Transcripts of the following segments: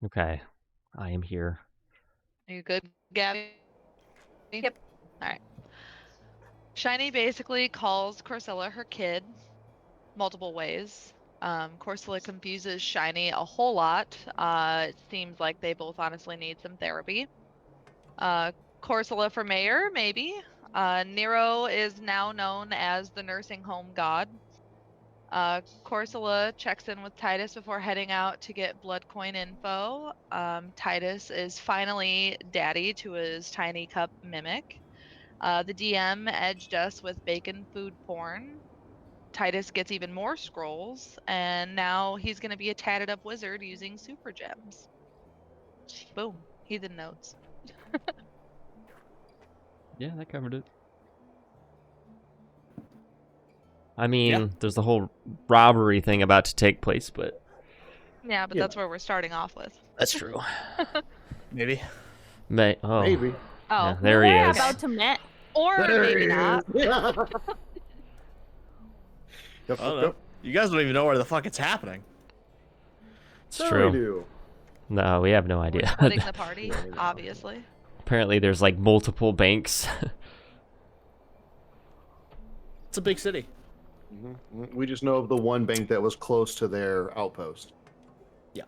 Okay, I am here. Are you good, Gabby? Yep. All right. Shiny basically calls Corcella her kid multiple ways. Corcella confuses Shiny a whole lot. It seems like they both honestly need some therapy. Uh, Corcella for mayor, maybe. Nero is now known as the nursing home god. Corsola checks in with Titus before heading out to get blood coin info. Titus is finally daddy to his tiny cup mimic. The DM edged us with bacon food porn. Titus gets even more scrolls, and now he's going to be a tatted up wizard using super gems. Boom. Heathen notes. Yeah, that covered it. I mean, there's the whole robbery thing about to take place, but Yeah, but that's where we're starting off with. that's true. Maybe. Maybe. Oh, Yeah, there he We're is. about to meet. or maybe not. Yep. You guys don't even know where the fuck it's happening. It's true. We do. No, we have no We're idea. splitting the party, obviously. Apparently, there's like multiple banks. It's a big city. Mm-hmm. We just know of the one bank that was close to their outpost. Yeah.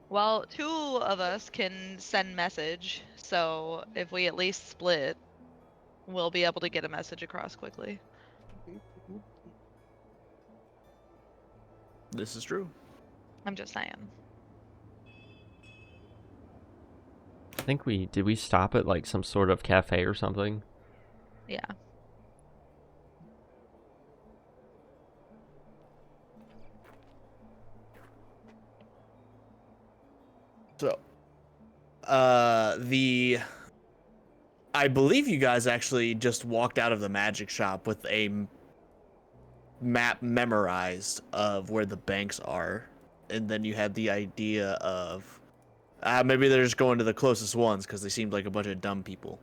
Well, two of us can send message, so if we at least split, we'll be able to get a message across quickly. This is true. I'm just saying. I think did we stop at like some sort of cafe or something? Yeah. So, I believe you guys actually just walked out of the magic shop with a map memorized of where the banks are, and then you had the idea of maybe they're just going to the closest ones because they seemed like a bunch of dumb people.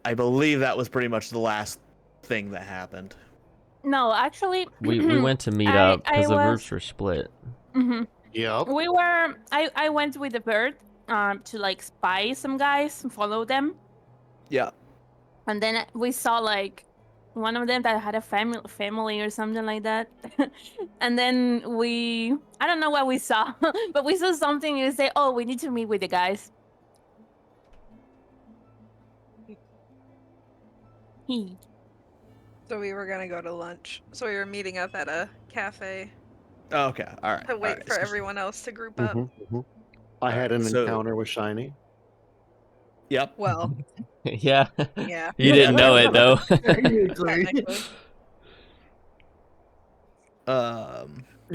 I believe that was pretty much the last thing that happened. No, actually, We went to meet up because the groups were split. Yep. We were. I went with the bird to like spy some guys, follow them. Yeah. And then we saw like one of them that had a family or something like that. And then I don't know what we saw, but we saw something and say, "Oh, we need to meet with the guys." So we were gonna go to lunch. So we were meeting up at a cafe Oh, okay. All right. to wait for everyone else to group up. I had an So- encounter with Shiny. Yep. Well, Yeah. yeah. You didn't know it though. Technically. Yeah,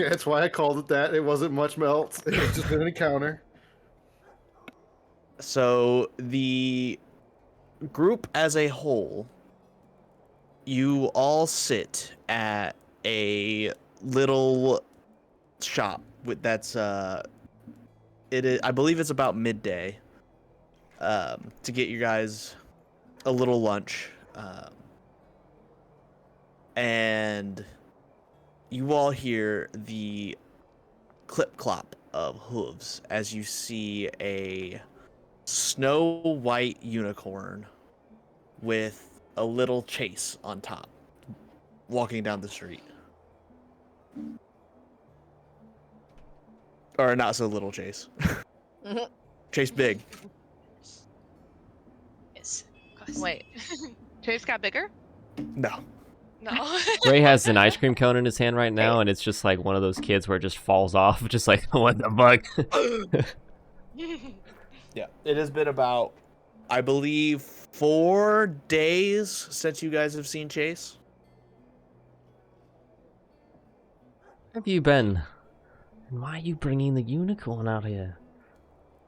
that's why I called it that. It wasn't much else. It was just an encounter. So the group as a whole, you all sit at a little shop that's it is, I believe it's about midday, to get you guys a little lunch, and you all hear the clip clop of hooves as you see a snow white unicorn with a little chase on top walking down the street. Or not so little chase. Chase big. Yes. Of course. Wait. Chase got bigger? No. No. Ray has an ice cream cone in his hand right now, and it's just like one of those kids where it just falls off, just like, what the fuck? Yeah, it has been about, I believe, 4 days since you guys have seen Chase. Where have you been? And why are you bringing the unicorn out here?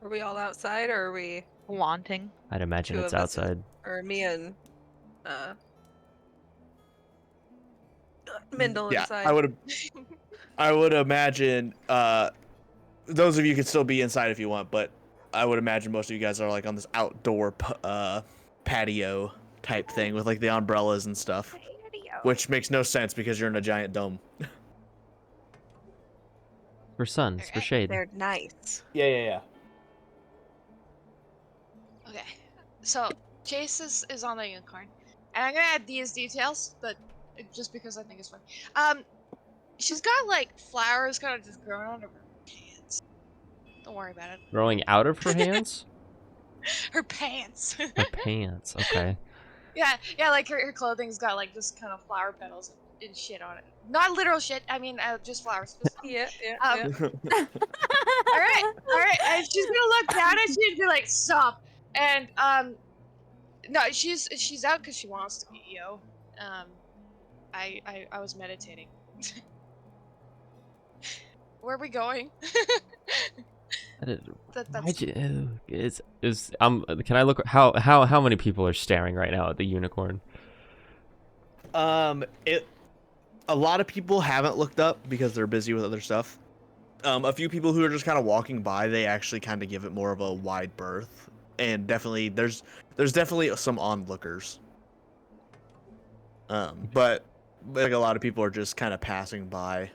Are we all outside, or are we? Wanting. I'd imagine Two it's of us. outside. Or me and Mindle Yeah, inside? I would imagine, those of you could still be inside if you want, but I would imagine most of you guys are like on this outdoor patio type thing with like the umbrellas and stuff, which makes no sense because you're in a giant dome. For sun, it's for Okay. shade. They're nice. Yeah. Okay. So Chase is on the unicorn, and I'm gonna add these details, but just because I think it's funny. She's got like flowers kind of just growing out of her pants. Don't worry about it. Growing out of her hands? Her pants. Her pants, okay. yeah, like her clothing's got like just kind of flower petals and shit on it. Not literal shit. I mean, just flowers. Just Yeah. all right. And she's gonna look down at you and be like, "Stop!" And no, she's out because she wants to be, yo. I was meditating. Where are we going? That's Can I look? How many people are staring right now at the unicorn? A lot of people haven't looked up because they're busy with other stuff. A few people who are just kind of walking by, they actually kind of give it more of a wide berth, and definitely there's definitely some onlookers. But like a lot of people are just kind of passing by.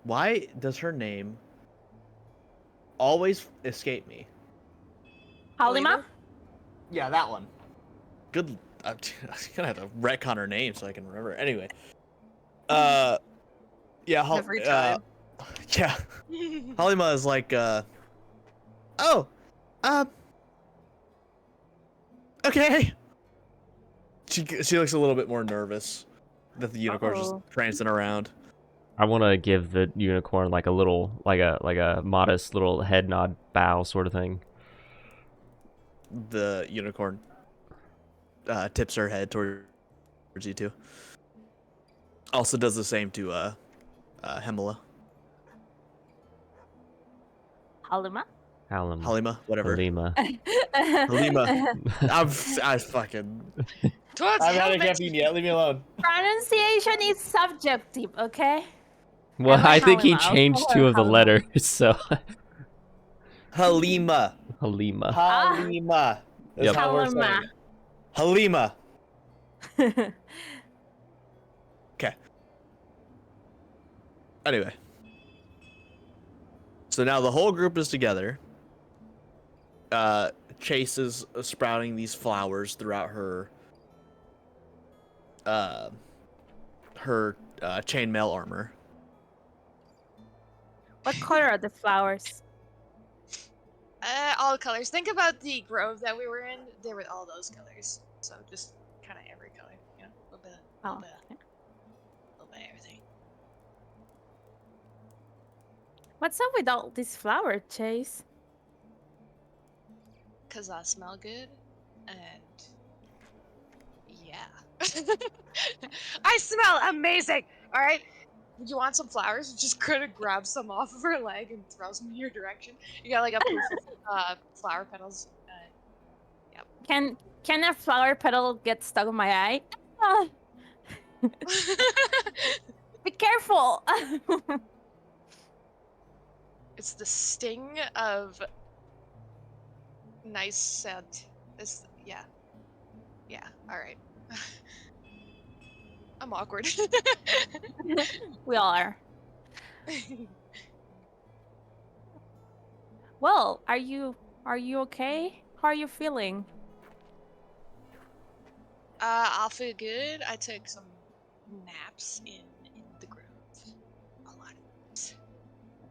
Why does her name always escape me? Halima? Yeah, that one. Good. I'm gonna have to retcon her name so I can remember. Anyway. Yeah. Every time. Yeah. Halima is like, okay. She looks a little bit more nervous that the unicorn's just prancing around. I want to give the unicorn like a little, like a modest little head nod, bow sort of thing. The unicorn tips her head towards you two. Also does the same to Hemela. Halima? Halima, whatever. Halima. Halima. I fucking. Towards I haven't had a helmet. caffeine yet. Leave me alone. Pronunciation is subjective, okay? Well, like I think he Halima. I'll changed call two her of the Halima. letters, so Halima. Halima. Halima. That's Yep. how we're saying Halima. it. Halima. Okay. Anyway. So now the whole group is together. Chase is sprouting these flowers throughout her chainmail armor. What color are the flowers? All colors. Think about the grove that we were in. They were all those colors. So just kind of every color, you know, a little bit, Oh, a little bit of everything. what's up with all these flowers, Chase? Cause I smell good, and yeah, I smell amazing. All right, you want some flowers? Just gonna grab some off of her leg and throw some in your direction. You got like a poof of flower petals. Can a flower petal get stuck in my eye? Ah, be careful! It's the sting of nice scent. This, yeah. All right. I'm awkward. We all are. Well, are you okay? How are you feeling? I'll feel good. I took some naps in the grove. A lot of naps.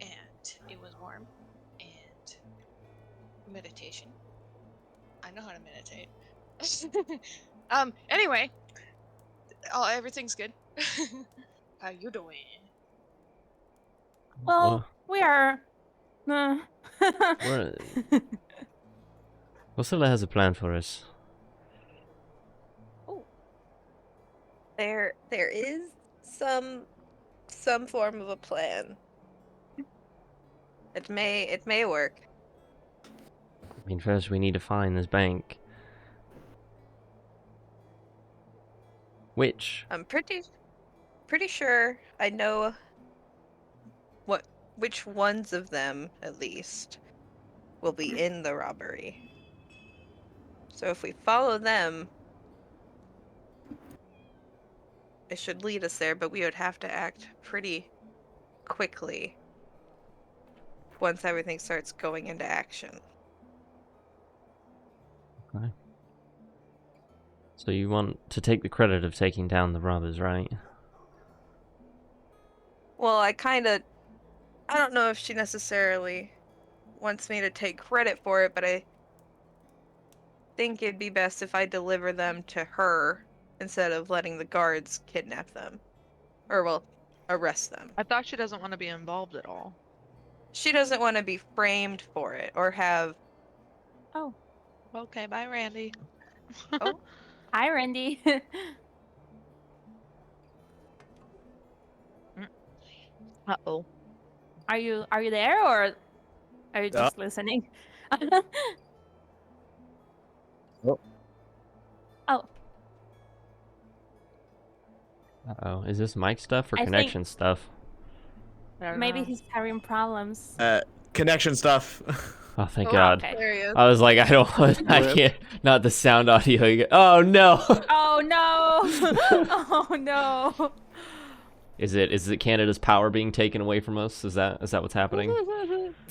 And it was warm. And meditation. I know how to meditate. Anyway. Everything's good. How you doing? Well, we are. Wasilla has a plan for us. There is some form of a plan. It may work. I mean, first we need to find this bank. Which? I'm pretty sure I know which ones of them at least will be in the robbery. So if we follow them, it should lead us there, but we would have to act pretty quickly once everything starts going into action. Okay. So you want to take the credit of taking down the robbers, right? Well, I don't know if she necessarily wants me to take credit for it, but I think it'd be best if I deliver them to her instead of letting the guards kidnap them. Or, well, arrest them. I thought she doesn't want to be involved at all. She doesn't want to be framed for it or have. Oh, Okay, bye, Randy. Oh, hi, Randy. Uh-oh. Are you there, or are you just listening? Oh, Uh-oh. Is this mic stuff or I think- connection stuff? I don't maybe know. he's having problems. Connection stuff. Oh, thank Oh, God. Okay. there he is. I was like, I Rip. can't, not the sound audio. Oh, no. Oh no! Oh no! Is it Canada's power being taken away from us? Is that what's happening?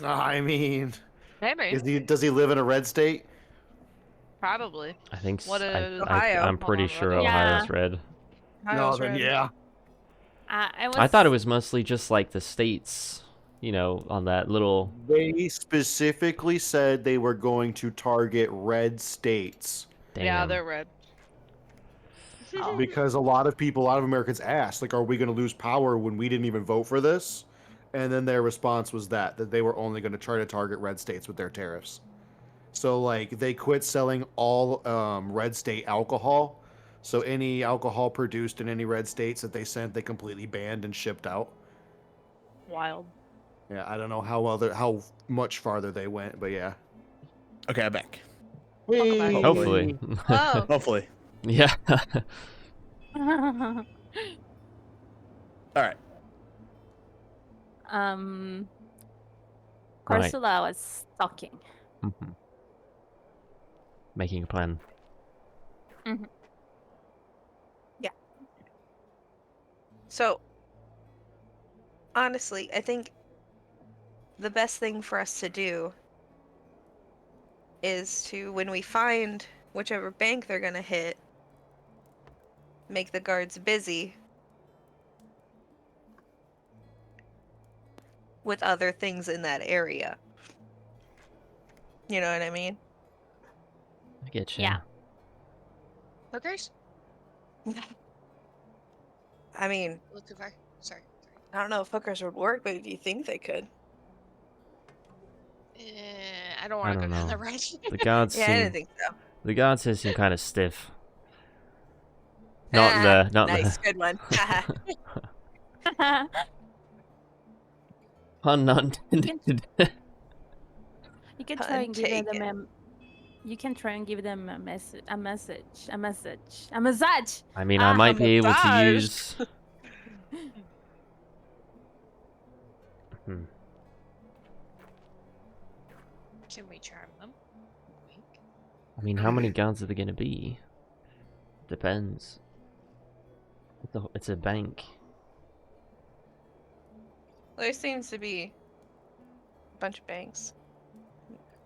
I mean, Maybe. does he live in a red state? Probably. I think What is Ohio? I'm pretty Hold on, sure let me- Ohio's red. No, then yeah. I thought it was mostly just like the states, you know, on that little. They specifically said they were going to target red states Damn. Yeah, they're red. Oh. because a lot of Americans asked, like, are we going to lose power when we didn't even vote for this? And then their response was that they were only going to try to target red states with their tariffs. So, like, they quit selling all red state alcohol. So any alcohol produced in any red states that they sent, they completely banned and shipped out. Wild. Yeah, I don't know how much farther they went, but yeah. Okay, I'm back. Welcome back. Hey. Hopefully. Oh, Hopefully. Yeah. All right. Right. Ursula was talking. Mhm. Making a plan. so honestly, I think the best thing for us to do is to, when we find whichever bank they're gonna hit, make the guards busy with other things in that area. You know what I mean? I get you. Yeah. Hookers? I mean, A little too far. Sorry. I don't know if hookers would work, but do you think they could? I don't want to go don't down know. that road. The gods Yeah, I seem didn't think so. the gods seem kind of stiff. Not Nice, the good one. pun not intended. You can Pun try and give them taken. you can try and give them a message. I mean, Ah, I might be able to massage. use. Hmm. Can we charm them? Wink. I mean, how many gods are there gonna be? Depends. It's a bank. There seems to be a bunch of banks.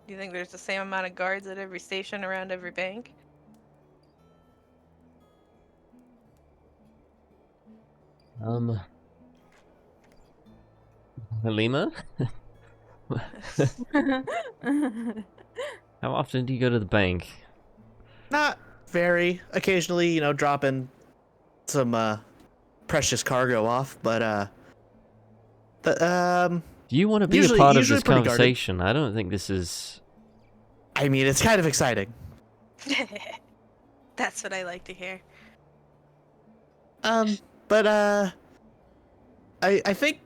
Do you think there's the same amount of guards at every station around every bank? Halima? How often do you go to the bank? Not very. Occasionally, you know, dropping some precious cargo off, but Do you want to be a Usually- part of usually this pretty guarded. conversation? I don't think this is. I mean, it's kind of exciting. That's what I like to hear. But I think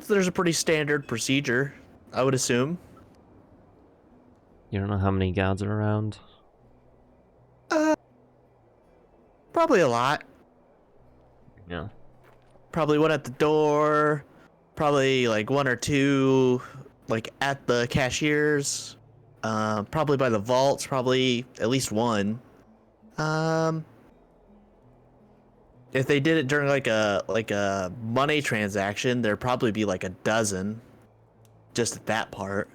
there's a pretty standard procedure, I would assume. You don't know how many gods are around? Probably a lot. Yeah. Probably one at the door. Probably like one or two, like at the cashiers. Probably by the vaults. Probably at least one. Yeah, If they did it during like a money transaction, there'd probably be like a dozen, just at that part.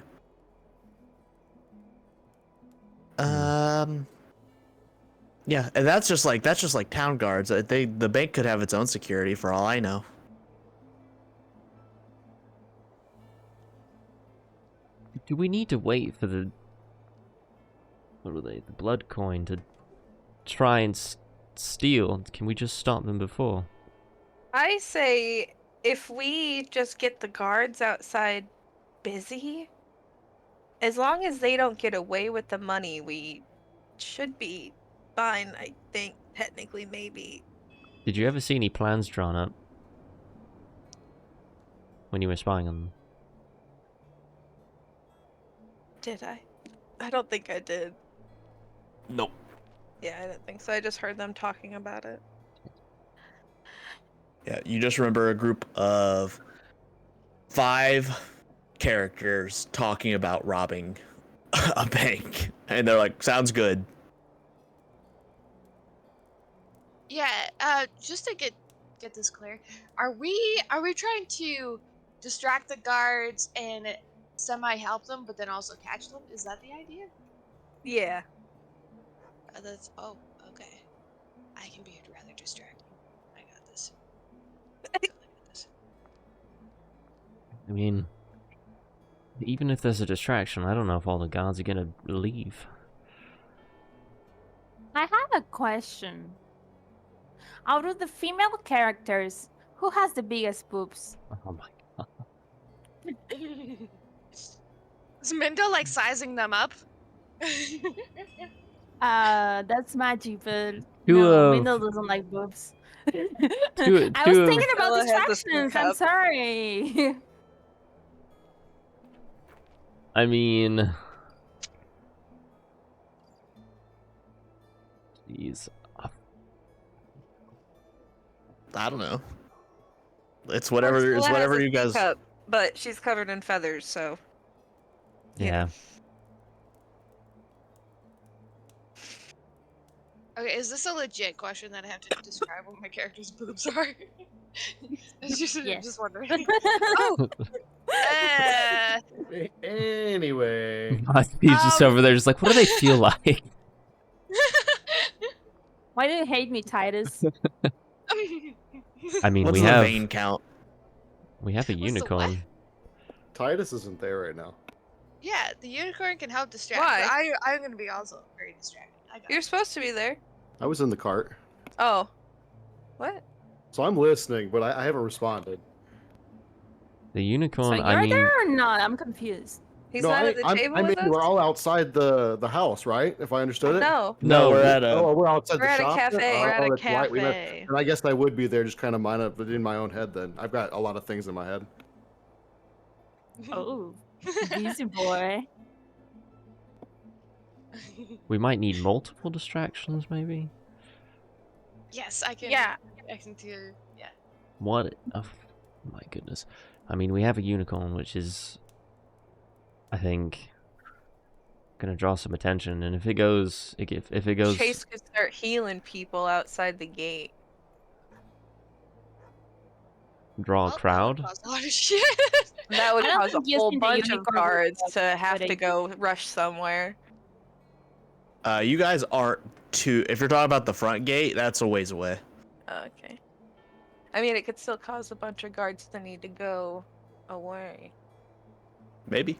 Yeah, and that's just like town guards. The bank could have its own security for all I know. Do we need to wait for the blood coin to try and steal? Can we just stop them before? I say if we just get the guards outside busy, as long as they don't get away with the money, we should be fine, I think, technically, maybe. Did you ever see any plans drawn up when you were spying on them? Did I? I don't think I did. Nope. Yeah, I didn't think so. I just heard them talking about it. Yeah, you just remember a group of 5 characters talking about robbing a bank, and they're like, "Sounds good." Yeah, just to get this clear, are we trying to distract the guards and semi help them, but then also catch them? Is that the idea? Yeah. That's okay. I can be rather distracting. I got this. I mean, even if there's a distraction, I don't know if all the guards are gonna leave. I have a question. Out of the female characters, who has the biggest boobs? Oh my god. Is Minda like sizing them up? That's magic, but Two no, of- Mindle doesn't like boobs. two I was of- thinking about Priscilla has a distractions. stick I'm up. sorry. I mean, jeez. I don't know. It's whatever. Priscilla It's has whatever a you guys. cup, but she's covered in feathers, so. Yeah. Okay, is this a legit question that I have to describe what my character's boobs are? Yes. Just wondering. Oh, Anyway, He's just over there, just like, what do they feel like? Why do you hate me, Titus? I mean, What's we the have vein count? a What's the unicorn. Titus isn't there right now. Yeah, the unicorn can help distract. Why? But I'm gonna be also very distracting. I got You're it. supposed to be there. I was in the cart, Oh. What? so I'm listening, but I haven't responded. The So unicorn, you're I mean, there or not? I'm confused. He's not at the table I mean, with us? we're all outside the house, right? If I understood it. No. no, we're at a. Oh, we're outside We're the at a shop. cafe. then? We're at a that's right, we met- cafe. And I guess I would be there, just kind of in my own head. Then I've got a lot of things in my head. Oh, easy boy. we might need multiple distractions, maybe? Yes, I can. Yeah. I can do. Yeah. What? Oh, my goodness. I mean, we have a unicorn, which is, I think, gonna draw some attention. And if it goes, if it goes, Chase could start healing people outside the gate. draw a Well, that would crowd. cause a lot of shit. That would I don't cause a think using whole the bunch of unicorn would guards be to have to good go rush somewhere. You guys aren't too. If you're talking about the front gate, that's a ways away. Okay. I mean, it could still cause a bunch of guards to need to go away. Maybe.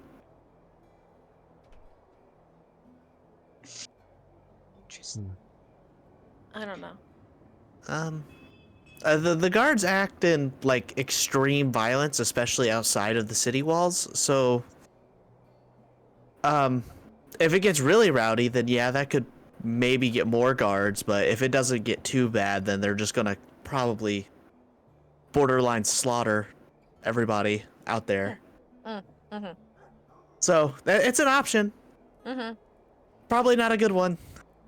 Interesting. I don't know. The guards act in like extreme violence, especially outside of the city walls. So, if it gets really rowdy, then yeah, that could maybe get more guards. But if it doesn't get too bad, then they're just gonna probably borderline slaughter everybody out there. Mhm. So it's an option. Mhm. Probably not a good one.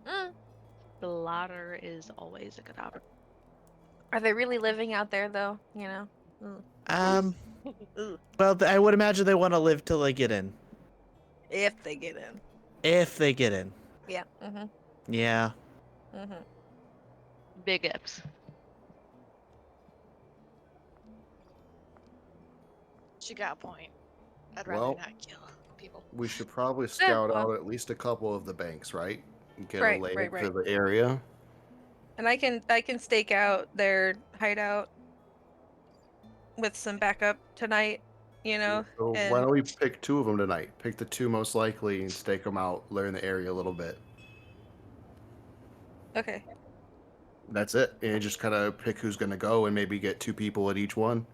Mm. Slaughter is always a good option. Are they really living out there though? You know. Ooh. Well, I would imagine they want to live till they get in. If they get in. If they get in. Yeah. Mhm. Yeah. Mhm. Big ups. She got a point. I'd Well, rather not kill people. We should probably scout well. out at least a couple of the banks, right? Get a Right, lay right, for right. the area. And I can stake out their hideout with some backup tonight, you know, So why and don't we pick 2 of them tonight? Pick the 2 most likely and stake them out, learn the area a little bit. okay. That's it. And just kind of pick who's going to go and maybe get 2 people at each one.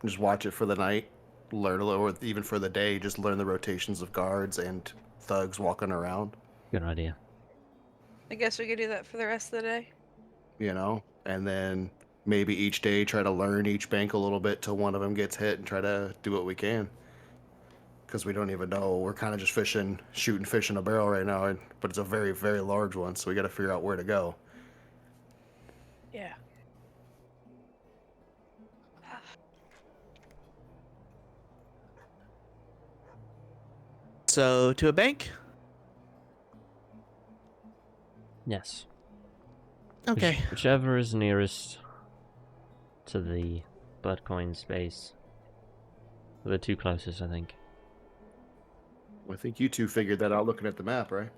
Just watch it for the night. Learn a little, or even for the day, just learn the rotations of guards and thugs walking around, Good idea. I guess we could do that for the rest of the day. you know? And then maybe each day try to learn each bank a little bit till one of them gets hit and try to do what we can. Because we don't even know. We're kind of just shooting fish in a barrel right now, but it's a very, very large one, so we got to figure out where to go. Yeah. So to a bank. Yes. Okay. Whichever is nearest to the bloodcoin space. The 2 closest, I think. I think you 2 figured that out looking at the map, right?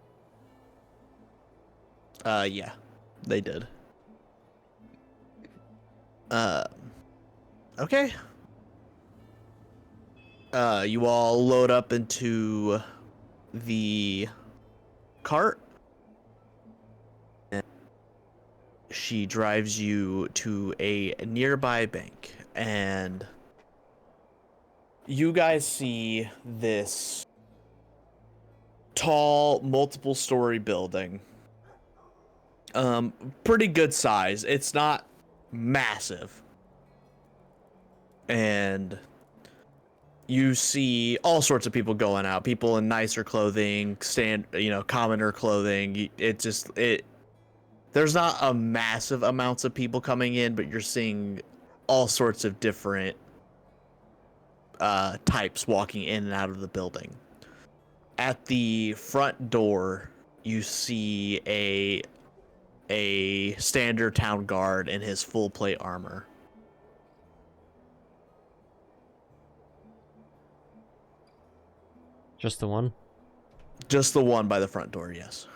Yeah, they did. Okay. You all load up into the cart. And she drives you to a nearby bank, and you guys see this tall, multiple-story building. Pretty good size. It's not massive. And you see all sorts of people going out, people in nicer clothing, commoner clothing. There's not a massive amounts of people coming in, but you're seeing all sorts of different types walking in and out of the building. At the front door, you see a standard town guard in his full plate armor. Just the one? Just the one by the front door, yes.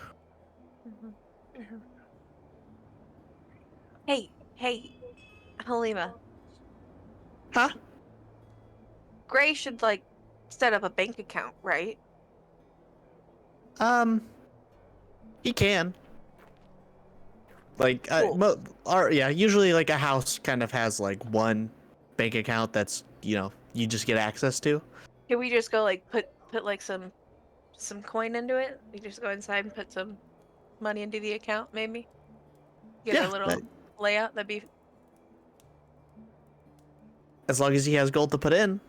Hey, Halima. Huh? Gray should like set up a bank account, right? He can. Like, Cool. usually like a house kind of has like one bank account that's, you just get access to. Can we just go like put like some coin into it? We just go inside and put some money into the account, maybe? Get Yeah, a little layout. That'd be as long as he has gold to put in.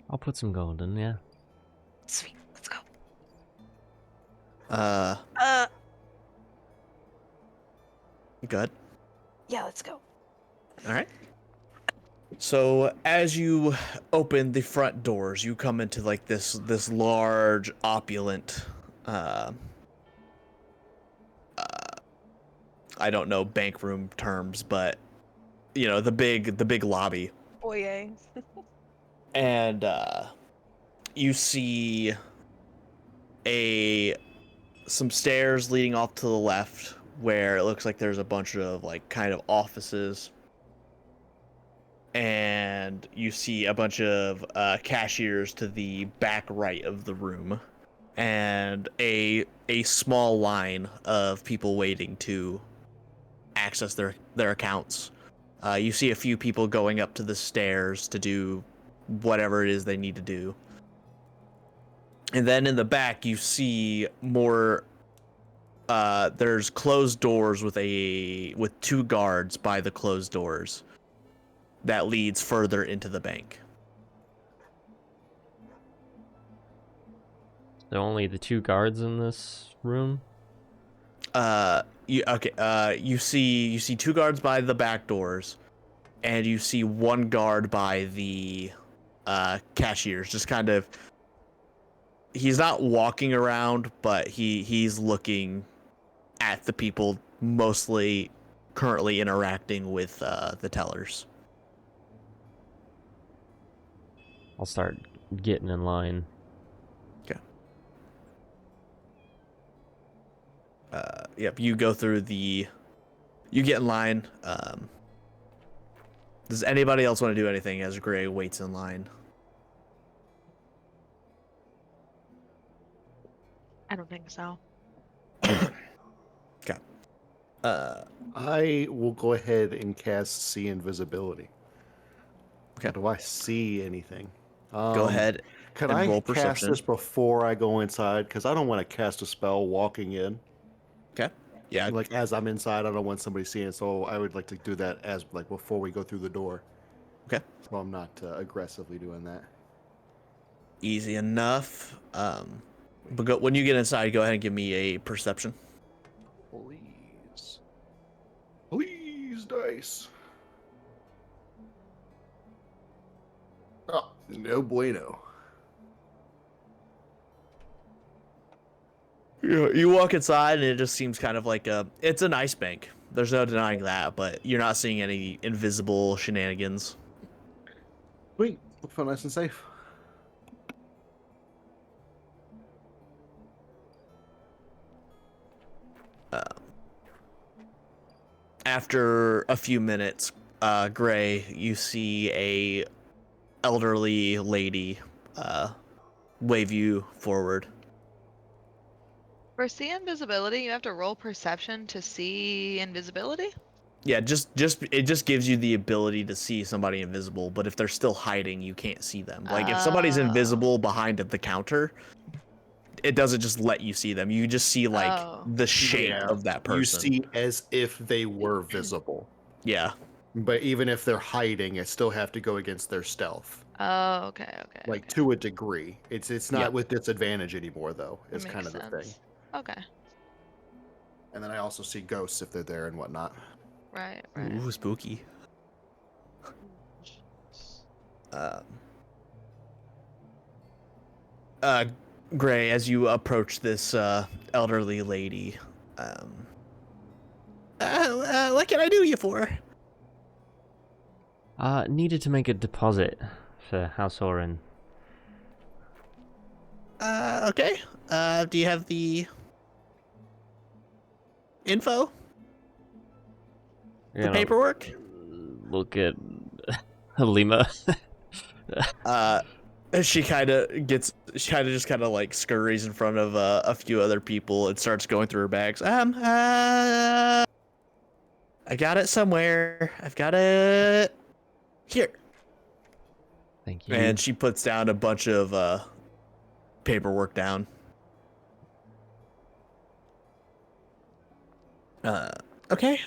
I'll put some gold in, yeah. sweet. Let's go. Good. Yeah, let's go. All right. So as you open the front doors, you come into like this large, opulent, I don't know bank room terms, but the big lobby. Oh yeah. And you see some stairs leading off to the left where it looks like there's a bunch of like kind of offices, and you see a bunch of cashiers to the back right of the room, and a small line of people waiting to access their accounts. You see a few people going up to the stairs to do whatever it is they need to do. And then in the back, you see more. There's closed doors with 2 guards by the closed doors. That leads further into the bank. There are only the 2 guards in this room? You see 2 guards by the back doors, and you see 1 guard by the cashiers. Just kind of, he's not walking around, but he's looking at the people mostly currently interacting with the tellers. I'll start getting in line. Yep, you go through you get in line. Does anybody else want to do anything as Gray waits in line? I don't think so. Okay. I will go ahead and cast See Invisibility. Okay. Do I see anything? Go ahead Can and I roll cast perception. this before I go inside? Because I don't want to cast a spell walking in. Okay. Yeah. Like as I'm inside, I don't want somebody seeing it, so I would like to do that as like before we go through the door. Okay. So I'm not aggressively doing that. Easy enough. But when you get inside, go ahead and give me a perception. Please. Please, dice. Oh, no bueno. You walk inside, and it just seems kind of like it's an ice bank. There's no denying that, but you're not seeing any invisible shenanigans. Sweet. Look feel nice and safe. After a few minutes, Gray, you see a elderly lady wave you forward. For see invisibility, you have to roll perception to see invisibility? Yeah, it just gives you the ability to see somebody invisible, but if they're still hiding, you can't see them. Like if somebody's Oh. invisible behind the counter, it doesn't just let you see them. You just see like Oh. the shape Yeah, of that You person. see as if they were visible. Yeah. But even if they're hiding, I still have to go against their stealth. Oh, okay, okay. Like okay. to a degree. It's not Yep. with disadvantage anymore though, That is kind of makes the thing. sense. Okay. And then I also see ghosts if they're there and whatnot. Right, right. Ooh, spooky. Gray, as you approach this elderly lady, what can I do you for? Needed to make a deposit for House Orin. Okay. Do you have the info? You're The gonna paperwork? Look at Halima. She kind of just like scurries in front of a few other people and starts going through her bags. I got it somewhere. I've got it here. Thank you. And she puts down a bunch of paperwork down. Okay.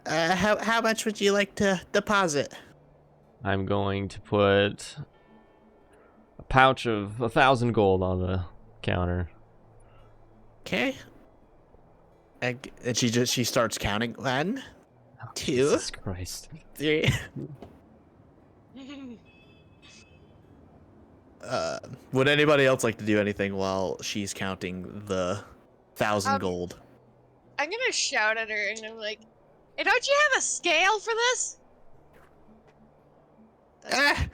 How much would you like to deposit? I'm going to put a pouch of 1,000 gold on the counter. Okay. And she starts counting. 1, 2, Jesus Christ. 3. Would anybody else like to do anything while she's counting the 1,000 gold? I'm gonna shout at her and I'm like, "Hey, don't you have a scale for this?" Back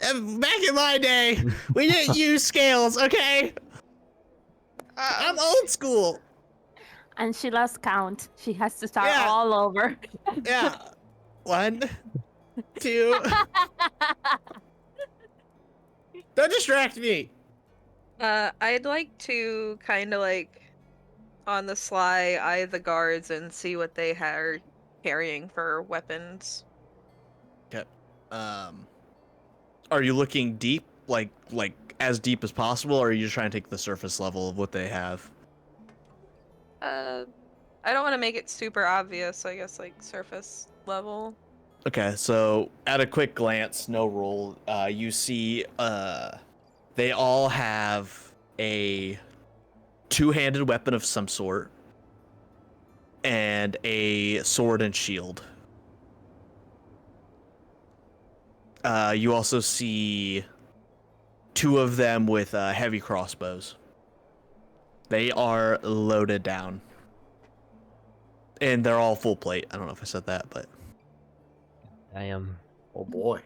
in my day, we didn't use scales, okay? I'm old school. And she lost count. She has to start Yeah. all over. Yeah. 1, 2. Don't distract me. I'd like to kind of like on the sly eye the guards and see what they are carrying for weapons. Okay. Are you looking deep, like as deep as possible, or are you just trying to take the surface level of what they have? I don't want to make it super obvious, so I guess like surface level. Okay, so at a quick glance, no roll, you see they all have a two-handed weapon of some sort and a sword and shield. You also see 2 of them with heavy crossbows. They are loaded down. And they're all full plate. I don't know if I said that, but... I am. Oh boy.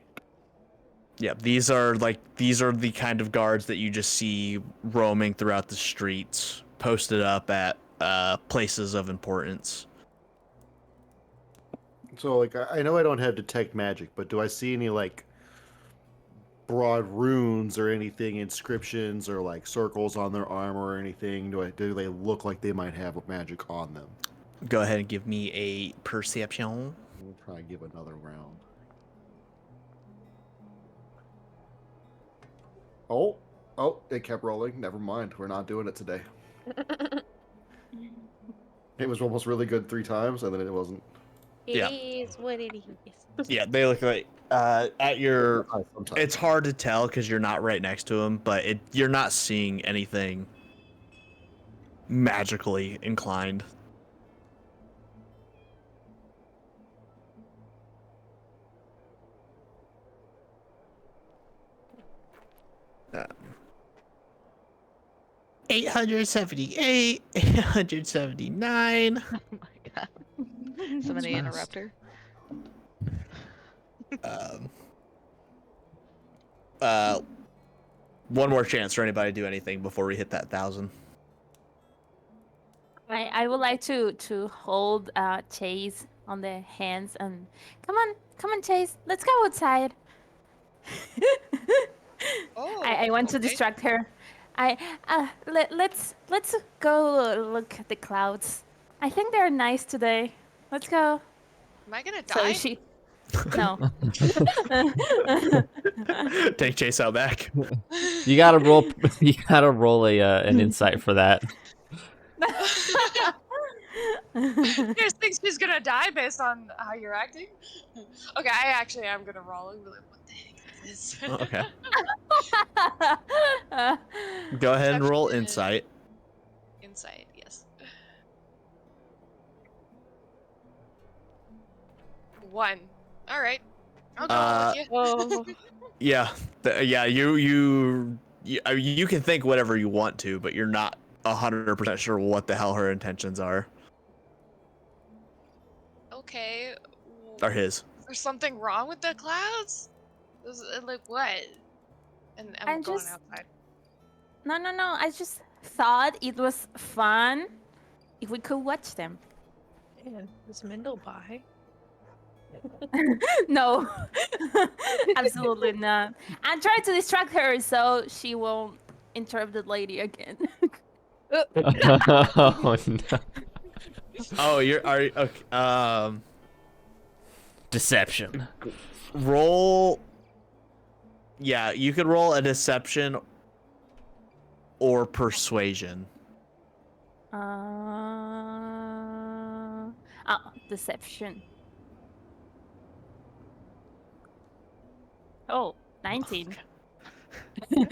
Yeah, these are the kind of guards that you just see roaming throughout the streets, posted up at places of importance. So, like, I know I don't have detect magic, but do I see any like broad runes or anything, inscriptions or like circles on their armor or anything? Do they look like they might have magic on them? Go ahead and give me a perception. We'll try and give another round. Oh, it kept rolling. Never mind. We're not doing it today. It was almost really good 3 times, and then it wasn't. It Yeah. is what it is. Yeah, they look like at your. Sometimes. It's hard to tell because you're not right next to them, but you're not seeing anything magically inclined. Uh, 878, 879. Oh my god. Somebody fast. interrupt her. One more chance for anybody to do anything before we hit that 1,000. I would like to hold Chase on the hands and come on Chase, let's go outside. Oh, I want to okay. distract her. Let's go look at the clouds. I think they're nice today. Let's go. Am I gonna So die? she no. Take Chase out back. You gotta roll. You gotta roll an insight for that. You guys think she's gonna die based on how you're acting? Okay, I actually am gonna roll and be like, what the heck is this? Okay. Go ahead and roll insight. Insight, yes. 1. All right. I'll go Uh, with you. Oh, Yeah, yeah. You can think whatever you want to, but you're not 100% sure what the hell her intentions are. Okay. Or his. Is there something wrong with the clouds? Like what? And I'm I'm going just- outside. No. I just thought it was fun if we could watch them. man, is Mendel by? No, absolutely not. I'm trying to distract her so she won't interrupt the lady again. Oh no! Oh, okay. Deception. Roll. Yeah, you could roll a deception or persuasion. Deception. Oh, 19. Oh,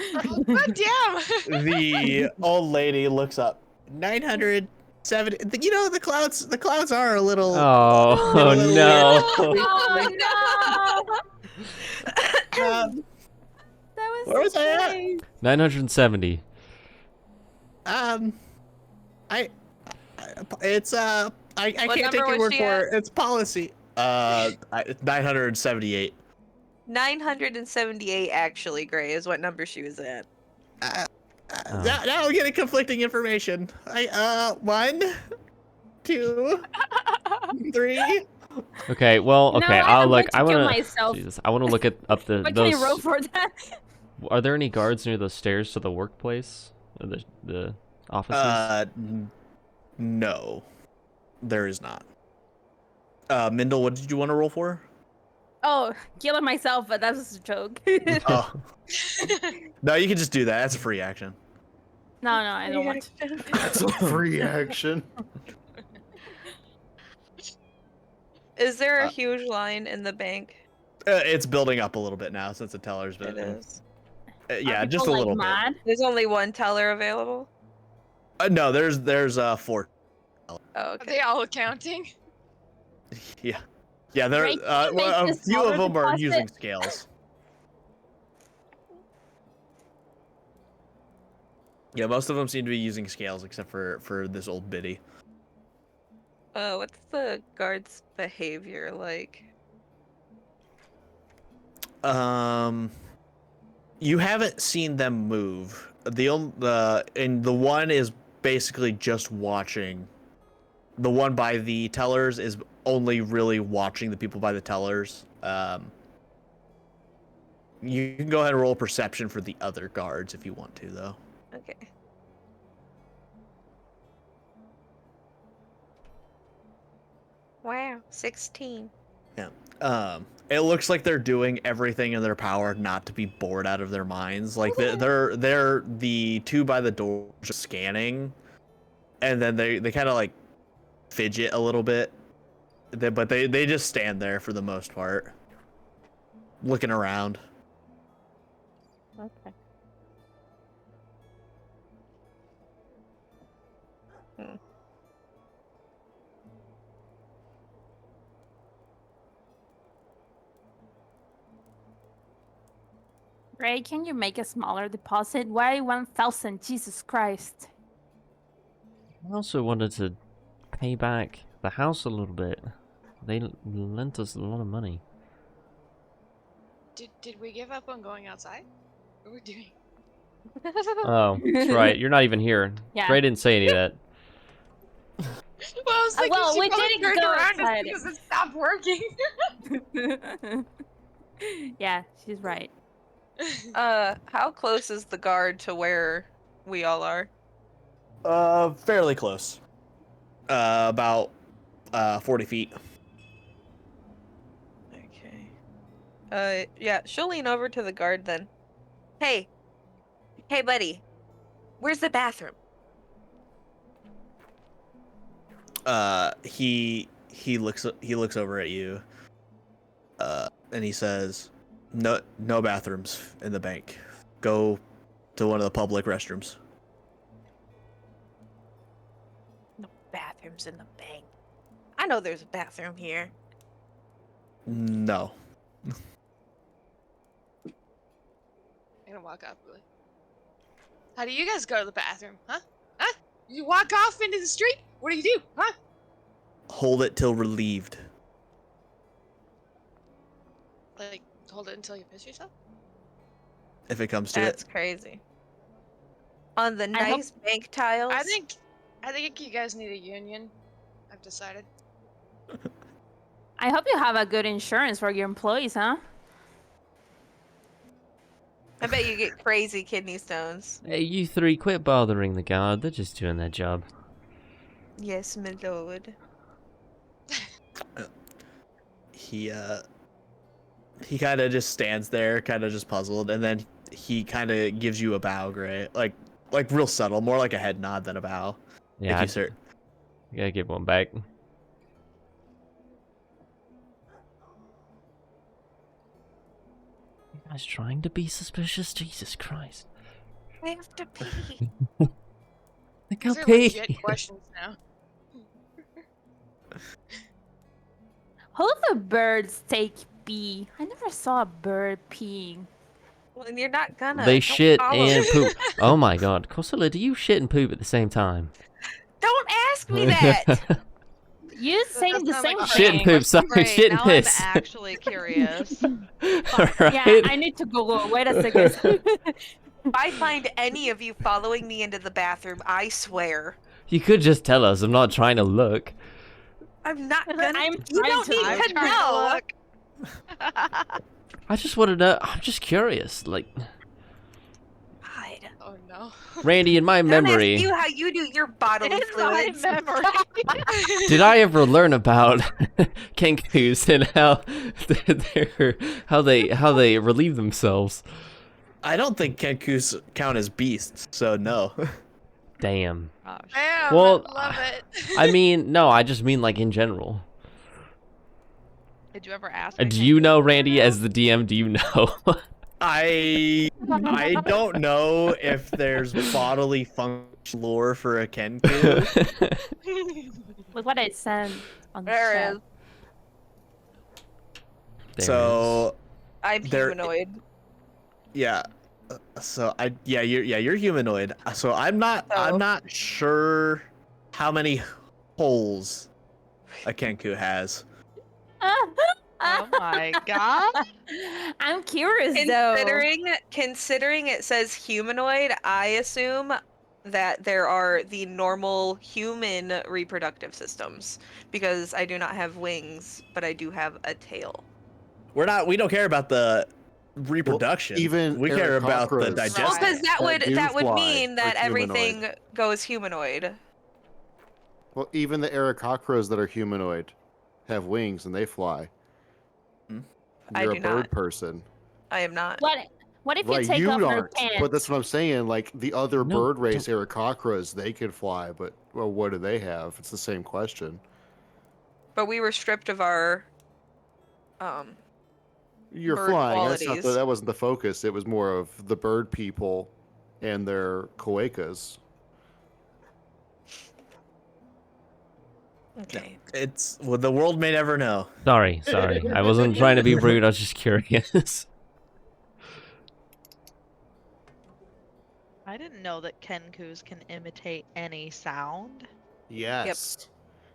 God damn! The old lady looks up. 970. You know, the clouds are a little. Oh, little no! Oh no! Uh, That was Where was I at? great. 970. It's I What can't take number your was word she for at? it. It's policy. 978. 978 actually, Gray, is what number she was at. Oh. Now I'm getting conflicting information. 1, 2, 3. Okay, well, No, okay. I'm going I to kill wanna. myself. Jesus, I wanna look at up the What can you roll those. for that? Are there any guards near the stairs to the workplace? Or the offices? No, there is not. Mindel, what did you want to roll for? Oh, killing myself, but that was a joke. Oh, no, you can just do that. That's a free action. No, I don't want to. That's a free action. Is there a huge line in the bank? It's building up a little bit now since the teller's been. It is. Yeah, Are just a people, little mad? There's only one teller available? bit. No, there's 4. Oh, Are okay. they all accounting? Yeah, there. Break Well, a this few of dollar them are deposit. using scales. Yeah, most of them seem to be using scales except for this old biddy. What's the guard's behavior like? You haven't seen them move. And the one is basically just watching. The one by the tellers is only really watching the people by the tellers. You can go ahead and roll perception for the other guards if you want to, though. Okay. Wow, 16. It looks like they're doing everything in their power not to be bored out of their minds. Like they're the two by the door just scanning, and then they kind of like fidget a little bit, but they just stand there for the most part, looking around. Okay. Ray, can you make a smaller deposit? Why 1,000? Jesus Christ. I also wanted to pay back the house a little bit. They lent us a lot of money. Did we give up on going outside? What are we doing? Oh, that's right. You're not even here. Yeah. Ray didn't say any of that. Well, I was thinking well, she we probably didn't turned go around outside. because it stopped working. Yeah, she's right. How close is the guard to where we all are? Fairly close. About 40 feet. Okay. Yeah, she'll lean over to the guard then. Hey, buddy, where's the bathroom? He looks over at you. And he says, "No bathrooms in the bank. Go to one of the public restrooms." No bathrooms in the bank. I know there's a bathroom here. No. I'm gonna walk up really. How do you guys go to the bathroom? Huh? You walk off into the street? What do you do? Huh? Hold it till relieved. Like, hold it until you piss yourself? If it comes to That's it. crazy. On the I hope- nice bank tiles. I think you guys need a union. I've decided. I hope you have a good insurance for your employees, huh? I bet you get crazy kidney stones. Hey, you three, quit bothering the guard. They're just doing their job. Yes, my lord. He kind of just stands there, kind of just puzzled, and then he kind of gives you a bow, Gray, like real subtle, more like a head nod than a bow. Yeah, If you I gotta give one back. You guys trying to be suspicious? Jesus Christ. I have to pee. Think I'll These are pee. legit questions now. How do the birds take pee? I never saw a bird peeing. Well, and you're not gonna. They Don't shit follow and me. poop. Oh my god. Kosala, do you shit and poop at the same time? Don't ask me that. You saying the sound same like Shit and thing. poop, sorry, Great, shit and now piss. I'm actually curious. Right? Yeah, I need to Google. Wait a second. If I find any of you following me into the bathroom, I swear. You could just tell us. I'm not trying to look. I'm not gonna. I'm You trying don't to need look. to I'm trying know. to look. I just want to know. I'm just curious. Like, Hide. Oh no. Randy, in my Don't ask memory, you how you do your bodily In my fluids. memory. did I ever learn about kenkus and how they relieve themselves? I don't think kenkus count as beasts, so no. Damn. Oh, Damn, Well, I love it. I mean, no, I just mean like in general. did you ever ask? Do you know, Randy, as the DM? Do you know? I don't know if there's bodily function lore for a kenku. Look what I sent on the There chat. is. There So I'm There- humanoid. yeah. So you're humanoid. So I'm not sure how many holes a kenku has. Oh my god. I'm curious though. Considering it says humanoid, I assume that there are the normal human reproductive systems because I do not have wings, but I do have a tail. We don't care about the reproduction. even we care about the Aarakocras digestion. Well, because Right. that would fly mean are that humanoid. everything goes humanoid. Well, even the Aarakocras that are humanoid have wings and they fly. Hmm. I You're do a bird not. person. I am not. What if you Right, take you off their aren't. But pants? that's what I'm saying. Like the other No, bird race, Aarakocras, they can fly, but well, what do they have? It's the same question. But we were stripped of our You're bird flying. qualities. That wasn't the focus. It was more of the bird people and their coacas. Okay. It's well, the world may never know. Sorry. I wasn't trying to be rude. I was just curious. I didn't know that Kenkus can imitate any sound. Yes.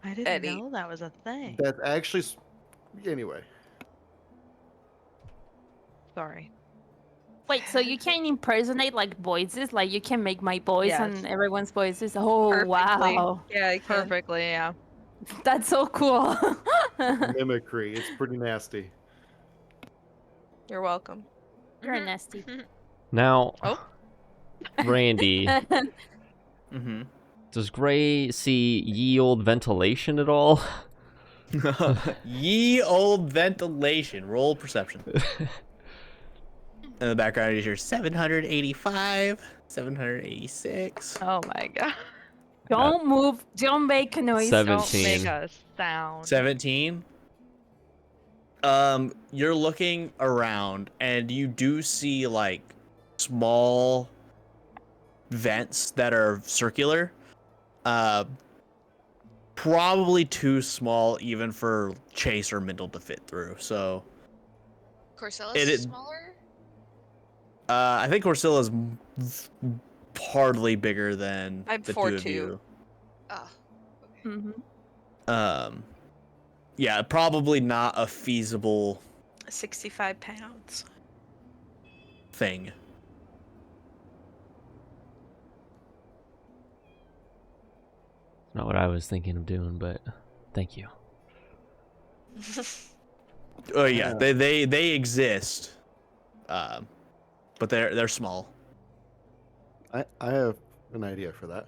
I didn't Eddie. know that was a thing. That actually. Anyway. Sorry. Wait, so you can impersonate like voices? Like you can make my voice Yes. and everyone's voices? Oh Perfectly. wow, Yeah, I can. Perfectly, yeah. that's so cool. Mimicry. It's pretty nasty. You're welcome. You're Mhm. nasty. Now, Oh. Randy, Mm-hmm. does Gray see ye old ventilation at all? Ye old ventilation. Roll perception. In the background, you hear 785, 786. Oh my god. Don't move. Don't make a noise. Seven. Don't make 17. a sound. 17. You're looking around and you do see like small vents that are circular. Probably too small even for Chase or Mindle to fit through. So Corsellis It- is smaller. I think Corsilla's hardly bigger than I'm the 4'2". two of you. Oh. Okay. Mhm. Yeah, probably not a feasible 65 pounds. thing. Not what I was thinking of doing, but thank you. Oh yeah, they exist, but they're small. I have an idea for that.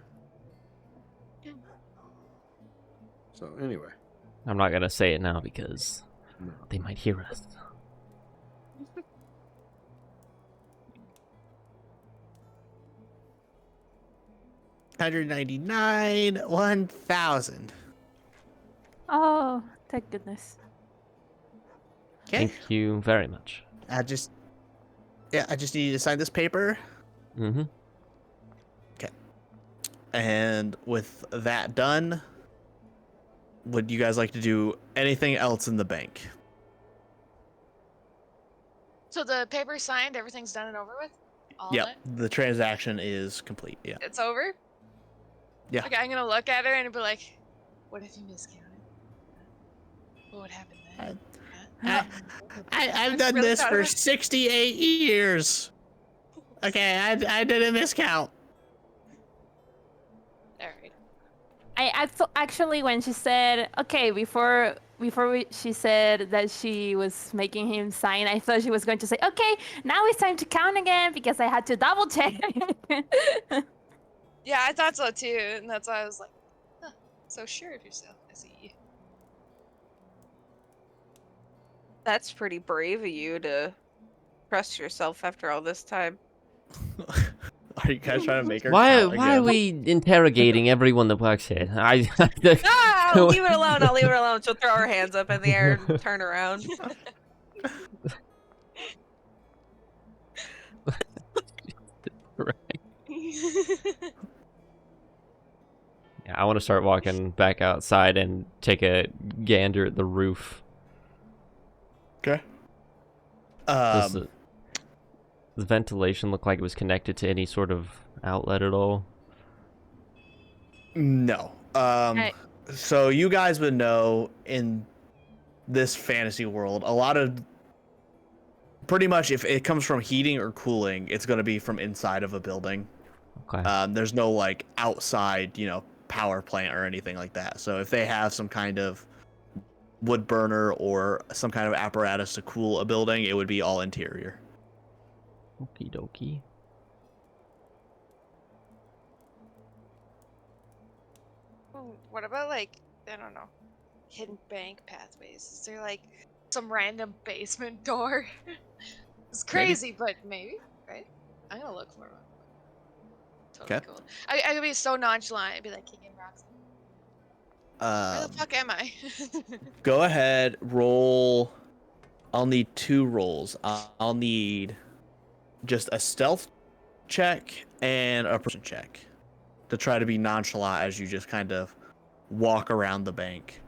So anyway. I'm not gonna say it now because No. they might hear us. $199, 1,000. Oh, thank goodness. Okay. Thank you very much. I just need you to sign this paper. Mm-hmm. And with that done, would you guys like to do anything else in the bank? So the paper's signed, everything's done and over with? All Yep, done? the transaction is complete. Yeah. It's over? Yeah. Okay, I'm gonna look at her and be like, what if you miscounted? What would happen then? I've done really this proud for of it. 68 years. Okay, I did a miscount. Alright. I thought actually when she said okay she said that she was making him sign, I thought she was going to say okay, now it's time to count again because I had to double check. Yeah, I thought so too, and that's why I was like, huh, so sure of yourself. I see. That's pretty brave of you to trust yourself after all this time. Are you guys trying to make her Why count are again? we interrogating everyone that works here? I'll leave it alone. I'll leave it alone. She'll throw her hands up in the air and turn around. Yeah, I want to start walking back outside and take a gander at the roof. Okay. Does the ventilation look like it was connected to any sort of outlet at all? No. Hey. So you guys would know this fantasy world, a lot of pretty much if it comes from heating or cooling, it's going to be from inside of a building. Okay. There's no like outside, power plant or anything like that. So if they have some kind of wood burner or some kind of apparatus to cool a building, it would be all interior. Okie dokie. What about like, I don't know, hidden bank pathways? Is there like some random basement door? It's crazy, but maybe, right? I'm gonna look for one. Totally Okay. cool. I could be so nonchalant and be like kicking rocks. Where the fuck am I? Go ahead, roll. I'll need 2 rolls. I'll need just a stealth check and a perception check to try to be nonchalant as you just kind of walk around the bank.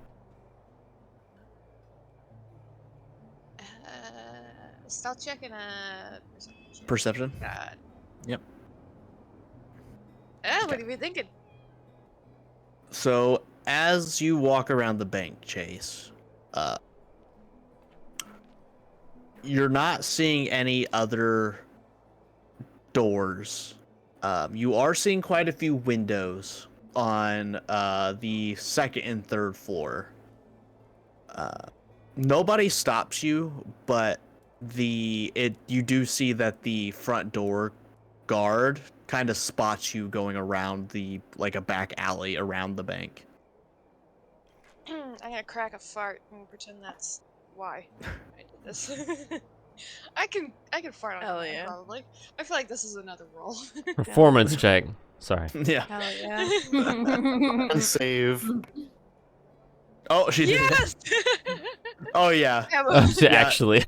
Stealth check and a perception check. Perception? God. Yep. What are we thinking? So as you walk around the bank, Chase, you're not seeing any other doors. You are seeing quite a few windows on the 2nd and 3rd floor. Nobody stops you, but you do see that the front door guard kind of spots you going around a back alley around the bank. I'm gonna crack a fart and pretend that's why I did this. I can fart on Hell command, yeah. probably. I feel like this is another roll. Performance check. Sorry. Yeah. Hell yeah. And save. Oh, she did. Yes. Oh yeah. Actually.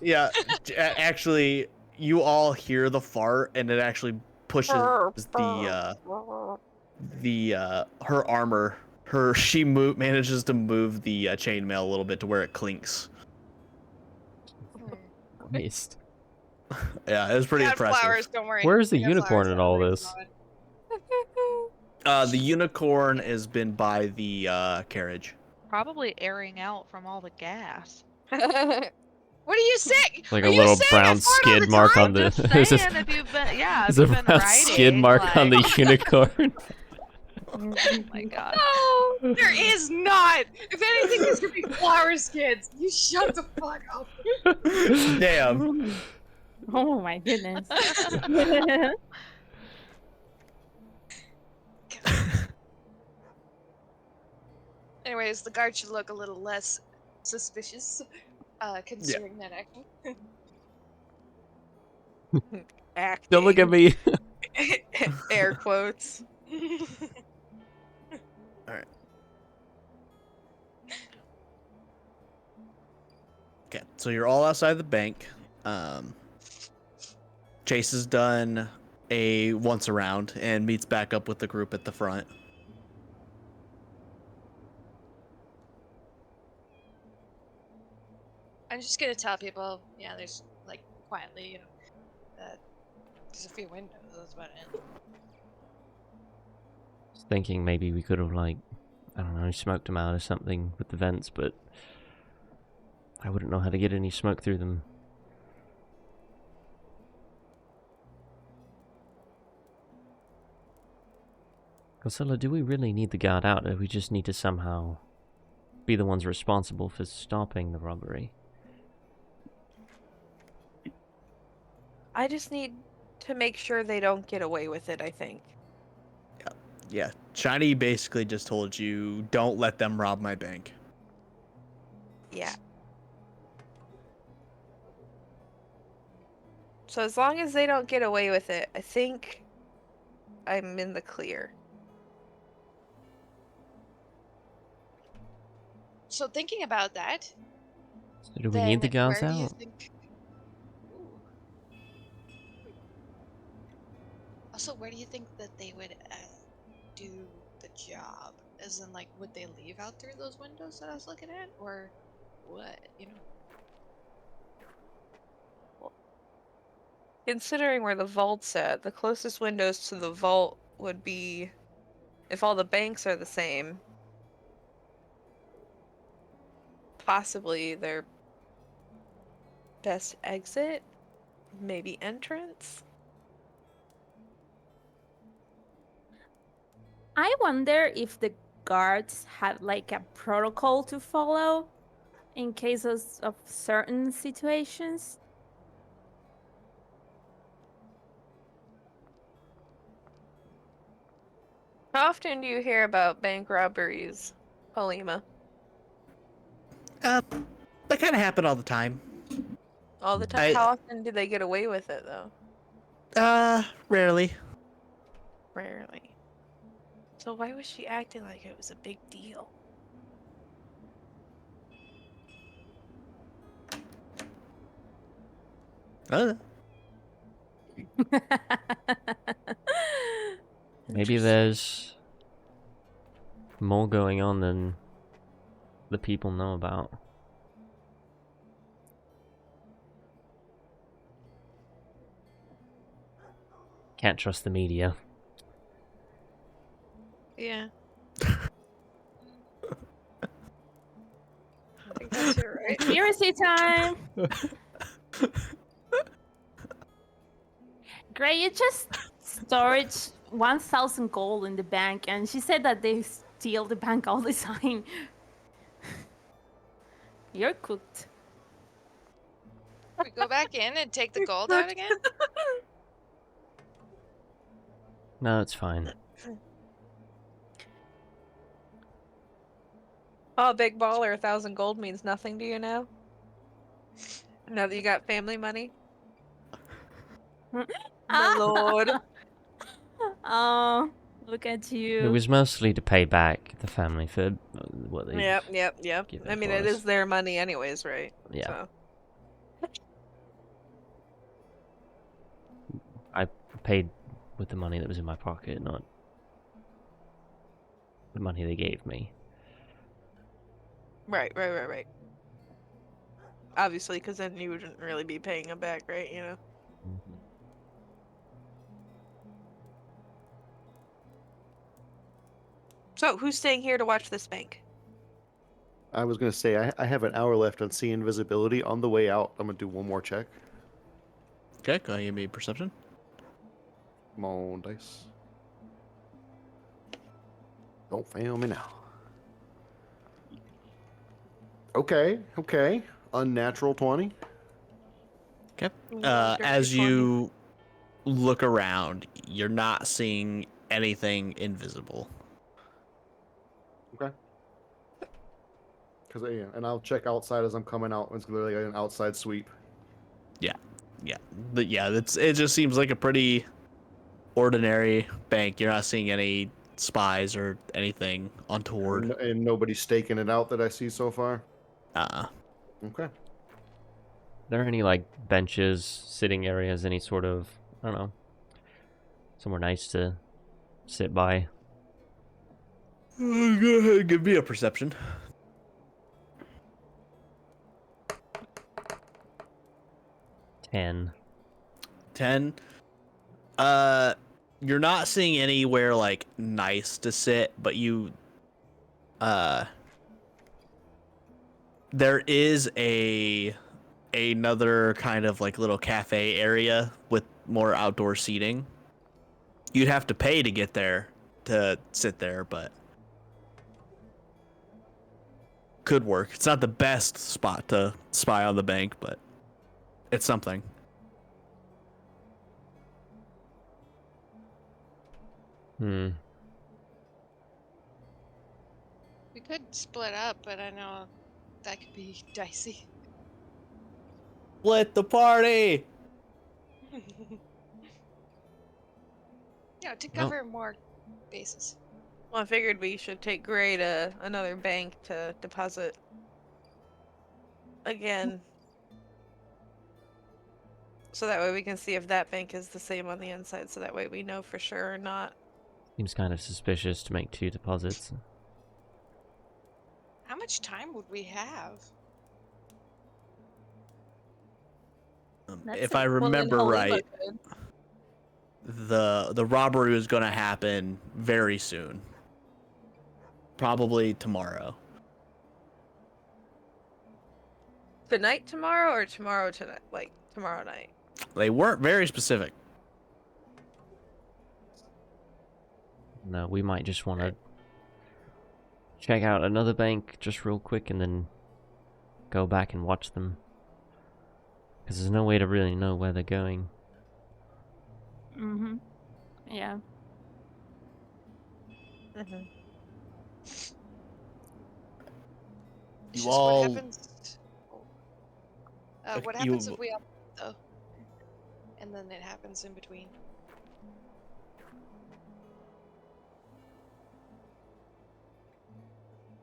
Yeah. Actually, you all hear the fart, and it actually pushes her armor. She manages to move the chainmail a little bit to where it clinks. Christ. Yeah, it was pretty Got impressive. flowers, don't worry. Where's the I got unicorn flowers, in all don't worry, this? The unicorn has been by the carriage. Probably airing out from all the gas. What are you saying? Like Are a you little saying I brown fart all skid the mark time? on the. Just There's saying, if you've been, yeah, if a you've been brown riding, skid mark on like- the unicorn. Oh my god. No, there is not. If anything, there's gonna be flower skids. You shut the fuck up. Damn. Oh my goodness. Anyways, the guard should look a little less suspicious, considering that action. Don't look at me. Air quotes. Okay, so you're all outside the bank. Chase has done a once around and meets back up with the group at the front. I'm just gonna tell people, yeah, there's like quietly, there's a few windows. That's about it. Just thinking maybe we could have, like, I don't know, smoked them out or something with the vents, but I wouldn't know how to get any smoke through them. Godzilla, do we really need the guard out, or do we just need to somehow be the ones responsible for stopping the robbery? I just need to make sure they don't get away with it, I think. Yeah, Shiny basically just told you, don't let them rob my bank. Yeah. So as long as they don't get away with it, I think I'm in the clear. So thinking about that, So do we need the then guards where do you out? think? Also, where do you think that they would do the job? As in, like, would they leave out through those windows that I was looking at, or what? You know. Considering where the vault's at, the closest windows to the vault would be, if all the banks are the same, possibly their best exit, maybe entrance. I wonder if the guards had like a protocol to follow in cases of certain situations. How often do you hear about bank robberies, Polima? That kind of happen all the time. All the time? I- How often do they get away with it, though? Rarely. Rarely. So why was she acting like it was a big deal? Maybe there's more going on than the people know about. Can't trust the media. Yeah. I guess you're right. Conspiracy time! Gray, you just storage 1,000 gold in the bank, and she said that they steal the bank all the time. You're cooked. We go back in and take the gold out again? No, it's fine. Oh, big baller, 1,000 gold means nothing to you now? Now that you got family money? My lord. Oh, look at you. It was mostly to pay back the family for what they. Yep. given I mean, for it us. is their money anyways, right? Yeah. So. I paid with the money that was in my pocket, not the money they gave me. Right. Obviously, because then you wouldn't really be paying them back, right? You know? So, who's staying here to watch this bank? I was gonna say I have an hour left on see invisibility. On the way out, I'm gonna do one more check. Okay, go ahead and give me perception. Come on, dice. Don't fail me now. Okay. Unnatural 20. Okay. Dirty As 20. you look around, you're not seeing anything invisible. Okay. Because and I'll check outside as I'm coming out. It's literally an outside sweep. It just seems like a pretty ordinary bank. You're not seeing any spies or anything untoward. And nobody's staking it out that I see so far. Okay. Are there any like benches, sitting areas, any sort of, I don't know, somewhere nice to sit by? Go ahead, give me a perception. 10. 10. You're not seeing anywhere like nice to sit, but there is another kind of like little cafe area with more outdoor seating. You'd have to pay to get there to sit there, but could work. It's not the best spot to spy on the bank, but it's something. Hmm. We could split up, but I know that could be dicey. Split the party! To cover more bases. Well, I figured we should take Gray to another bank to deposit again. So that way we can see if that bank is the same on the inside, so that way we know for sure or not. Seems kind of suspicious to make 2 deposits. How much time would we have? If I remember right, the robbery was going to happen very soon. Probably tomorrow. tonight tomorrow or tomorrow tonight? Like tomorrow night? They weren't very specific. No, we might just want to check out another bank just real quick and then go back and watch them. Because there's no way to really know where they're going. Mm-hmm. Yeah. Mm-hmm. It's You just all- what happens. What you- happens if we up though, and then it happens in between?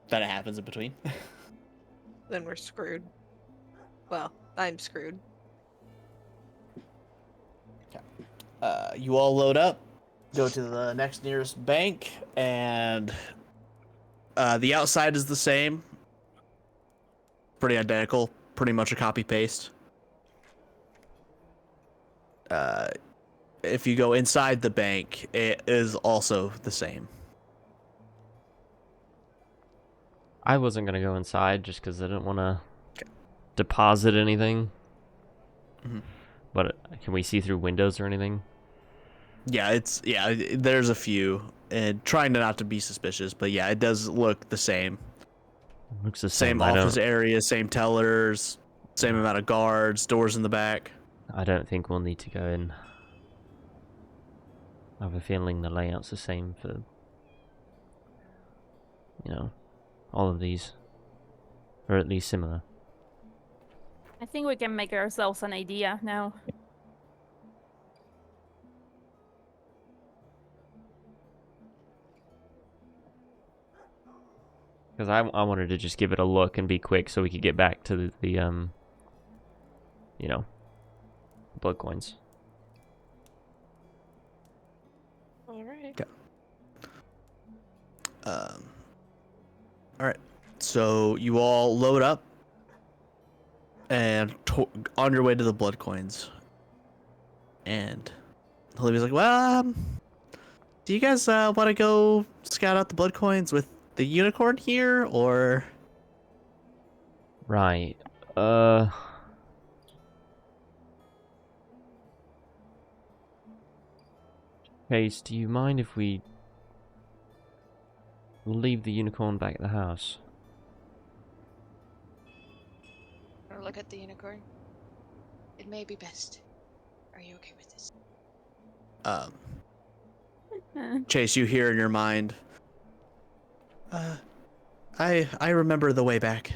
That it happens in between. Then we're screwed. Well, I'm screwed. You all load up, go to the next nearest bank, and the outside is the same. Pretty identical, pretty much a copy paste. If you go inside the bank, it is also the same. I wasn't going to go inside just because I didn't want to deposit anything. Mhm. But can we see through windows or anything? Yeah, there's a few, and trying to not to be suspicious, but yeah, it does look the same. Looks the Same same. office area, same tellers, same amount of guards, doors in the back. I don't think we'll need to go in. I have a feeling the layout's the same for, all of these. Or at least similar. I think we can make ourselves an idea now. Because I wanted to just give it a look and be quick so we could get back to the blood coins. All right. All right. So you all load up and on your way to the blood coins. And Olivia's like, "Well, do you guys want to go scout out the blood coins with the unicorn here, or?" Right. Case, do you mind if we leave the unicorn back at the house? Or look at the unicorn. It may be best. Are you okay with this? Chase, you hear in your mind, I remember the way back.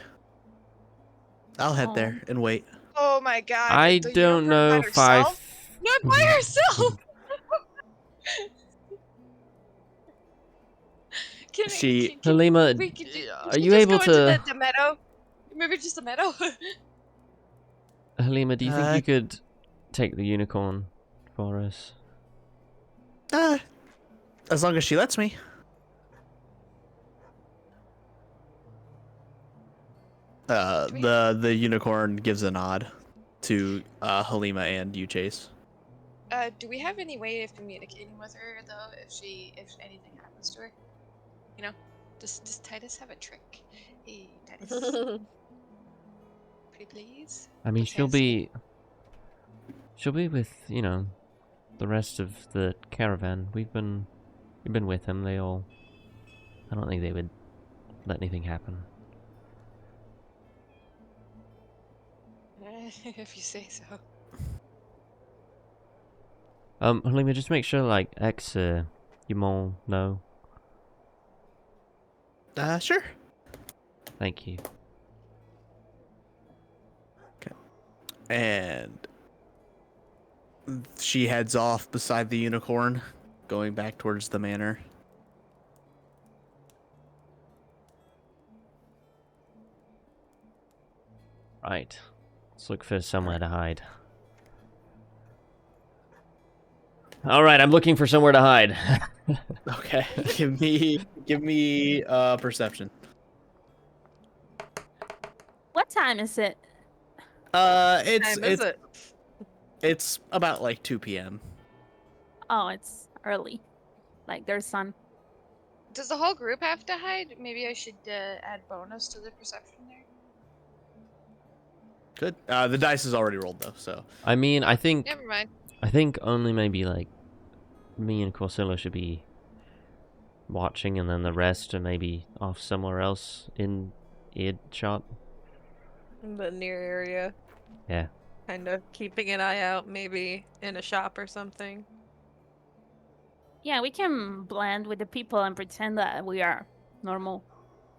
I'll head there and wait. Oh my god. I the don't unicorn know by if I... herself? Not by herself! Halima, are you able go to... into the meadow? Maybe just the meadow? Halima, do you think you could take the unicorn for us? As long as she lets me. The unicorn gives a nod to Halima and you, Chase. Do we have any way of communicating with her though, if anything happens to her? You know, does Titus have a trick? Hey, Titus. Pretty please. I mean, Let's she'll ask. be with, the rest of the caravan. We've been with them. I don't think they would let anything happen. If you say so. Halima, just make sure, like, X, you all know. Sure. Thank you. Okay. And she heads off beside the unicorn, going back towards the manor. Right. Let's look for somewhere to hide. Alright, I'm looking for somewhere to hide. Okay. give me perception. What time is it? It's about like 2 p.m. Oh, it's early. Like there's sun. Does the whole group have to hide? Maybe I should add bonus to the perception there. Good. The dice is already rolled though, so. I mean, I think Never mind. only maybe like me and Corsilla should be watching, and then the rest are maybe off somewhere else in earshot. In the near area. Yeah. Kind of keeping an eye out, maybe in a shop or something. Yeah, we can blend with the people and pretend that we are normal.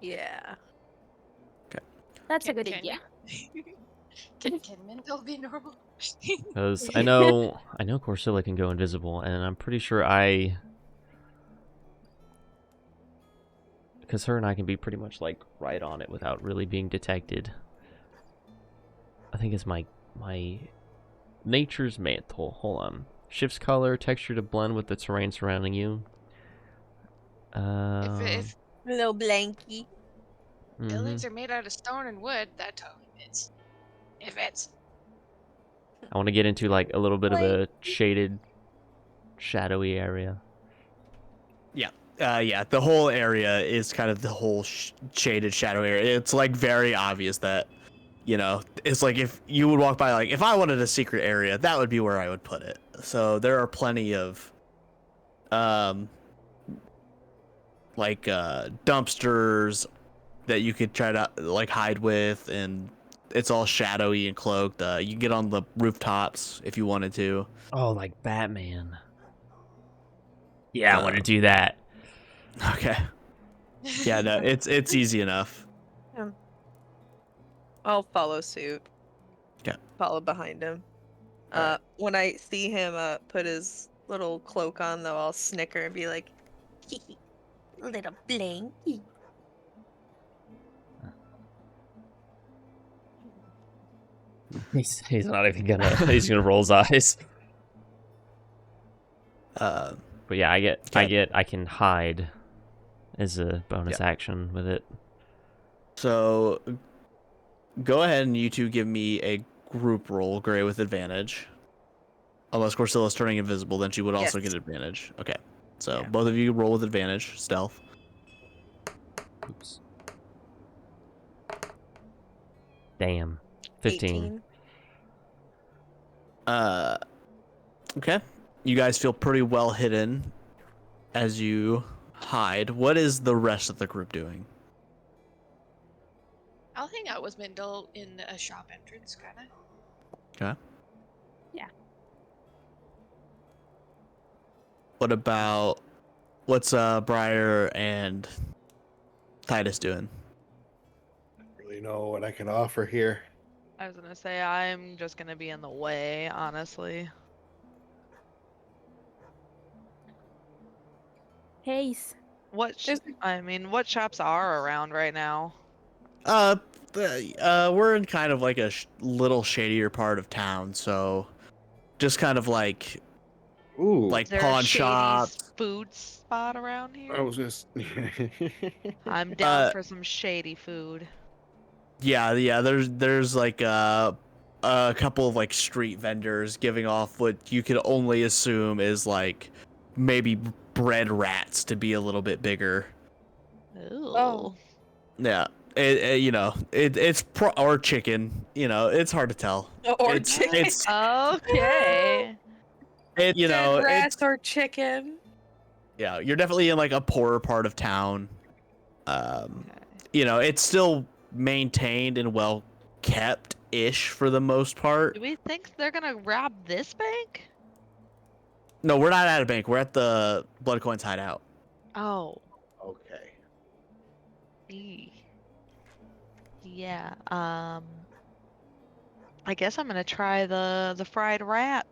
Yeah. That's a Can- good can idea. Can Minville be normal? Because I know Corsilla can go invisible, and I'm pretty sure because her and I can be pretty much like right on it without really being detected. I think it's my nature's mantle. Hold on. Shifts color, texture to blend with the terrain surrounding you. If Little blanky. buildings are made out of stone and wood, that totally fits. It fits. I want to get into like a little bit of a shaded, shadowy area. Yeah, the whole area is kind of the whole shaded shadow area. It's like very obvious that, you know, it's like if you would walk by, like if I wanted a secret area, that would be where I would put it. So there are plenty of, dumpsters that you could try to like hide with, and it's all shadowy and cloaked. You can get on the rooftops if you wanted to. Oh, like Batman. Yeah, I want to do that. Okay. Yeah, no, it's easy enough. I'll follow suit. Yeah. Follow behind him. Alright. When I see him put his little cloak on, though, I'll snicker and be like, little blanky. He's not even gonna. He's gonna roll his eyes. Uh, But yeah, Okay. I can hide as a bonus action with it. So go ahead and you two give me a group roll, Gray, with advantage. Unless Corsilla's turning invisible, then she would also Yes. get advantage. Okay. So Yeah. both of you roll with advantage, stealth. Oops. Damn. 15. 18. Okay. You guys feel pretty well hidden as you hide. What is the rest of the group doing? I'll hang out with Mindle in a shop entrance, kinda. Okay. Yeah. What's Briar and Titus doing? Really know what I can offer here. I was gonna say I'm just gonna be in the way, honestly. Haze. What what shops are around right now? We're in kind of like a little shadier part of town, so just kind of like Ooh, Is like there a pawn shady shops. food spot around here? I was gonna. I'm down for some shady food. Yeah. There's like a couple of like street vendors giving off what you could only assume is like maybe bred rats to be a little bit bigger. Ooh. Oh. Yeah. Or chicken. You know, it's hard to tell. Or It's chicken. it's Okay. it you know Dead rats it's or chicken. yeah. You're definitely in like a poorer part of town. Okay. You know, it's still maintained and well kept ish for the most part. Do we think they're gonna rob this bank? No, we're not at a bank. We're at the Bloodcoins hideout. Oh. Okay. Yeah. I guess I'm gonna try the fried rat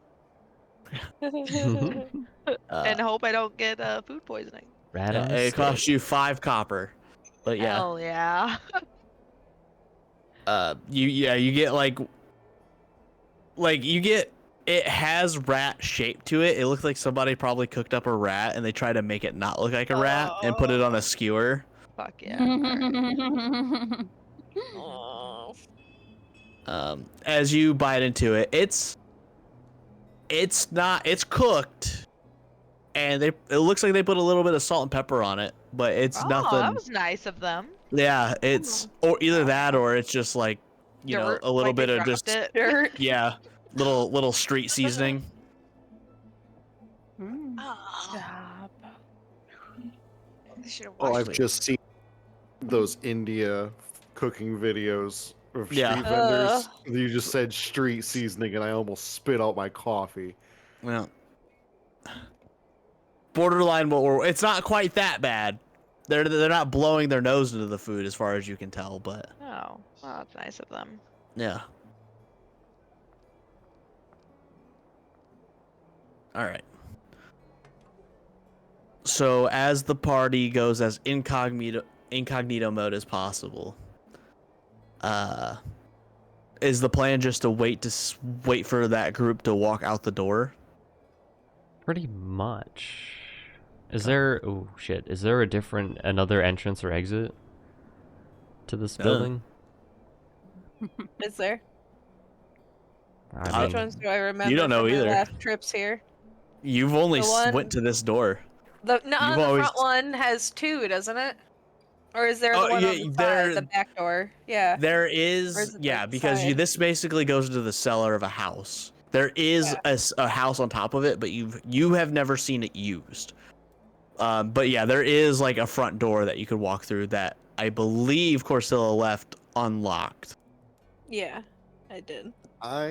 and hope I don't get food poisoning. Rat on a It stick. costs you 5 copper. But yeah. Hell yeah. You get you get it has rat shape to it. It looks like somebody probably cooked up a rat and they try to make it not look like a rat and put it on a skewer. Fuck yeah. Alright. Oh. As you bite into it, it's cooked, and it looks like they put a little bit of salt and pepper on it, but it's Oh, nothing. that was nice of them. Yeah, it's or either that or it's just like you know, Dirt, a little like they bit of dropped just it. Dirt. yeah, little street seasoning. Oh, Stop. they should have Oh, washed I've it. just seen those India cooking videos of Yeah. street vendors. You just said street seasoning, and I almost spit out my coffee. Well, borderline. Well, it's not quite that bad. They're not blowing their nose into the food as far as you can tell, but Oh, well, that's nice of them. yeah. All right. So as the party goes as incognito mode as possible, is the plan just to wait for that group to walk out the door? Pretty much. Is Okay. there? Oh shit! Is there another entrance or exit to this building? Is there? I Which mean, ones do I remember you don't know from my either. last trips here? You've only The one- went to this door. The You've the always- front one has two, doesn't it? Or is there Oh, the one on yeah, the there- side, the back door? Yeah. There Or is, is it yeah, the because side? this basically goes into the cellar of a house. There is a house on top of it, but you have never seen it used. But yeah, there is like a front door that you could walk through that I believe Corsilla left unlocked. Yeah, I did.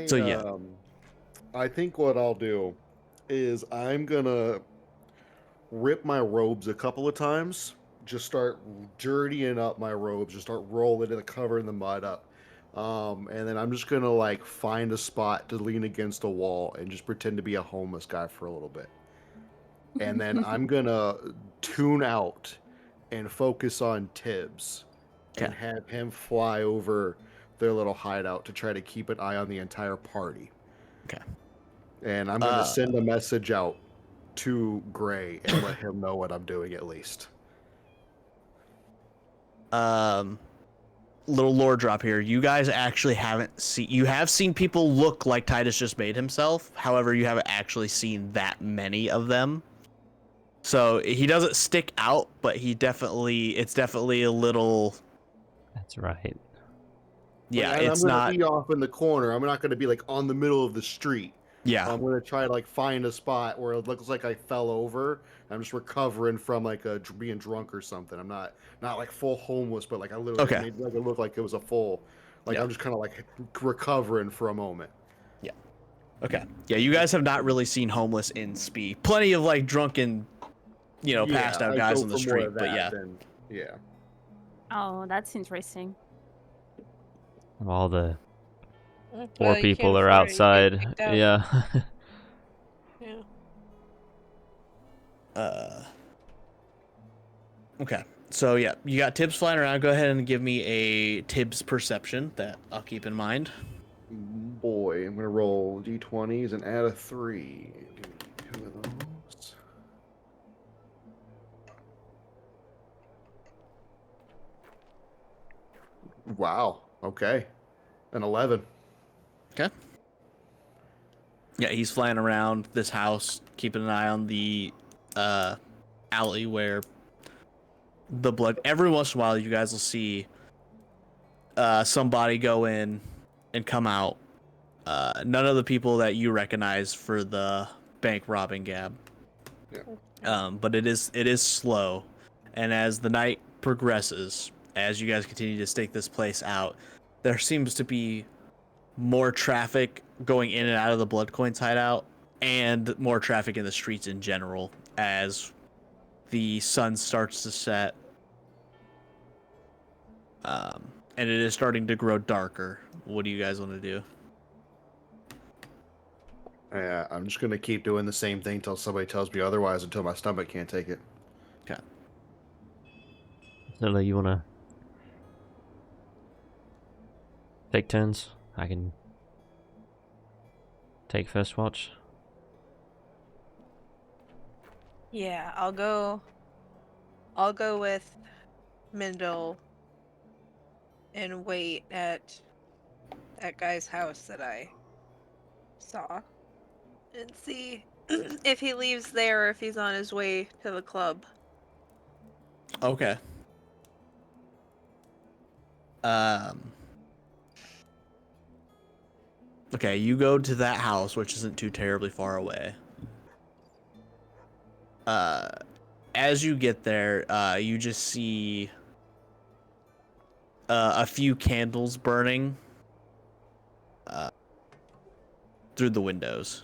So, yeah. I think what I'll do is I'm gonna rip my robes a couple of times, just start dirtying up my robes, just start rolling it, covering the mud up. And then I'm just gonna like find a spot to lean against a wall and just pretend to be a homeless guy for a little bit. And then I'm gonna tune out and focus on Tibbs and Okay. have him fly over their little hideout to try to keep an eye on the entire party. Okay. And I'm gonna send a message out to Gray and let him know what I'm doing at least. Little lore drop here. You guys actually you have seen people look like Titus just made himself. However, you haven't actually seen that many of them. So he doesn't stick out, but it's definitely a little. that's right. Yeah, Like, it's I'm not. gonna be off in the corner. I'm not gonna be like on the middle of the street. Yeah. I'm gonna try to like find a spot where it looks like I fell over. I'm just recovering from like being drunk or something. I'm not like full homeless, but like I literally Okay. made like it look like it was a full. Like Yeah. I'm just kind of like recovering for a moment. Okay. Yeah, you guys have not really seen homeless in Spee. Plenty of like drunken, passed out I'd guys go on the for more street, of but that yeah. than- yeah. Oh, that's interesting. All the Well, poor you people can't are afford it, you get outside. kicked out. Yeah. Yeah. Okay. So yeah, you got Tibbs flying around. Go ahead and give me a Tibbs perception that I'll keep in mind. Boy, I'm gonna roll d20s and add a 3. Two of those. Wow. Okay. An 11. Okay. Yeah, he's flying around this house, keeping an eye on the alley where the blood. Every once in a while, you guys will see somebody go in and come out. None of the people that you recognize for the bank robbing gab. Yeah. But it is slow, and as the night progresses, as you guys continue to stake this place out, there seems to be more traffic going in and out of the Bloodcoins hideout, and more traffic in the streets in general as the sun starts to set. And it is starting to grow darker. What do you guys want to do? Yeah, I'm just gonna keep doing the same thing till somebody tells me otherwise, until my stomach can't take it. Okay. Zilla, you wanna take turns? I can take first watch. Yeah, I'll go with Mindle and wait at that guy's house that I saw and see if he leaves there or if he's on his way to the club. Okay. Okay, you go to that house, which isn't too terribly far away. As you get there, you just see a few candles burning through the windows.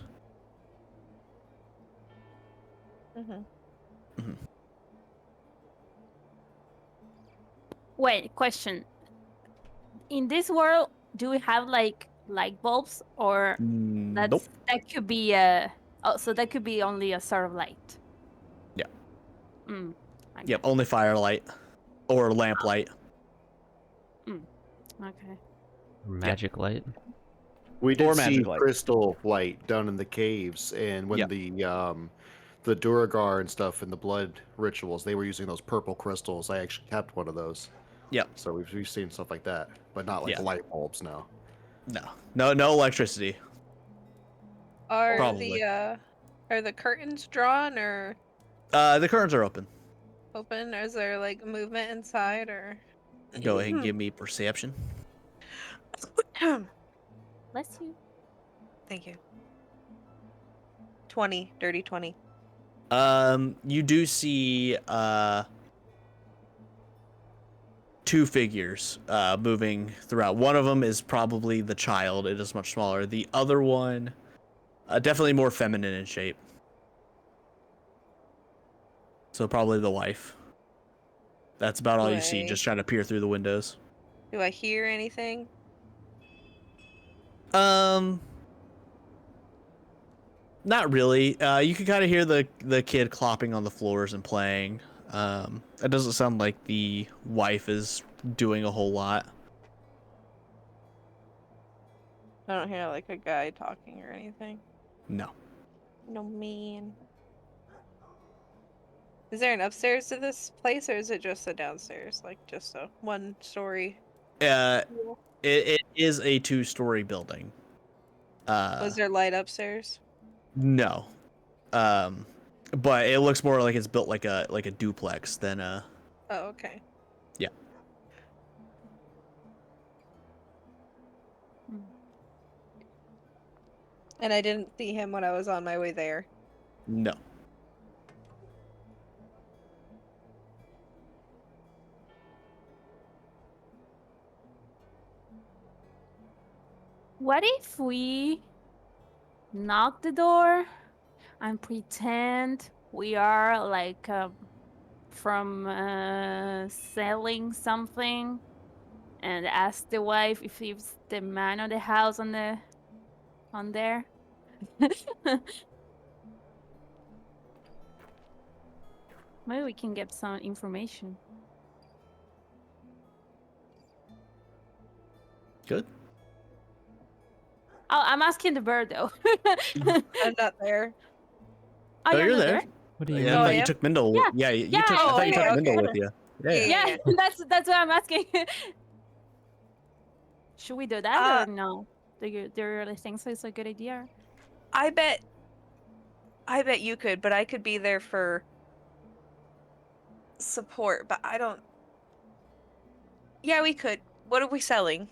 Mm-hmm. Wait, question. In this world, do we have like light bulbs, or Nope. that could be so that could be only a sort of light? Yeah. Mm. Okay. Yep, only firelight or lamplight. Okay. Magic light. We Or did see magic light. crystal light down in the caves, and when Yep. the Duragar and stuff in the blood rituals, they were using those purple crystals. I actually kept one of those. Yep. So we've seen stuff like that, but not like Yeah. light bulbs now. No electricity. Are Probably. the curtains drawn or The curtains are open. open? Or is there like movement inside or? Go ahead and give me perception. Bless you. Thank you. 20, dirty 20. You do see two figures moving throughout. One of them is probably the child. It is much smaller. The other one, definitely more feminine in shape. So probably the wife. That's about all you see, Right. just trying to peer through the windows. Do I hear anything? Not really. You can kind of hear the kid clopping on the floors and playing. It doesn't sound like the wife is doing a whole lot. I don't hear like a guy talking or anything. No. No man. Is there an upstairs to this place, or is it just a downstairs, like just a one-story? It is a 2-story building. Was there light upstairs? No. But it looks more like it's built like a duplex than a. Oh, okay. Yeah. And I didn't see him when I was on my way there. No. What if we knock the door and pretend we are like from selling something, and ask the wife if it's the man of the house on there? Maybe we can get some information. Good. Oh, I'm asking the bird though. I'm not there. Oh, No, you're you're not there. What do you Yeah, I mean? Oh, thought I you am? took Mindle. Yeah. Yeah, you Yeah, took. I thought you took okay, Mindle okay. with you. Yeah. Yeah, that's what I'm asking. Should we do that or no? Do you really think so? It's a good idea? I bet you could, but I could be there for support, but I don't. Yeah, we could. What are we selling?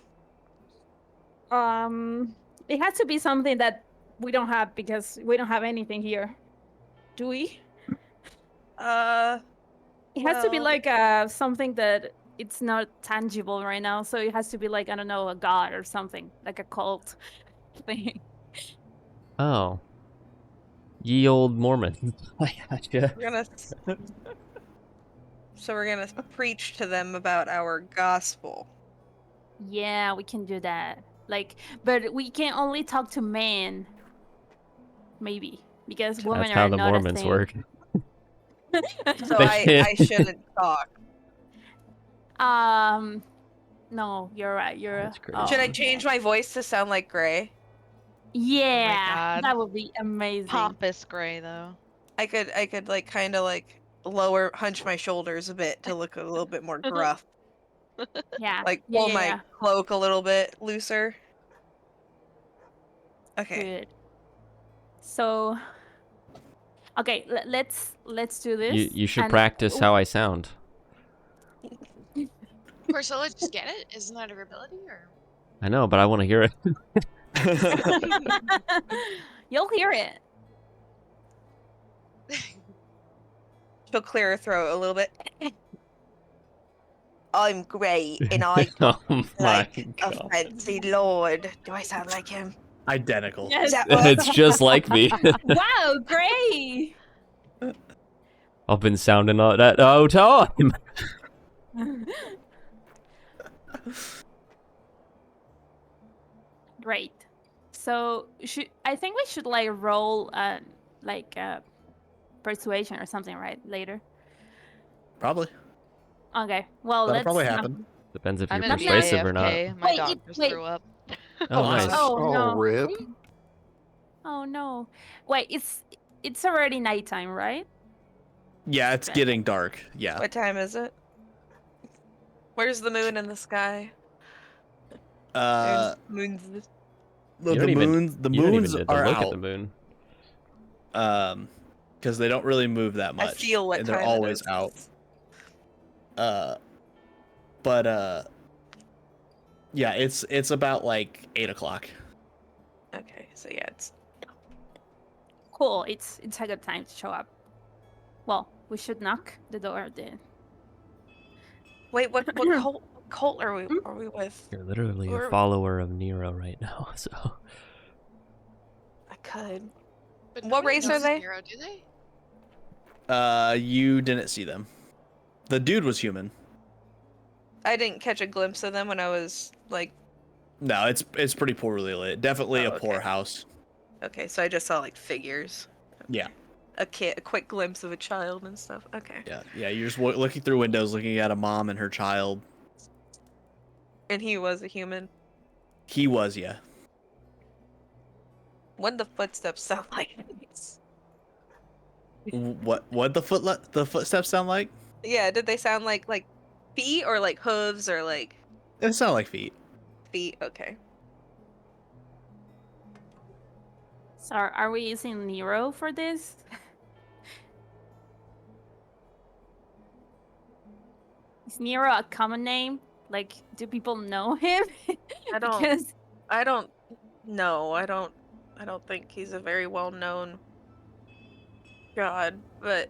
It has to be something that we don't have, because we don't have anything here. Do we? It has to be well- like something that it's not tangible right now. So it has to be like, I don't know, a god or something, like a cult thing. Oh. Ye old Mormons. I gotcha. We're gonna. So we're gonna preach to them about our gospel. Yeah, we can do that. Like, but we can only talk to men. Maybe because women That's are how the not Mormons a thing. work. So They I shouldn't talk. No, you're right. That's great. oh, Should I okay. change my voice to sound like Gray? Yeah, God. that would be amazing. Pompous gray though. I could like kind of like hunch my shoulders a bit to look a little bit more gruff. Yeah, Like yeah, pull yeah, my yeah. cloak a little bit looser. Okay. Good. So, okay, let's do this. You should and- practice how I sound. Of course, so let's just get it. Isn't that her ability? Or I know, but I want to hear it. You'll hear it. She'll clear her throat a little bit. I'm great, and I Oh my like a god. fancy lord. Do I sound like him? Identical. Does Yes. that work? It's just like me. Wow, great. I've been sounding like that the whole time. Great. So I think we should like roll like persuasion or something, right? Later. Probably. Okay. Well, That'll let's probably knock- happen. Depends if I'm you're gonna be persuasive or not. AFK. My Wait, dog just wait. threw up. Oh, nice. Oh Oh, no. rip. Oh no. Wait, it's already nighttime, right? Yeah, it's Okay. getting dark. Yeah. What time is it? Where's the moon in the sky? Moons. The You don't even- moons. The You don't even moons need to are look at out. the moon. Because they don't really move that much. I feel what and they're time always it is. out. But yeah, it's about like 8 o'clock. Okay, so yeah, it's Cool. It's a good time to show up. Well, we should knock the door then. wait. What cult are we with? You're literally a Or- follower of Nero right now, so. I could. But What nobody race are knows they? Nero, do they? You didn't see them. The dude was human. I didn't catch a glimpse of them when I was like. No, it's pretty poorly lit. Definitely Oh, a okay. poor house. Okay, so I just saw like figures. Yeah. A quick glimpse of a child and stuff. Okay. Yeah. You're just looking through windows, looking at a mom and her child. And he was a human. He was, yeah. When the footsteps sound like. What the footsteps sound like? Yeah, did they sound like feet or like hooves or like It sound like feet. feet? Okay. So are we using Nero for this? Is Nero a common name? Like, do people know him? I don't. Because I don't. No, I don't think he's a very well known god, but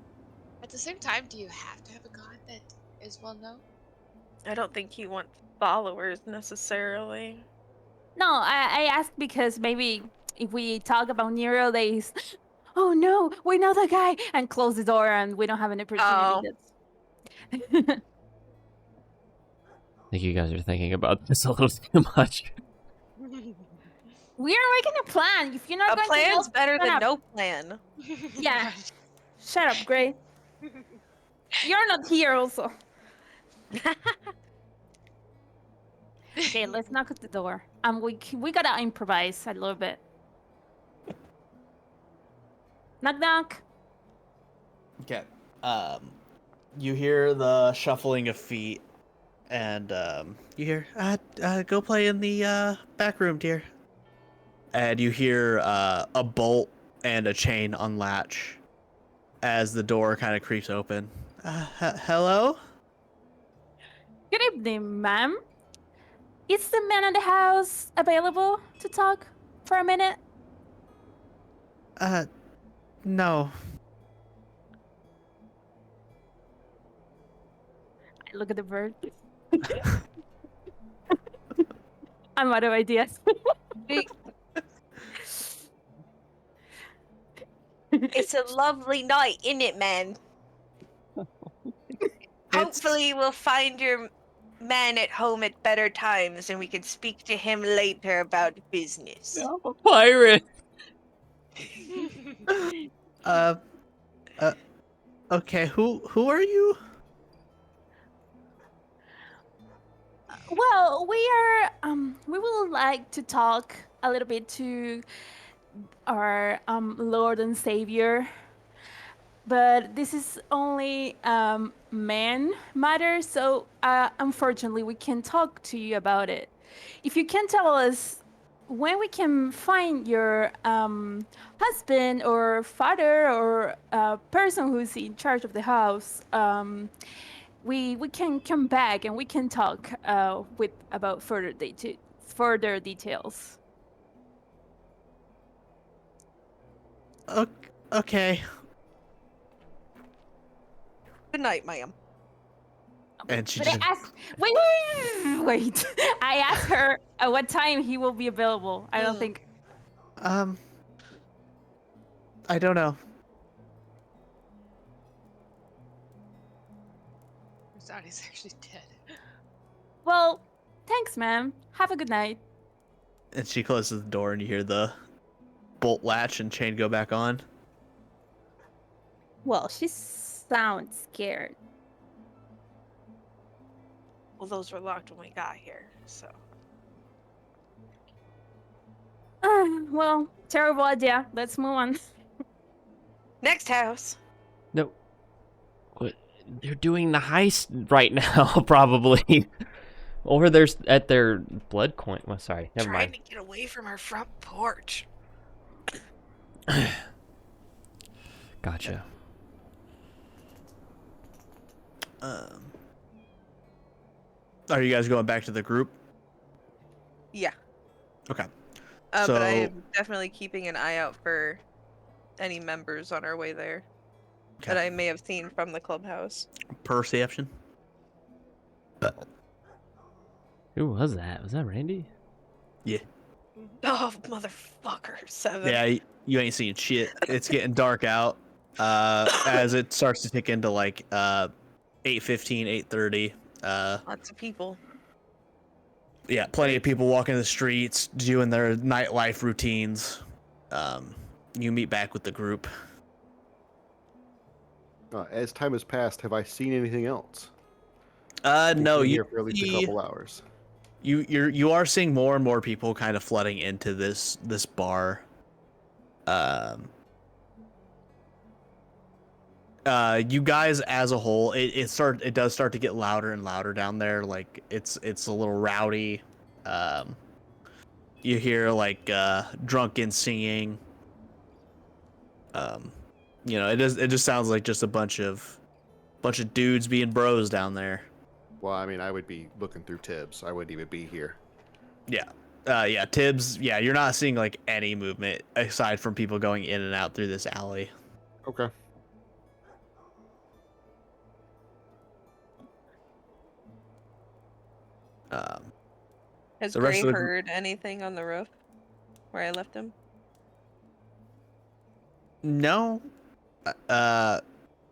At the same time, do you have to have a god that is well known? I don't think he wants followers necessarily. no, I asked because maybe if we talk about Nero, oh no, we know the guy, and close the door, and we don't have an opportunity. I think you guys are thinking about this a little too much. We are making a plan. If you're not A going to plan's help, better shut than up. no plan. Yeah. Shut up, Gray. You're not here, also. Okay, let's knock at the door. We gotta improvise a little bit. Knock knock. Okay. You hear the shuffling of feet, and you hear, go play in the back room, dear. And you hear a bolt and a chain unlatch as the door kind of creeps open. Hello? Good evening, ma'am. Is the man in the house available to talk for a minute? No. I look at the bird. I'm out of ideas. It's a lovely night, isn't it, man? Hopefully we'll find your man at home at better times and we can speak to him later about business. I'm a pirate. Okay, who are you? Well, we would like to talk a little bit to our Lord and Savior, but this is only man matter, so unfortunately we can't talk to you about it. If you can tell us when we can find your husband or father or person who's in charge of the house, we can come back and we can talk with about further details. Okay. Good night, ma'am. And she But just I asked, wait. I asked her at what time he will be available. I don't think. I don't know. Turns out he's actually dead. Well, thanks, ma'am. Have a good night. And she closes the door, and you hear the bolt latch and chain go back on. Well, she sounds scared. Well, those were locked when we got here, so. Well, terrible idea. Let's move on. Next house. No. What? They're doing the heist right now, probably. Or they're at their blood coin. Well, sorry. Never Trying mind. to get away from our front porch. Gotcha. Are you guys going back to the group? Yeah. Okay. But So- I am definitely keeping an eye out for any members on our way there that I may have seen from the clubhouse. Perception. Who was that? Was that Randy? Yeah. Oh, motherfucker. 7. Yeah, you ain't seeing shit. It's getting dark out. As it starts to tick into like 8:15, 8:30. Lots of people. Yeah, plenty of people walking the streets, doing their nightlife routines. You meet back with the group. As time has passed, have I seen anything else? No, Been you here for at least a see- couple hours. you are seeing more and more people kind of flooding into this bar. You guys as a whole, it does start to get louder and louder down there. Like it's a little rowdy. You hear like drunken singing. It just sounds like just a bunch of dudes being bros down there. Well, I mean, I would be looking through Tibbs. I wouldn't even be here. Yeah, Tibbs. Yeah, you're not seeing like any movement aside from people going in and out through this alley. Okay. Has The rest Gray of the heard anything on the roof where I left him? No.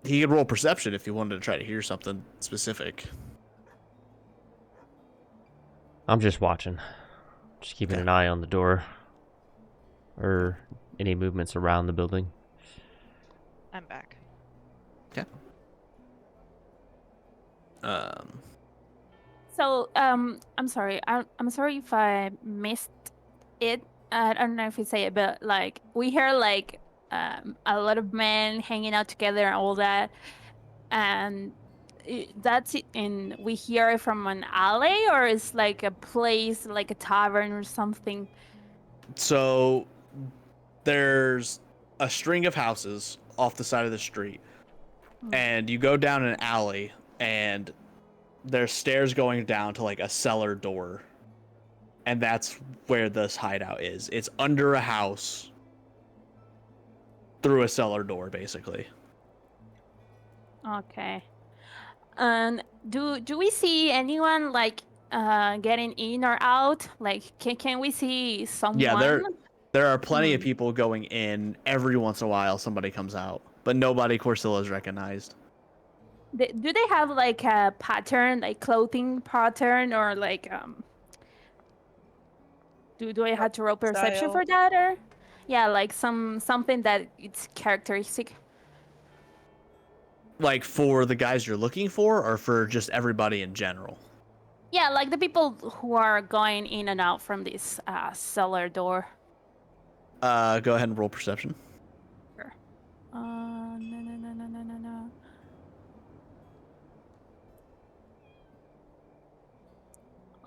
He could roll perception if you wanted to try to hear something specific. I'm just watching. Just keeping an eye on the door. Or any movements around the building. I'm back. So, I'm sorry. I'm sorry if I missed it. I don't know if you say it, but like we hear like a lot of men hanging out together and all that, and that's it. And we hear it from an alley, or it's like a place, like a tavern or something. So there's a string of houses off the side of the street, and you go down an alley, and there's stairs going down to like a cellar door, and that's where this hideout is. It's under a house through a cellar door, basically. Okay. And do we see anyone like getting in or out? Like, can we see someone? Yeah, there are plenty of people going in. Every once in a while, somebody comes out, but nobody Corsilla is recognized. Do they have like a pattern, like clothing pattern, or like do I have to roll perception Style. for that, or yeah, like something that it's characteristic? Like for the guys you're looking for, or for just everybody in general? Yeah, like the people who are going in and out from this cellar door. Go ahead and roll perception. Sure.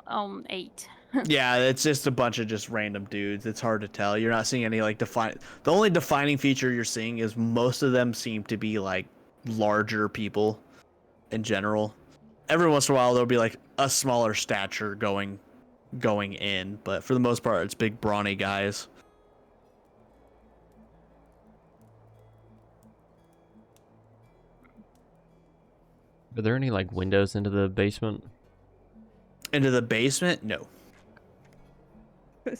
No. 8. Yeah, it's just a bunch of just random dudes. It's hard to tell. You're not seeing any like define. The only defining feature you're seeing is most of them seem to be like larger people in general. Every once in a while there'll be like a smaller stature going in, but for the most part it's big brawny guys. Are there any like windows into the basement? Into the basement? No. I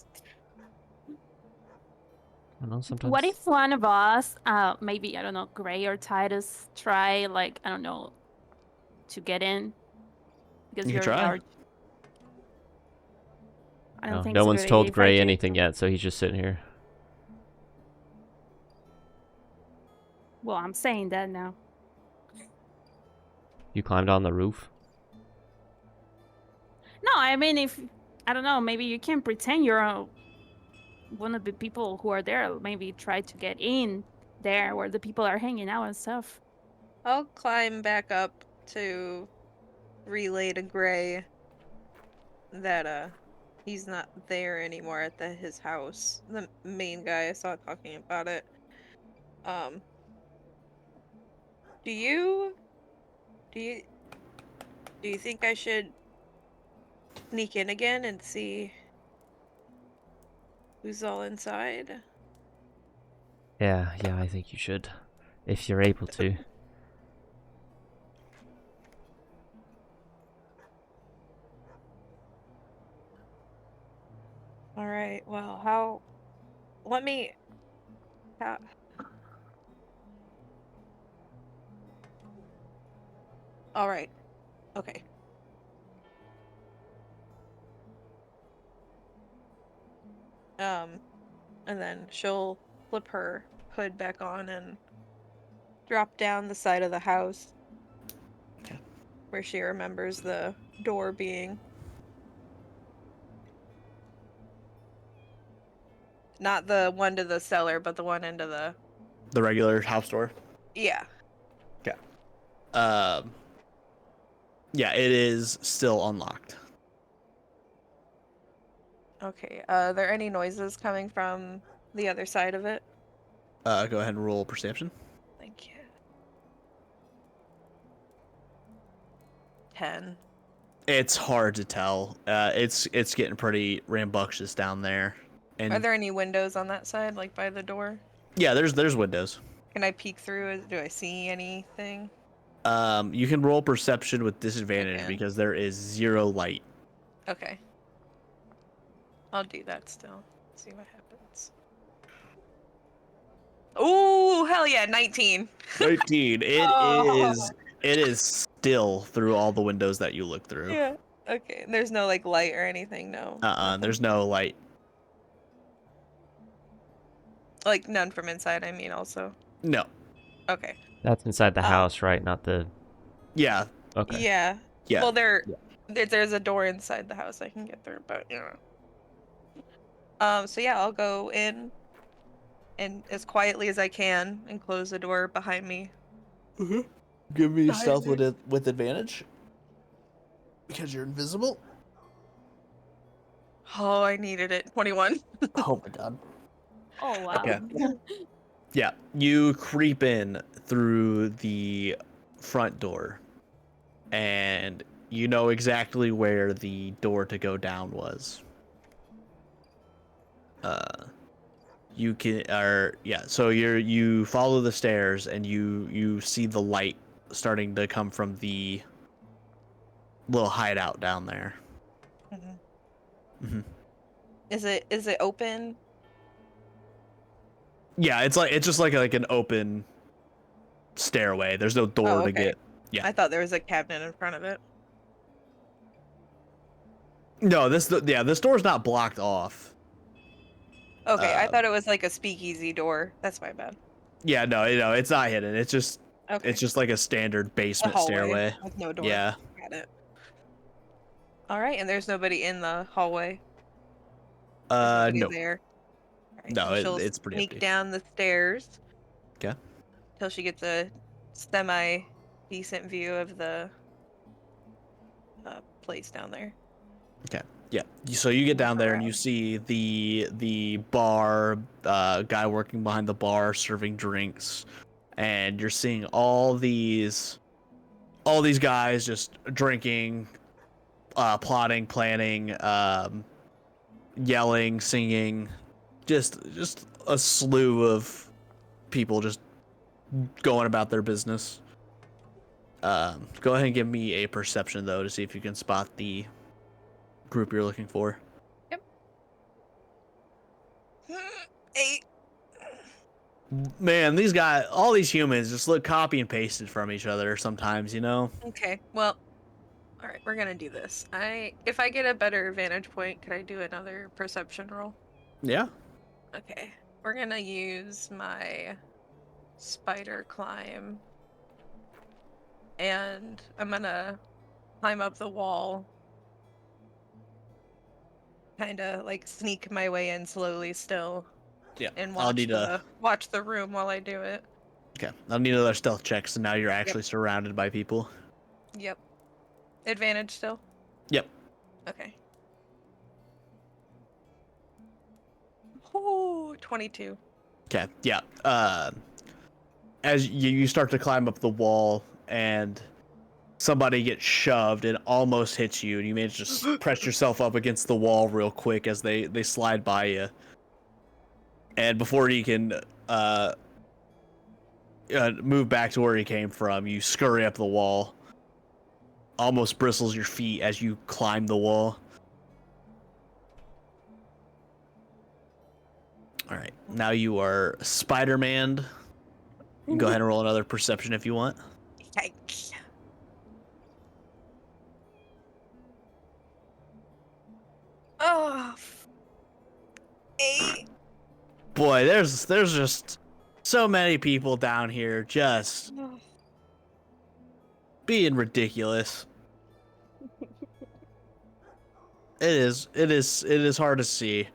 don't know, sometimes. What if one of us, maybe, I don't know, Gray or Titus, try, like, I don't know, to get in? Because You you're can try. large. I don't No, think no it's a one's good told idea if I Gray do. anything yet, so he's just sitting here. Well, I'm saying that now. You climbed on the roof? No, I mean, if, I don't know, maybe you can pretend you're one of the people who are there. Maybe try to get in there where the people are hanging out and stuff. I'll climb back up to relay to Gray that he's not there anymore at his house. The main guy I saw talking about it. Um do you do you do you think I should sneak in again and see who's all inside? Yeah, I think you should. If you're able to. All right. Well, how let me how All right. Okay. And then she'll flip her hood back on and drop down the side of the house. Okay. Where she remembers the door being. Not the one to the cellar, but the one into the. The regular house door. Yeah. Okay. Yeah, it is still unlocked. Okay. Are there any noises coming from the other side of it? Go ahead and roll perception. Thank you. 10. It's hard to tell. It's getting pretty rambunctious down there. And Are there any windows on that side, like by the door? yeah, there's windows. Can I peek through? Do I see anything? You can roll perception with disadvantage can. because there is 0 light. Okay. I'll do that still. See what happens. Ooh, hell yeah, 19. 13. Oh. It is still through all the windows that you look through. Yeah. Okay. There's no like light or anything, no. Nothing? There's no light. Like none from inside, I mean also. No. Okay. That's inside the house, right? Not the... Yeah. Okay. Yeah. Yeah. Well, there's a door inside the house I can get through, but you know. So yeah, I'll go in and as quietly as I can and close the door behind me. Give me Behind stealth me. with advantage. Because you're invisible. Oh, I needed it. 21. Oh my god. Oh, wow. Okay. Yeah, you creep in through the front door, and you know exactly where the door to go down was. So you follow the stairs and you see the light starting to come from the little hideout down there. Mm-hmm. Is it open? Yeah, it's just like an open stairway. There's no door to get. Yeah. I thought there was a cabinet in front of it. No, this door's not blocked off. Okay, I thought it was like a speakeasy door. That's my bad. Yeah, no, it's not hidden. It's just like a standard A basement hallway stairway. with no door. Yeah. Got it. All right, and there's nobody in the hallway. There's nobody No. there. All right, No, so she'll it's pretty sneak empty. down the stairs. Okay. Till she gets a semi decent view of the place down there. Okay. Yeah. So you get down there and you see the bar, guy working behind the bar serving drinks, and you're seeing all these guys just drinking, plotting, planning, yelling, singing, just a slew of people just going about their business. Go ahead and give me a perception though to see if you can spot the group you're looking for. 8. Man, all these humans just look copy and pasted from each other sometimes, you know? Okay, well, all right, we're gonna do this. If I get a better vantage point, could I do another perception roll? Yeah. Okay, we're gonna use my spider climb, and I'm gonna climb up the wall, kind of like sneak my way in slowly still, Yeah. and I'll watch need watch the room while I do it. Okay. I'll need another stealth check, so now you're actually surrounded by people. Yep. Advantage still? Yep. Okay. Oh, 22. Okay. Yeah. As you start to climb up the wall and somebody gets shoved and almost hits you, and you manage to just press yourself up against the wall real quick as they slide by you. And before you can move back to where you came from, you scurry up the wall. Almost bristles your feet as you climb the wall. All right, now you are Spider-Man. You can go ahead and roll another perception if you want. Yikes. Oh, 8. Boy, there's just so many people down here just being ridiculous. It is hard to see.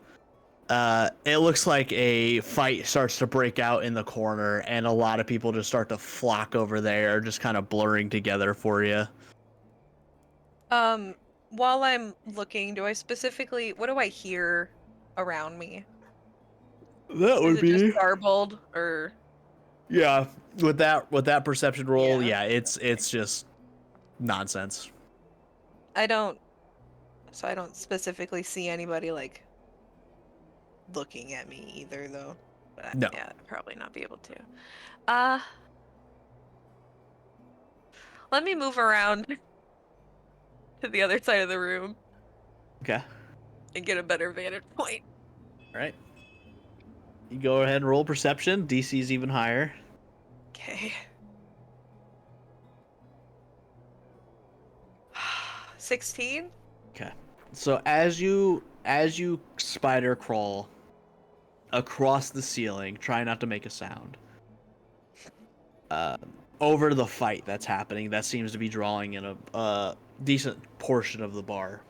It looks like a fight starts to break out in the corner, and a lot of people just start to flock over there, just kind of blurring together for you. While I'm looking, what do I hear around me? That Is it just garbled or? yeah. With that perception roll, Yeah. it's just nonsense. I don't specifically see anybody like looking at me either, though. But No. yeah, I'd probably not be able to. Let me move around to the other side of the room Okay. and get a better vantage point. All right. You go ahead and roll perception. DC's even higher. Okay. 16? Okay. So as you spider crawl across the ceiling, try not to make a sound. Over the fight that's happening, that seems to be drawing in a decent portion of the bar.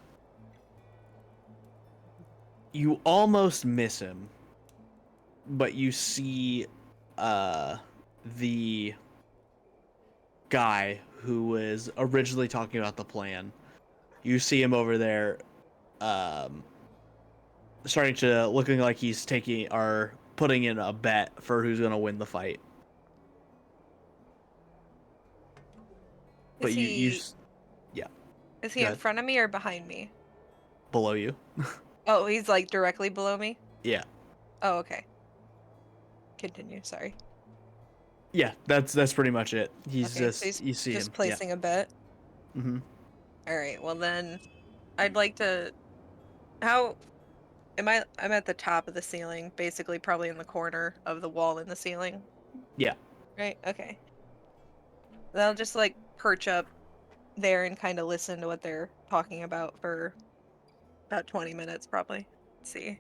You almost miss him, but you see the guy who was originally talking about the plan. You see him over there, starting to looking like he's putting in a bet for who's gonna win the fight. But Is he Go in ahead. front of me or behind me? Below you. Oh, he's like directly below me? Yeah. Oh, okay. Continue, sorry. Yeah, that's pretty much it. He's Okay, just so he's you see just him. placing a bet. Yeah. Mm-hmm. Alright, well then I'd like to I'm at the top of the ceiling, basically probably in the corner of the wall in the ceiling. Yeah. Right, okay. Then I'll just like perch up there and kind of listen to what they're talking about for about 20 minutes probably. Let's see.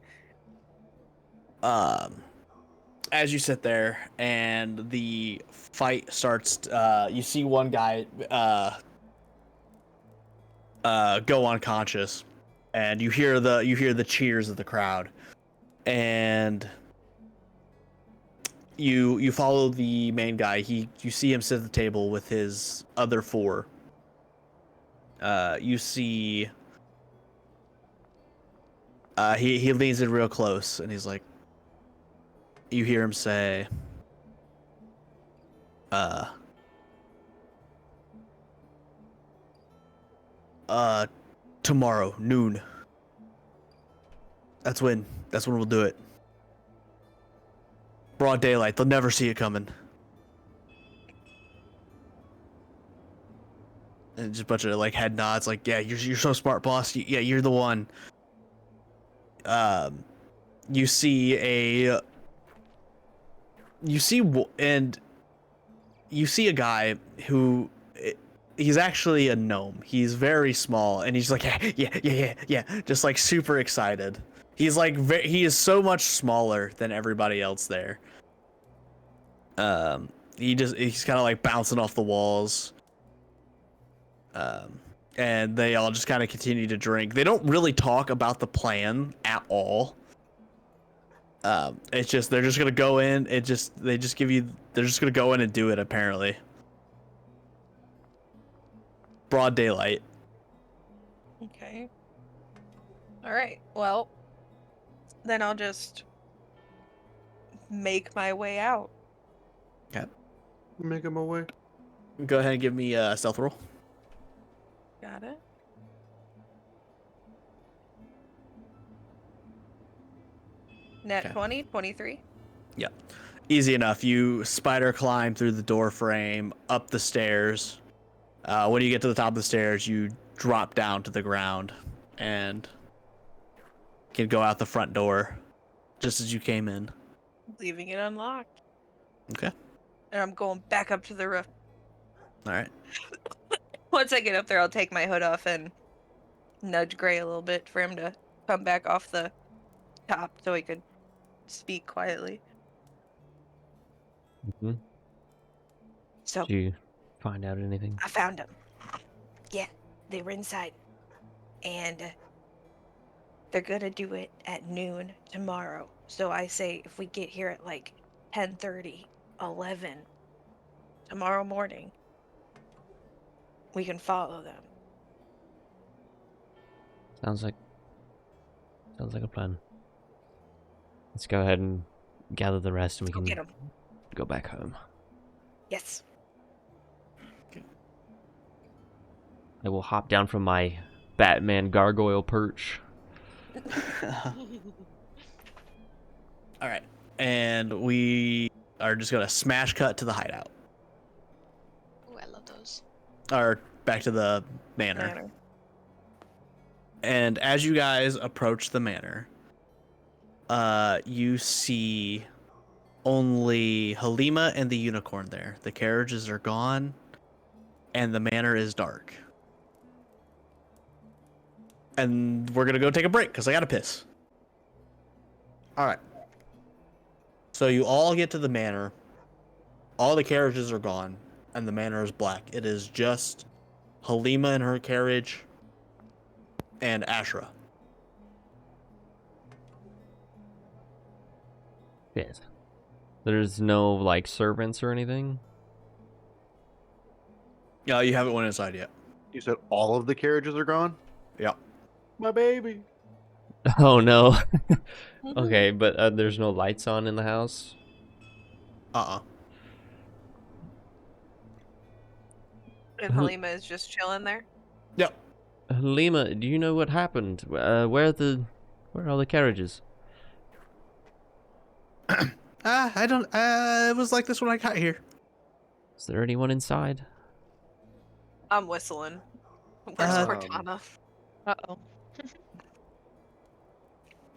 As you sit there and the fight starts, you see one guy go unconscious, and you hear the cheers of the crowd, and you follow the main guy. You see him sit at the table with his other 4. You see he leans in real close, and he's like, you hear him say, tomorrow, noon. That's when we'll do it. Broad daylight, they'll never see it coming. And just a bunch of like head nods, like, yeah, you're so smart, boss. Yeah, you're the one. You see a guy who he's actually a gnome. He's very small, and he's like, yeah, just like super excited. He's like he is so much smaller than everybody else there. He's kind of like bouncing off the walls. And they all just kind of continue to drink. They don't really talk about the plan at all. It's just they're just gonna go in. They're just gonna go in and do it. Apparently, broad daylight. Okay. All right. Well, then I'll just make my way out. Making my way. Go ahead and give me a stealth roll. Got it. Net Okay. 20, 23. Easy enough. You spider climb through the door frame, up the stairs. When you get to the top of the stairs, you drop down to the ground and can go out the front door just as you came in. Leaving it unlocked. Okay. And I'm going back up to the roof. All right. Once I get up there, I'll take my hood off and nudge Gray a little bit for him to come back off the top so he could speak quietly. Hmm. So Did you find out anything? I found them. Yeah, they were inside. And they're gonna do it at noon tomorrow. So I say if we get here at like 10:30, 11 tomorrow morning, we can follow them. Sounds like a plan. Let's go ahead and gather the rest, and we Go can get them. go back home. Yes. I will hop down from my Batman gargoyle perch. All right. And we are just gonna smash cut to the hideout, Ooh, I love those. or back to the manor. And as you guys approach the manor, you see only Halima and the unicorn there. The carriages are gone, and the manor is dark. And we're gonna go take a break because I gotta piss. All right. So you all get to the manor. All the carriages are gone, and the manor is black. It is just Halima in her carriage and Ashra. Yes. There's no like servants or anything. Yeah, you haven't went inside yet. You said all of the carriages are gone? Yeah. My baby. Oh no. Okay, but there's no lights on in the house. And Halima is just chilling there. Yep. Halima, do you know what happened? Where are all the carriages? I don't. It was like this when I got here. Is there anyone inside? I'm whistling. Where's Cortana? Uh-oh.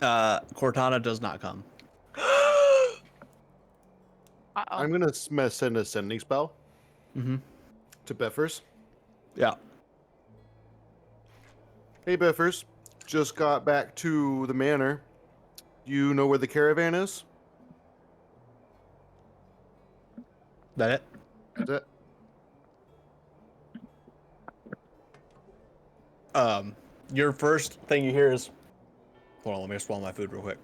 Cortana does not come. Uh-oh. I'm gonna send a sending spell Mm-hmm. to Biffers. Yeah. Hey Biffers, just got back to the manor. You know where the caravan is? That it? That's it. Your first thing you hear is, hold on, let me swallow my food real quick.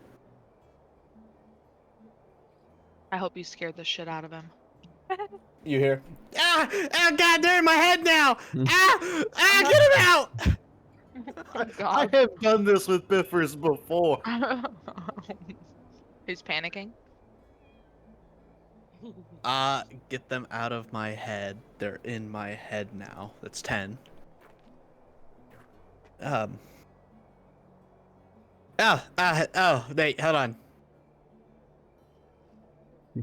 I hope you scared the shit out of him. You hear, God, they're in my head now. Get him out. I have done this with Biffers before. Who's panicking? Get them out of my head. They're in my head now. That's 10. Wait, hold on.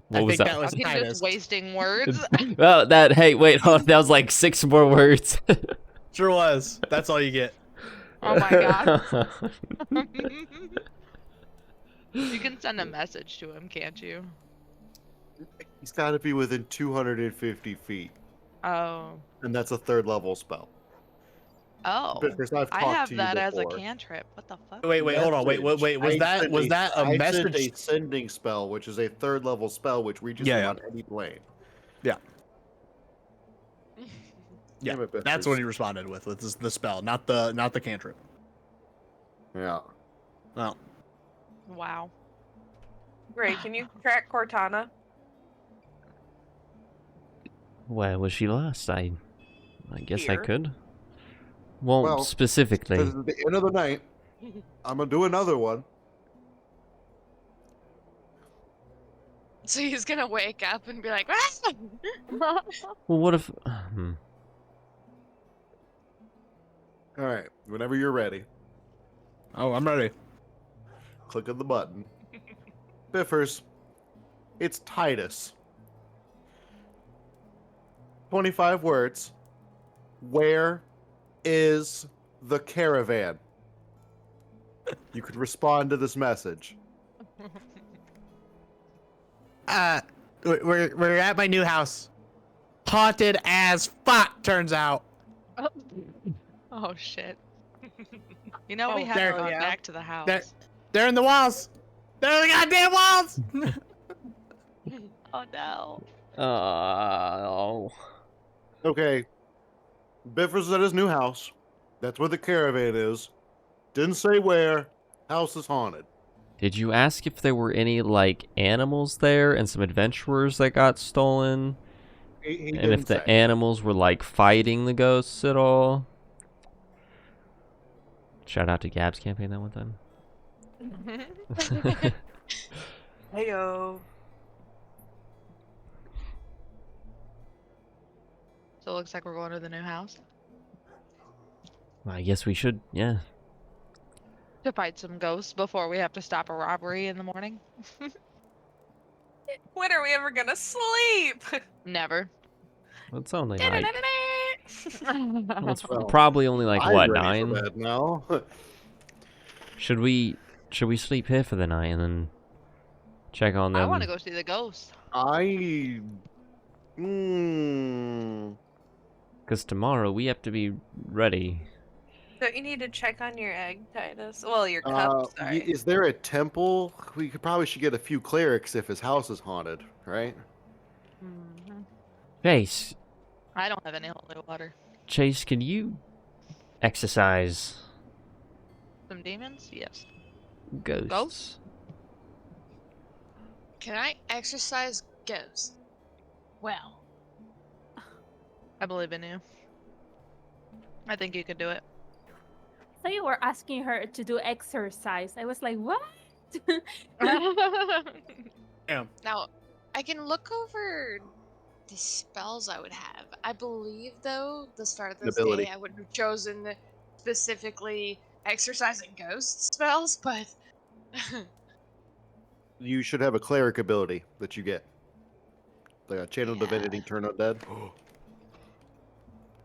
What was think that? that was He's Titus. just wasting words. Well, hey, wait, hold on, that was like 6 more words. Sure was. That's all you get. Oh my god. You can send a message to him, can't you? He's got to be within 250 feet, Oh. and that's a 3rd level spell. Oh. Because I've I talked have to you that as a before. cantrip. What the fuck? Wait, hold on. Wait. Was that a I sent message? a sending spell, which is a 3rd level spell, which reaches Yeah, him yeah. on any plane. Yeah. Damn it, That's Biffers. what he responded with the spell, not the cantrip. Yeah. Well, Wow. Gray, can you track Cortana? Where was she last? I guess I Here. could. Well, specifically. Because at the end of the night, I'm gonna do another one. So he's gonna wake up and be like, "Ah!" Well, what if? All right, whenever you're ready, oh, I'm ready. click on the button. Biffers, it's Titus. 25 words. Where is the caravan? You could respond to this message. We're at my new house. Haunted as fuck, turns out. Oh shit. You know, we Oh, haven't there- gone yeah. back to the house. They're in the walls. They're in the goddamn walls. Oh no. Oh. Okay. Biffers is at his new house. That's where the caravan is. Didn't say where. House is haunted. Did you ask if there were any, like, animals there and some adventurers that got stolen? He And didn't if the say. animals were, like, fighting the ghosts at all? Shout out to Gab's campaign that one time. Heyo. So it looks like we're going to the new house I guess we should, yeah. to fight some ghosts before we have to stop a robbery in the morning. When are we ever gonna sleep? Never. It's only like, well, it's Well, probably only like, I'm what, ready 9? for bed now. Should we sleep here for the night and then check on them? I want to go see the ghost. I. Because tomorrow we have to be ready. Don't you need to check on your egg, Titus? Well, your cup, sorry. Is there a temple? We should get a few clerics if his house is haunted, right? Chase, I don't have any holy water. Chase, can you exercise Some demons? Yes. ghosts? Ghosts? Can I exercise ghosts? Well, I believe in you. I think you could do it. So you were asking her to do exercise. I was like, what? Damn. now I can look over the spells I would have. I believe, though, the start of this Ability. day, I would have chosen specifically exercising ghost spells, but You should have a cleric ability that you get. Like a channel Yeah. divinity, turn undead.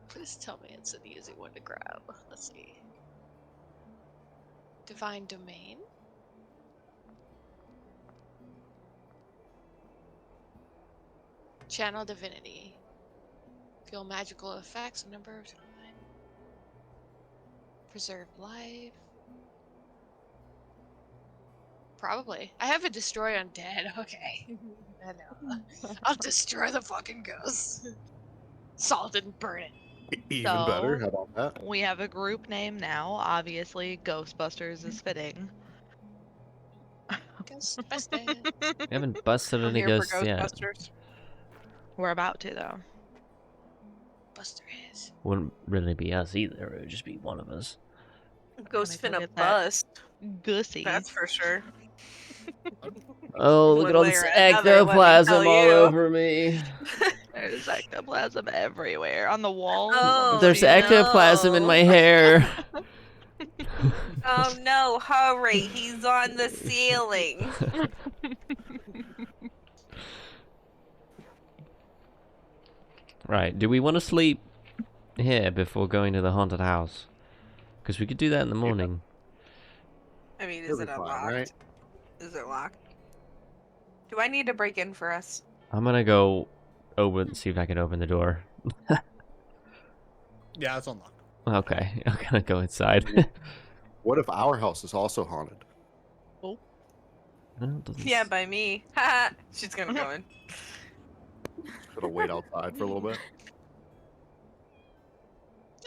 please tell me it's an easy one to grab. Let's see. Divine Domain. Channel Divinity. Feel magical effects a number of times. Preserve life. Probably. I have a destroy undead. Okay. I know. I'll destroy the fucking ghosts. Salt and burn it. Even better. So- How about that? We have a group name now. Obviously, Ghostbusters is fitting. Ghostbusters. We haven't busted I'm any here ghosts for yet. Ghostbusters. We're about to, though. Buster is. Wouldn't really be us either. It would just be one of us. Ghost go finna get that. bust. Gussy. That's for sure. Oh, look One at all way this or another, let me tell ectoplasm all you. over me. There's ectoplasm everywhere. On the walls. Oh, There's ectoplasm in no. my hair. Oh no, hurry, he's on the ceiling. Right. Do we want to sleep here before going to the haunted house? Because we could do that in the morning. I mean, You'll is be it fine, unlocked? right? Is it locked? Do I need to break in for us? I'm gonna go see if I can open the door. Yeah, it's unlocked. Okay, I'm gonna go inside. What if our house is also haunted? Well, it doesn't Yeah, by me. Haha. She's gonna go in. Gonna wait outside for a little bit.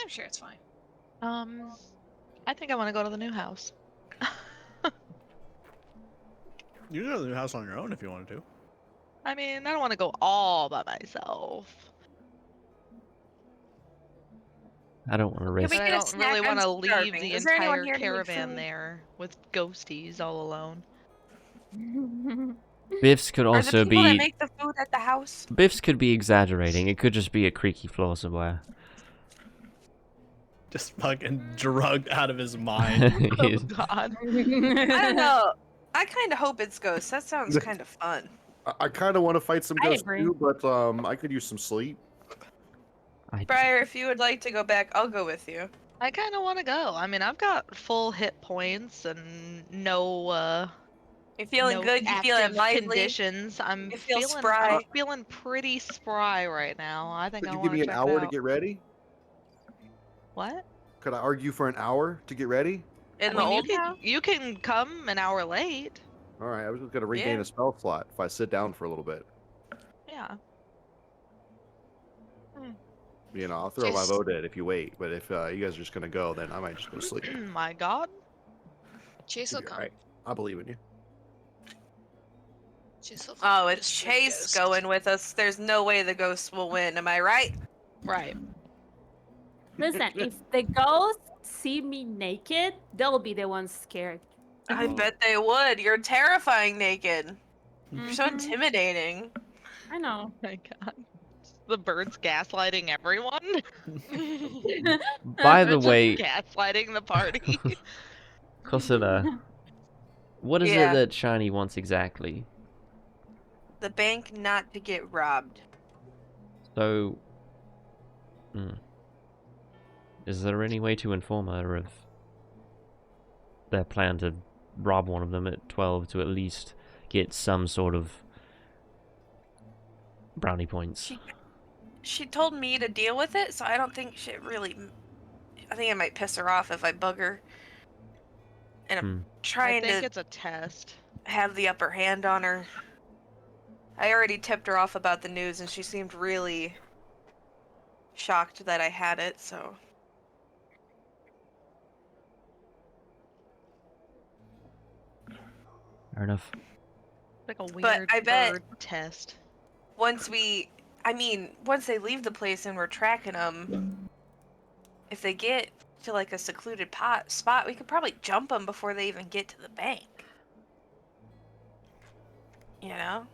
I'm sure it's fine. I think I want to go to the new house. You can go to the new house on your own if you wanted to. I mean, I don't want to go all by myself. I don't want to risk. we But I get a don't snack? really I'm want to leave starving. the Is there anyone entire here to make caravan food? there with ghosties all alone. Biffs could Are the also people that be. make the food at the house? Biffs could be exaggerating. It could just be a creaky floor somewhere. Just fucking drugged out of his mind. Oh He's- God. I don't know. I kind of hope it's ghosts. That sounds kind of fun. I kind of want to fight some I ghosts agree. too, but I could use some sleep. Briar, if you would like to go back, I'll go with you. I kind of want to go. I mean, I've got full hit points and no You feeling no good? You feeling active lively? conditions. I'm You feel feeling spry? I'm feeling pretty spry right now. I think Could I you want give me to an check it hour to out. get ready? What? Could I argue for an hour to get ready? In I the mean, old house? you can come an hour late. All right, I was just gonna regain Yeah. a spell slot if I sit down for a little bit. Yeah. You know, I'll throw my Just- vote in if you wait. But if you guys are just gonna go, then I might just go to sleep. My God. Chase You'll will be come. alright. I believe in you. Chase will Oh, come, it's just for the Chase ghost. going with us. There's no way the ghosts will win. Am I right? Right. Listen, if the ghosts see me naked, they'll be the ones scared. I bet they would. You're terrifying naked. You're so Mhm. intimidating. I know. Oh my God. The birds gaslighting everyone. By They're the just way, gaslighting the party. Cressida, what is Yeah. it that Shiny wants exactly? The bank not to get robbed. So, is there any way to inform her of their plan to rob one of them at 12 to at least get some sort of brownie points? She told me to deal with it, so I don't think she really. I think it might piss her off if I bug her. And I'm I trying think to it's a test. have the upper hand on her. I already tipped her off about the news, and she seemed really shocked that I had it, so. Fair enough. Like a But weird I bet- bird test. Once they leave the place and we're tracking them, if they get to like a secluded spot, we could probably jump them before they even get to the bank. You know?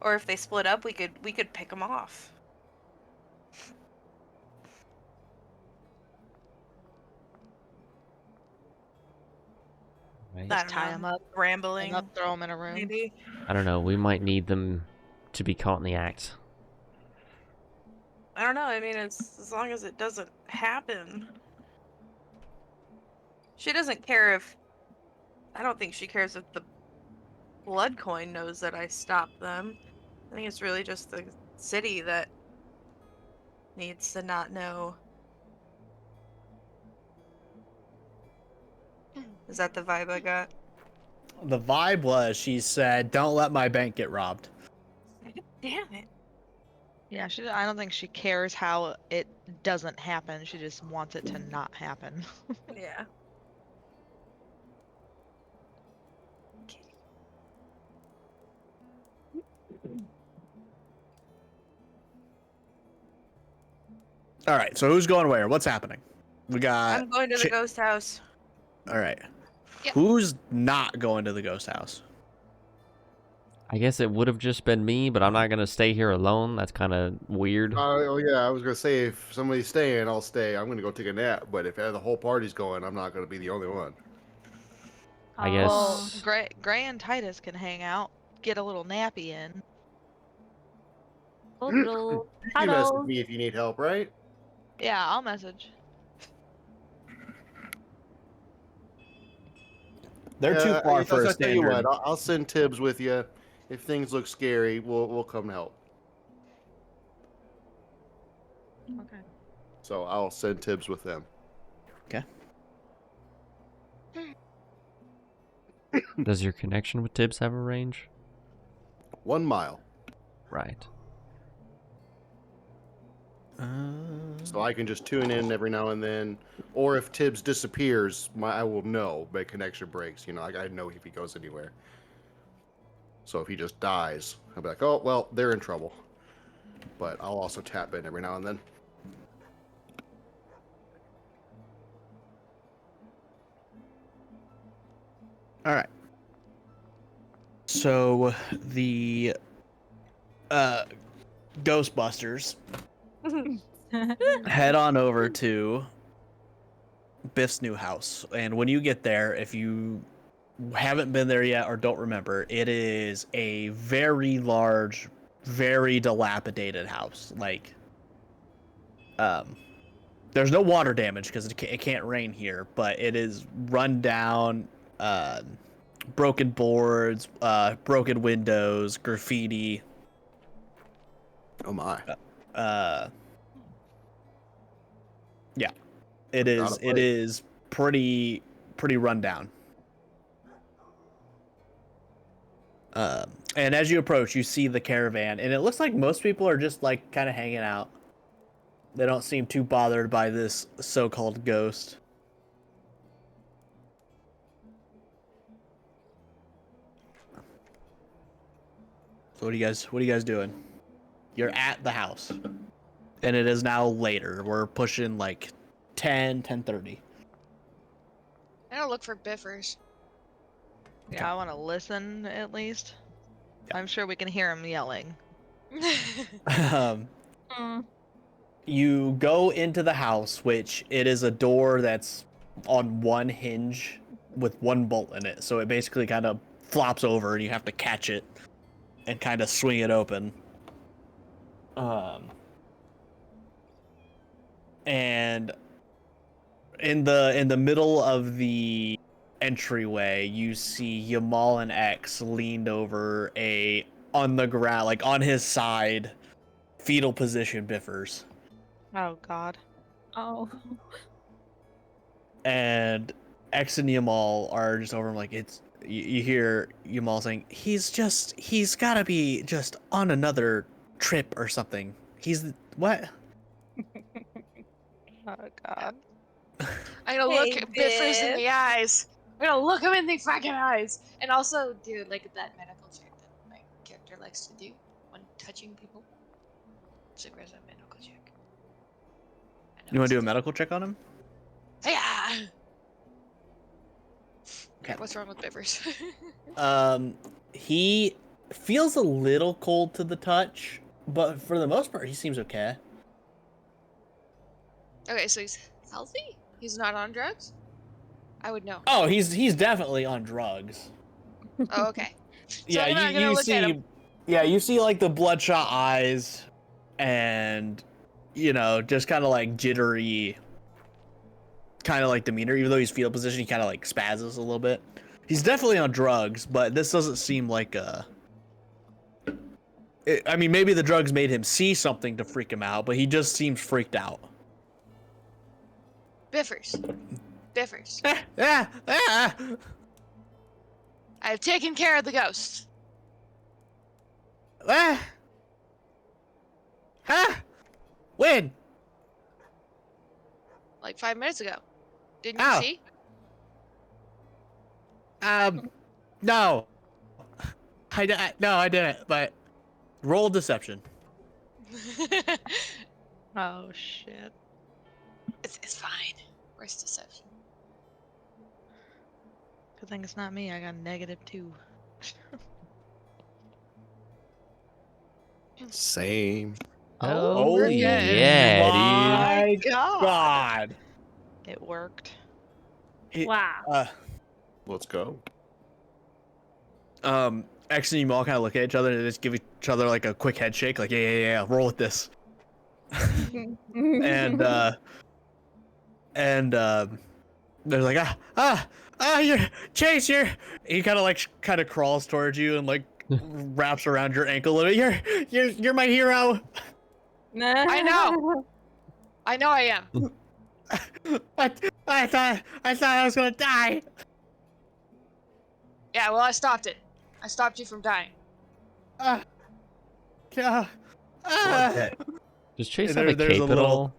Or if they split up, we could pick them off. Right? I Just don't tie know. them up, Rambling, throw them in a room. maybe. I don't know. We might need them to be caught in the act. I don't know. I mean, it's as long as it doesn't happen. She doesn't care if. I don't think she cares if the blood coin knows that I stopped them. I think it's really just the city that needs to not know. Is that the vibe I got? The vibe was she said, "Don't let my bank get robbed." Damn it. Yeah, I don't think she cares how it doesn't happen. She just wants it to not happen. Yeah. All right, so who's going where? What's happening? We got. I'm going to the Chi- ghost house. All right. Yep. Who's not going to the ghost house? I guess it would have just been me, but I'm not gonna stay here alone. That's kind of weird. Oh yeah, I was gonna say if somebody's staying, I'll stay. I'm gonna go take a nap. But if the whole party's going, I'm not gonna be the only one. I guess- Well, Gray and Titus can hang out, get a little nappy in. Little You message cuddles. me if you need help, right? Yeah, I'll message. They're too Yeah, far I for a I'll tell you standard. what. I'll send Tibbs with you. If things look scary, we'll come help. Okay. So I'll send Tibbs with them. Does your connection with Tibbs have a range? 1 mile. Right. So I can just tune in every now and then. Or if Tibbs disappears, I will know. My connection breaks. You know, I know if he goes anywhere. So if he just dies, I'll be like, oh, well, they're in trouble. But I'll also tap in every now and then. All right. So the Ghostbusters head on over to Biff's new house. And when you get there, if you haven't been there yet or don't remember, it is a very large, very dilapidated house. Like, there's no water damage because it can't rain here, but it is run down, broken boards, broken windows, graffiti. Oh my. Yeah, it Not is. a It place. is pretty run down. And as you approach, you see the caravan, and it looks like most people are just like kind of hanging out. They don't seem too bothered by this so-called ghost. So what are you guys doing? You're at the house. And it is now later. We're pushing like 10:30. I gotta look for biffers. Yeah, I want to listen at least. Yeah. I'm sure we can hear him yelling. um, Mm. you go into the house, which it is a door that's on one hinge with one bolt in it. So it basically kind of flops over and you have to catch it and kind of swing it open. And in the middle of the entryway, you see Yamal and X leaned over on the ground, like on his side, fetal position Biffers. Oh God. Oh. And X and Yamal are just over him, like you hear Yamal saying, he's gotta be just on another trip or something. He's what? Oh God. I gotta Hey, look biffers in Biff. the eyes. I gotta look him in the fucking eyes. And also do like that medical check that my character likes to do when touching people. So where's that medical check? I know You want to do a it's- medical check on him? Yeah. Okay. What's wrong with biffers? He feels a little cold to the touch, but for the most part, he seems okay. Okay, so he's healthy? He's not on drugs? I would know. Oh, he's definitely on drugs. Oh, okay. So Yeah, I'm not gonna you look see, at him. yeah, you see like the bloodshot eyes, and just kind of like jittery, kind of like demeanor. Even though he's fetal position, he kind of like spazzes a little bit. He's definitely on drugs, but this doesn't seem like I mean, maybe the drugs made him see something to freak him out, but he just seems freaked out. Biffers. Biffers. Ah. I've taken care of the ghost. Ah. When? Like 5 minutes ago. Didn't you Ow. see? No. No, I didn't, but roll deception. Oh shit. It's fine. Where's deception? Good thing it's not me. I got -2. Same. Oh, we're good. yeah, dude. my God. God. It worked. Wow. Let's go. X and you all kind of look at each other and just give each other like a quick head shake, like yeah, roll with this. and they're like, you're Chase, he kind of crawls towards you and like wraps around your ankle a little bit. You're my hero. I know. I know I am. I thought I was gonna die. Yeah, well, I stopped it. I stopped you from dying. Does Chase There- have a there's a cape at little- all?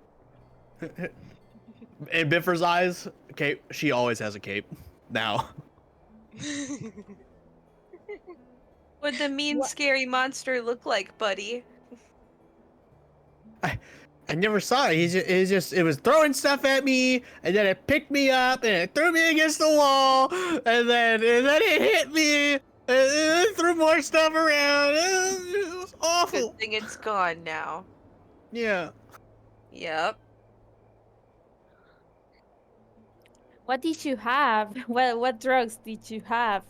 In Biffer's eyes, cape. She always has a cape now. What the mean, scary monster look like, buddy? I never saw it. It was throwing stuff at me, and then it picked me up, and it threw me against the wall, and then it hit me, and it threw more stuff around. It was awful. Good thing it's gone now. Yeah. Yep. What did you have? What drugs did you have?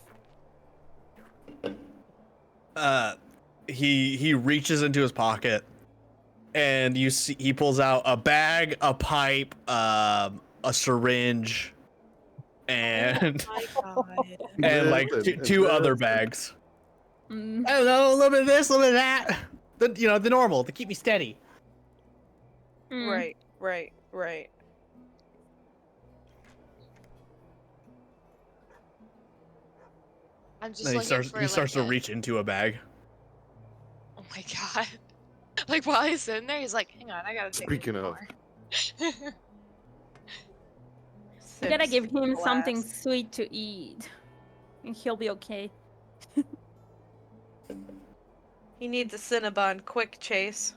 He reaches into his pocket, and you see he pulls out a bag, a pipe, a syringe, and My God. and like two other bags. Mm. I don't know, a little bit of this, a little bit of that. The normal to keep me steady. Mm. Right. I'm just Then he looking starts for to reach into a bag. Oh my god. Like while he's sitting there, he's like, hang on, I gotta take Speaking a of. more. You gotta give him Glass. something sweet to eat, and he'll be okay. He needs a Cinnabon quick, Chase.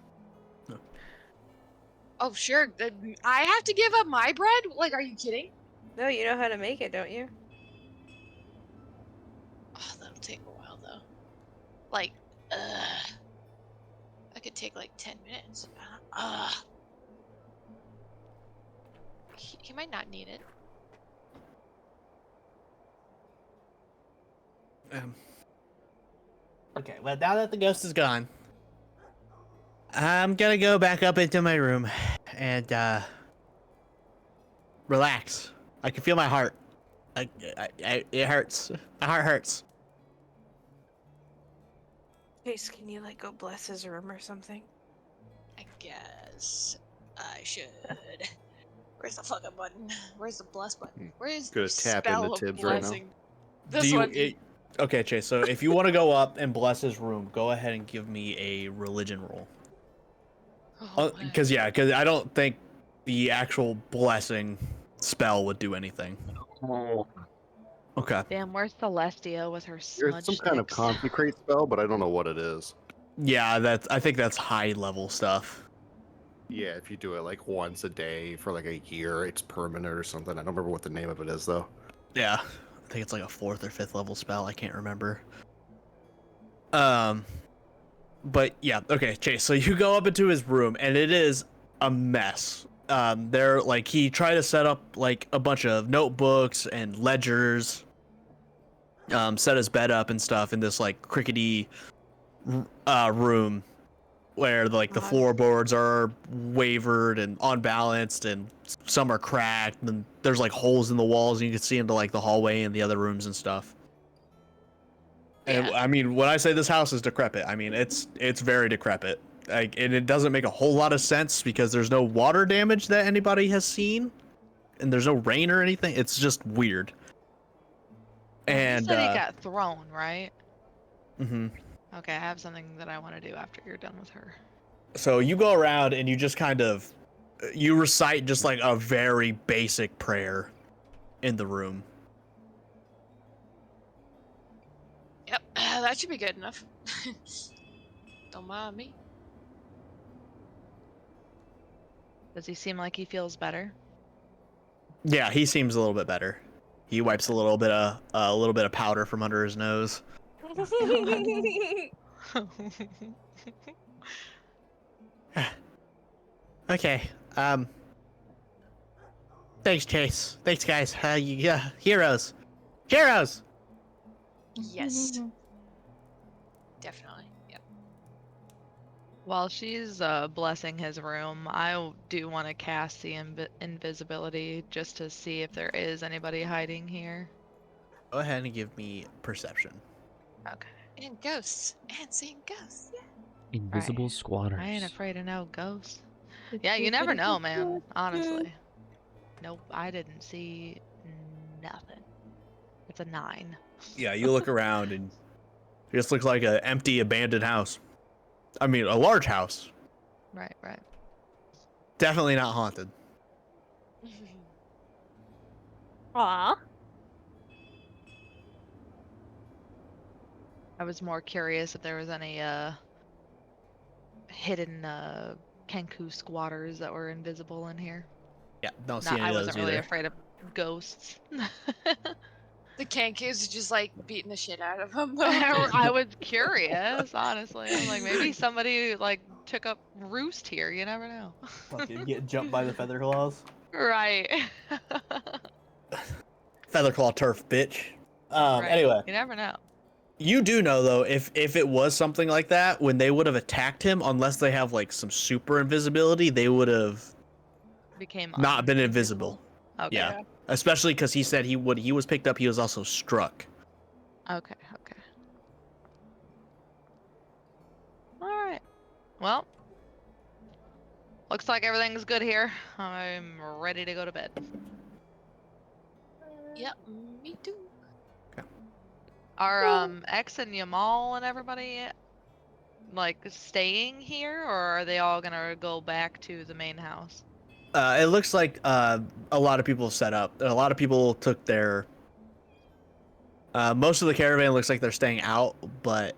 Oh sure, I have to give up my bread? Like, are you kidding? No, you know how to make it, don't you? Oh, that'll take a while though. Like, that could take like 10 minutes. He might not need it. Okay, well, now that the ghost is gone, I'm gonna go back up into my room and relax. I can feel my heart. It hurts. My heart hurts. Chase, can you like go bless his room or something? I guess I should. Where's the fucking button? Where's the bless button? Where is Gonna the tap spell into of Tibbs right now. blessing? This one. Okay, Chase. So if you want to go up and bless his room, go ahead and give me a religion roll. Oh, Because I don't think the actual blessing spell would do anything. Okay. Damn, where's Celestia with her smudge There's some kind of sticks? consecrate spell, but I don't know what it is. Yeah, I think that's high level stuff. Yeah, if you do it like once a day for like a year, it's permanent or something. I don't remember what the name of it is though. Yeah, I think it's like a 4th or 5th level spell. I can't remember. But yeah, okay, Chase. So you go up into his room, and it is a mess. There, like, he tried to set up like a bunch of notebooks and ledgers. Set his bed up and stuff in this like crickety room, where like the God. floorboards are wavered and unbalanced, and some are cracked, and there's like holes in the walls, and you can see into like the hallway and the other rooms and stuff. And Yeah. I mean, when I say this house is decrepit, I mean it's very decrepit. Like, and it doesn't make a whole lot of sense because there's no water damage that anybody has seen, and there's no rain or anything. It's just weird. And you said he got thrown, right? mhm. Okay, I have something that I want to do after you're done with her. So you go around and you just kind of you recite just like a very basic prayer in the room. Yep, that should be good enough. Don't mind me. Does he seem like he feels better? Yeah, he seems a little bit better. He wipes a little bit of powder from under his nose. Okay. Thanks, Chase. Thanks, guys. Heroes. Heroes. Yes. Definitely. Yep. While she's blessing his room, do want to cast the invisibility just to see if there is anybody hiding here. Go ahead and give me perception. Okay. And ghosts. And seeing ghosts. Yeah. Invisible Right. squatters. I ain't afraid of no ghosts. Yeah, you never know, man. Honestly. Nope, I didn't see nothing. It's a 9. Yeah, you look around and it just looks like an empty, abandoned house. I mean, a large house. Right, right. Definitely not haunted. Aw. I was more curious if there was any hidden Kenku squatters that were invisible in here. Yeah, don't see Not, any I of wasn't those really either. afraid of ghosts. The Kankus are just like beating the shit out of them. I was curious, honestly. I'm like, maybe somebody like took up roost here. You never know. Fucking get jumped by the feather claws. Right. Featherclaw turf, bitch. Right. Anyway, You never know. you do know though, if it was something like that, when they would have attacked him, unless they have like some super invisibility, they would have Became not been invisible. Okay. Yeah, especially because he said he was picked up. He was also struck. Okay. Okay. All right. Well, looks like everything's good here. I'm ready to go to bed. Yep, me too. Are X and Yamal and everybody like staying here, or are they all gonna go back to the main house? It looks like a lot of people set up. A lot of people took their. Most of the caravan looks like they're staying out, but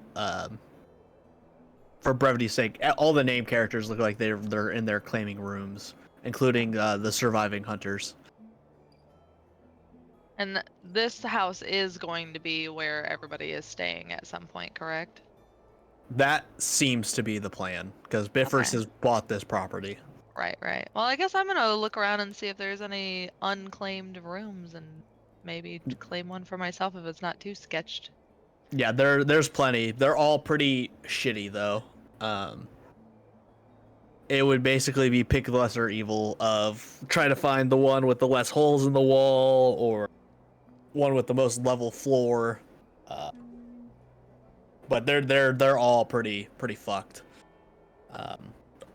for brevity's sake, all the named characters look like they're in their claiming rooms, including the surviving hunters. And this house is going to be where everybody is staying at some point, correct? That seems to be the plan, because Biffers Okay. has bought this property. Right, right. Well, I guess I'm gonna look around and see if there's any unclaimed rooms and maybe claim one for myself if it's not too sketched. Yeah, there's plenty. They're all pretty shitty though. It would basically be pick the lesser evil of trying to find the one with the less holes in the wall or one with the most level floor. But they're all pretty fucked.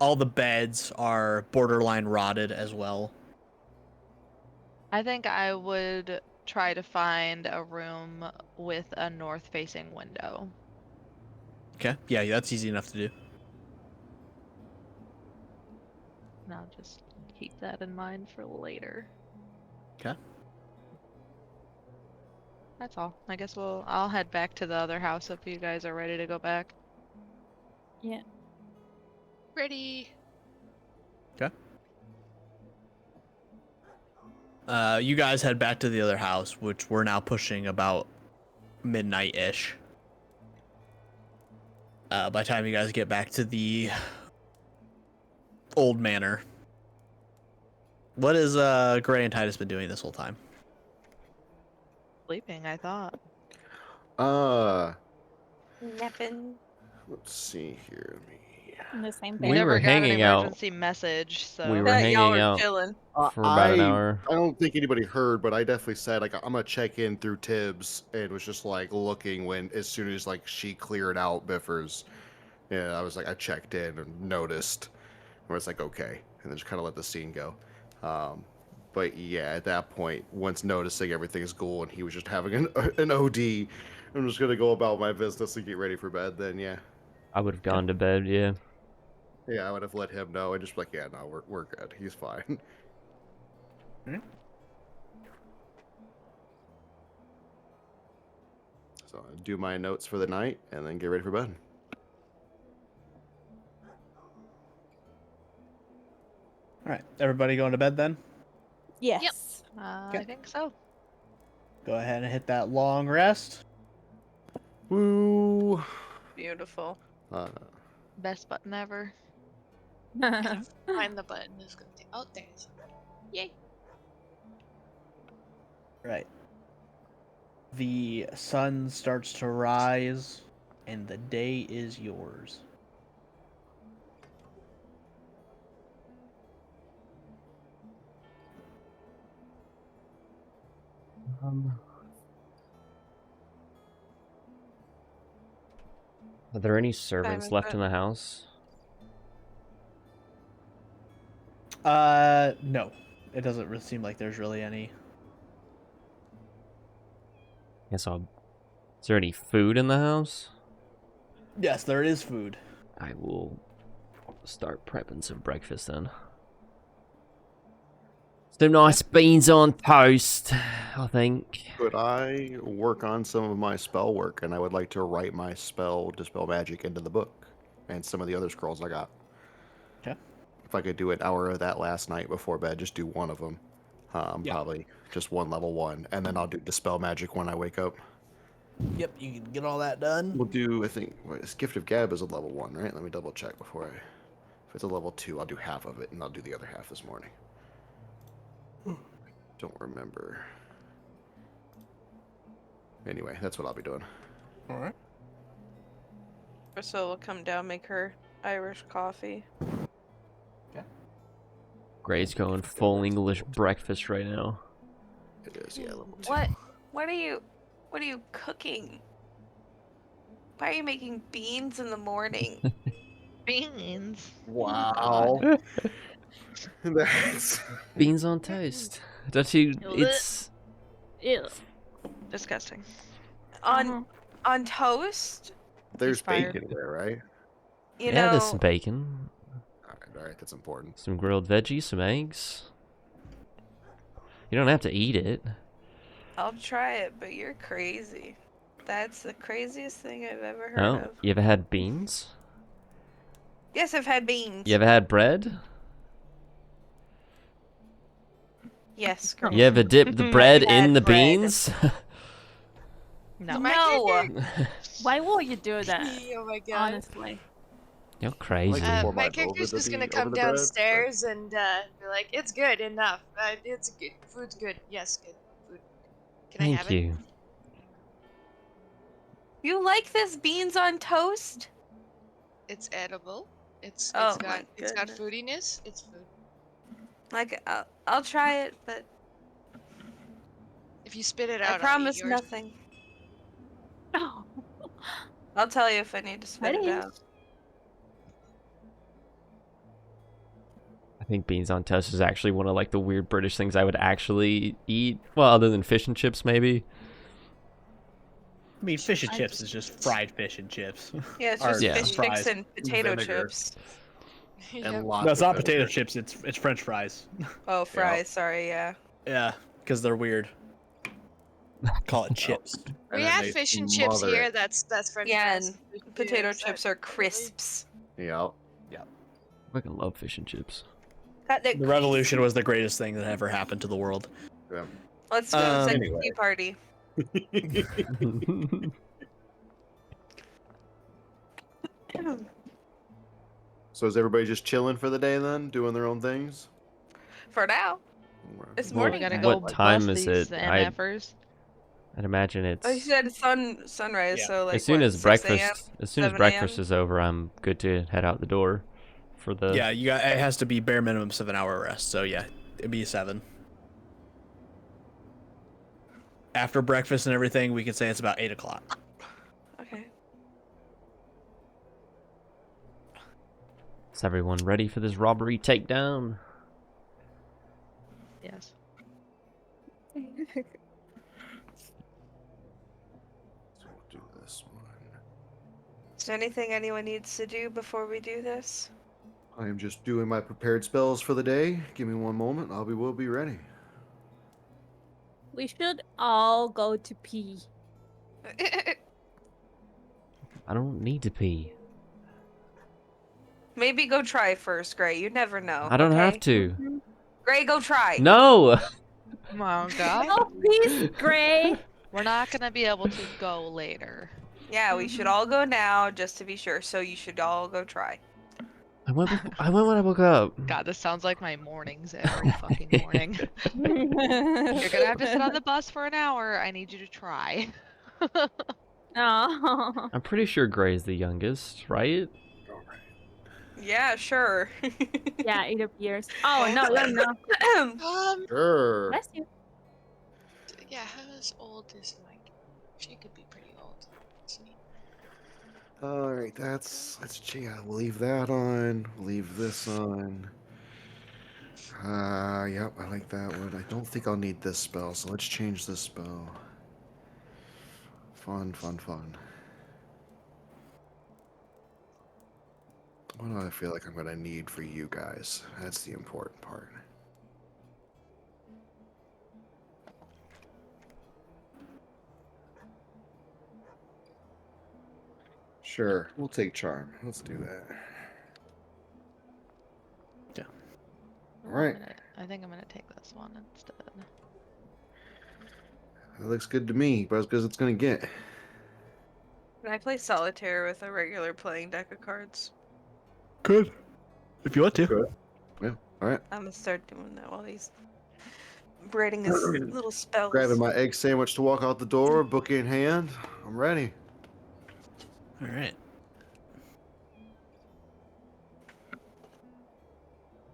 All the beds are borderline rotted as well. I think I would try to find a room with a north-facing window. Okay, yeah, that's easy enough to do. And I'll just keep that in mind for later. Okay. That's all. I guess I'll head back to the other house if you guys are ready to go back. Yeah. Ready. You guys head back to the other house, which we're now pushing about midnight-ish. By the time you guys get back to the old manor. What has Gray and Titus been doing this whole time? Sleeping, I thought. Napping. Let's see here. In the same We bed. We never were got an hanging out. emergency message, so We were Bet y'all hanging are out chilling. for about an I hour. don't think anybody heard, but I definitely said like I'm gonna check in through Tibbs and was just like looking when as soon as like she cleared out Biffers. Yeah, I was like I checked in and noticed. I was like okay, and then just kind of let the scene go. But yeah, at that point, once noticing everything's cool and he was just having an OD, I'm just gonna go about my business and get ready for bed. Then yeah, I would have gone to bed, yeah. yeah, I would have let him know and just be like yeah, no, we're good. He's fine. So I do my notes for the night and then get ready for bed. All right, everybody going to bed then? Yes. I think so. Go ahead and hit that long rest. Woo! Beautiful. Best button ever. Find the button. It's gonna take. Oh, there it is. Yay. Right. The sun starts to rise, and the day is yours. Are there any servants with left it. in the house? No. It doesn't really seem like there's really any. Is there any food in the house? Yes, there is food. I will start prepping some breakfast then. Some nice beans on toast, I think. Could I work on some of my spell work? And I would like to write my spell, Dispel Magic, into the book. And some of the other scrolls I got. Okay. If I could do an hour of that last night before bed, just do one of them. Yeah. Probably just one level 1. And then I'll do Dispel Magic when I wake up. Yep, you can get all that done. We'll do, I think, Gift of Gab is a level 1, right? Let me double check before I... If it's a level 2, I'll do half of it, and I'll do the other half this morning. Don't remember. Anyway, that's what I'll be doing. All right. Priscilla will come down, make her Irish coffee. Gray's going full English breakfast right now. It is, yeah, level 2. What are you cooking? Why are you making beans in the morning? Beans. Wow. That's... Beans on toast. Don't you? It's Ew. Disgusting. On toast? There's fired. bacon there, right? You yeah, know, there's some bacon, All right, that's important. some grilled veggies, some eggs. You don't have to eat it. I'll try it, but you're crazy. That's the craziest thing I've ever heard No, of. you ever had beans? Yes, I've had beans. You ever had bread? Yes, great. You ever dipped the bread had in the bread. beans? No. No. Why will you do that? Oh my god. Honestly. You're crazy. Before My my character's over just the gonna over come the bread, but- downstairs and be like, "It's good enough. It's good. Food's good. Yes, good food. Can I have Thank it?" you. You like this beans on toast? It's edible. It's Oh got my it's got goodness. foodiness. It's food. Like, I'll try it, but If you spit it I out, I'll eat promise yours. nothing. Oh. I'll tell you if I need to spit it Ready? out. I think beans on toast is actually one of like the weird British things I would actually eat. Well, other than fish and chips, maybe. I mean, fish and I chips is just fried fish and chips. Yeah, it's Or just Yeah. fish fries. sticks and potato Vinegar. chips. And Yep. lots No, it's of not potato vinegar. chips. It's French fries. Oh, fries. Sorry, yeah. Yeah, because they're weird. Call it chips. And We then have they fish and chips smother here. it. That's French Yeah, fries. and Fish and Potato chips chips are are crisps. Yep. I fucking love fish and chips. Got The revolution was the greatest thing that ever happened to the world. Yeah. Let's go to the Anyway. tea party. So is everybody just chilling for the day then, doing their own things? For now. It's Well, morning. We gotta time. go what time bust is these it? MFers. I'd imagine it's Oh, you said sunrise, Yeah. so like as soon what, as 6 breakfast. a.m.? As soon as 7 breakfast a.m.? is over, I'm good to head out the door for the. Yeah, you got. It has to be bare minimum 7-hour rest. So yeah, it'd be 7. After breakfast and everything, we can say it's about 8 o'clock. Okay. Is everyone ready for this robbery takedown? Yes. So we'll do this one. Is there anything anyone needs to do before we do this? I am just doing my prepared spells for the day. Give me one moment. We'll be ready. We should all go to pee. I don't need to pee. Maybe go try first, Gray. You never know. I don't okay? have to. Gray, go try. No. Oh god. Oh, please, Gray. We're not gonna be able to go later. Yeah, we should all go now just to be sure. So you should all go try. I went when I woke up. God, this sounds like my mornings every fucking morning. You're gonna have to sit on the bus for an hour. I need you to try. Oh. I'm pretty sure Gray's the youngest, right? Yeah, sure. Yeah, it appears. Oh no, no, no. Sure. Bless you. Yeah, how old is Mike? She could be pretty old. Let's see. All right, we'll leave that on. We'll leave this on. Yep, I like that one. I don't think I'll need this spell, so let's change this spell. Fun, fun, fun. What do I feel like I'm gonna need for you guys? That's the important part. Sure, we'll take charm. Let's do that. Yeah. All right. I think I'm gonna take this one instead. That looks good to me, but as good as it's gonna get. Can I play solitaire with a regular playing deck of cards? Good. If you want to. Good. Yeah. All right. I'm gonna start doing that while he's writing his little spells. Grabbing my egg sandwich to walk out the door, book in hand. I'm ready. All right.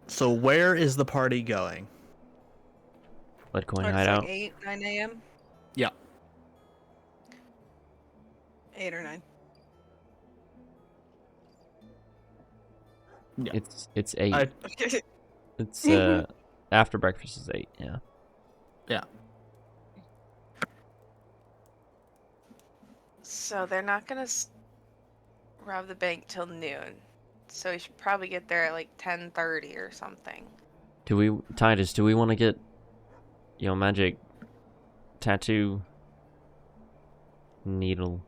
So where is the party going? Bloodcoin Starts hideout. like 8, 9 a.m. Yeah. 8 or 9. Yeah. It's 8. I- It's after breakfast is 8. Yeah. Yeah. So they're not gonna rob the bank till noon. So we should probably get there at like 10:30 or something. Titus, do we want to get magic tattoo needle?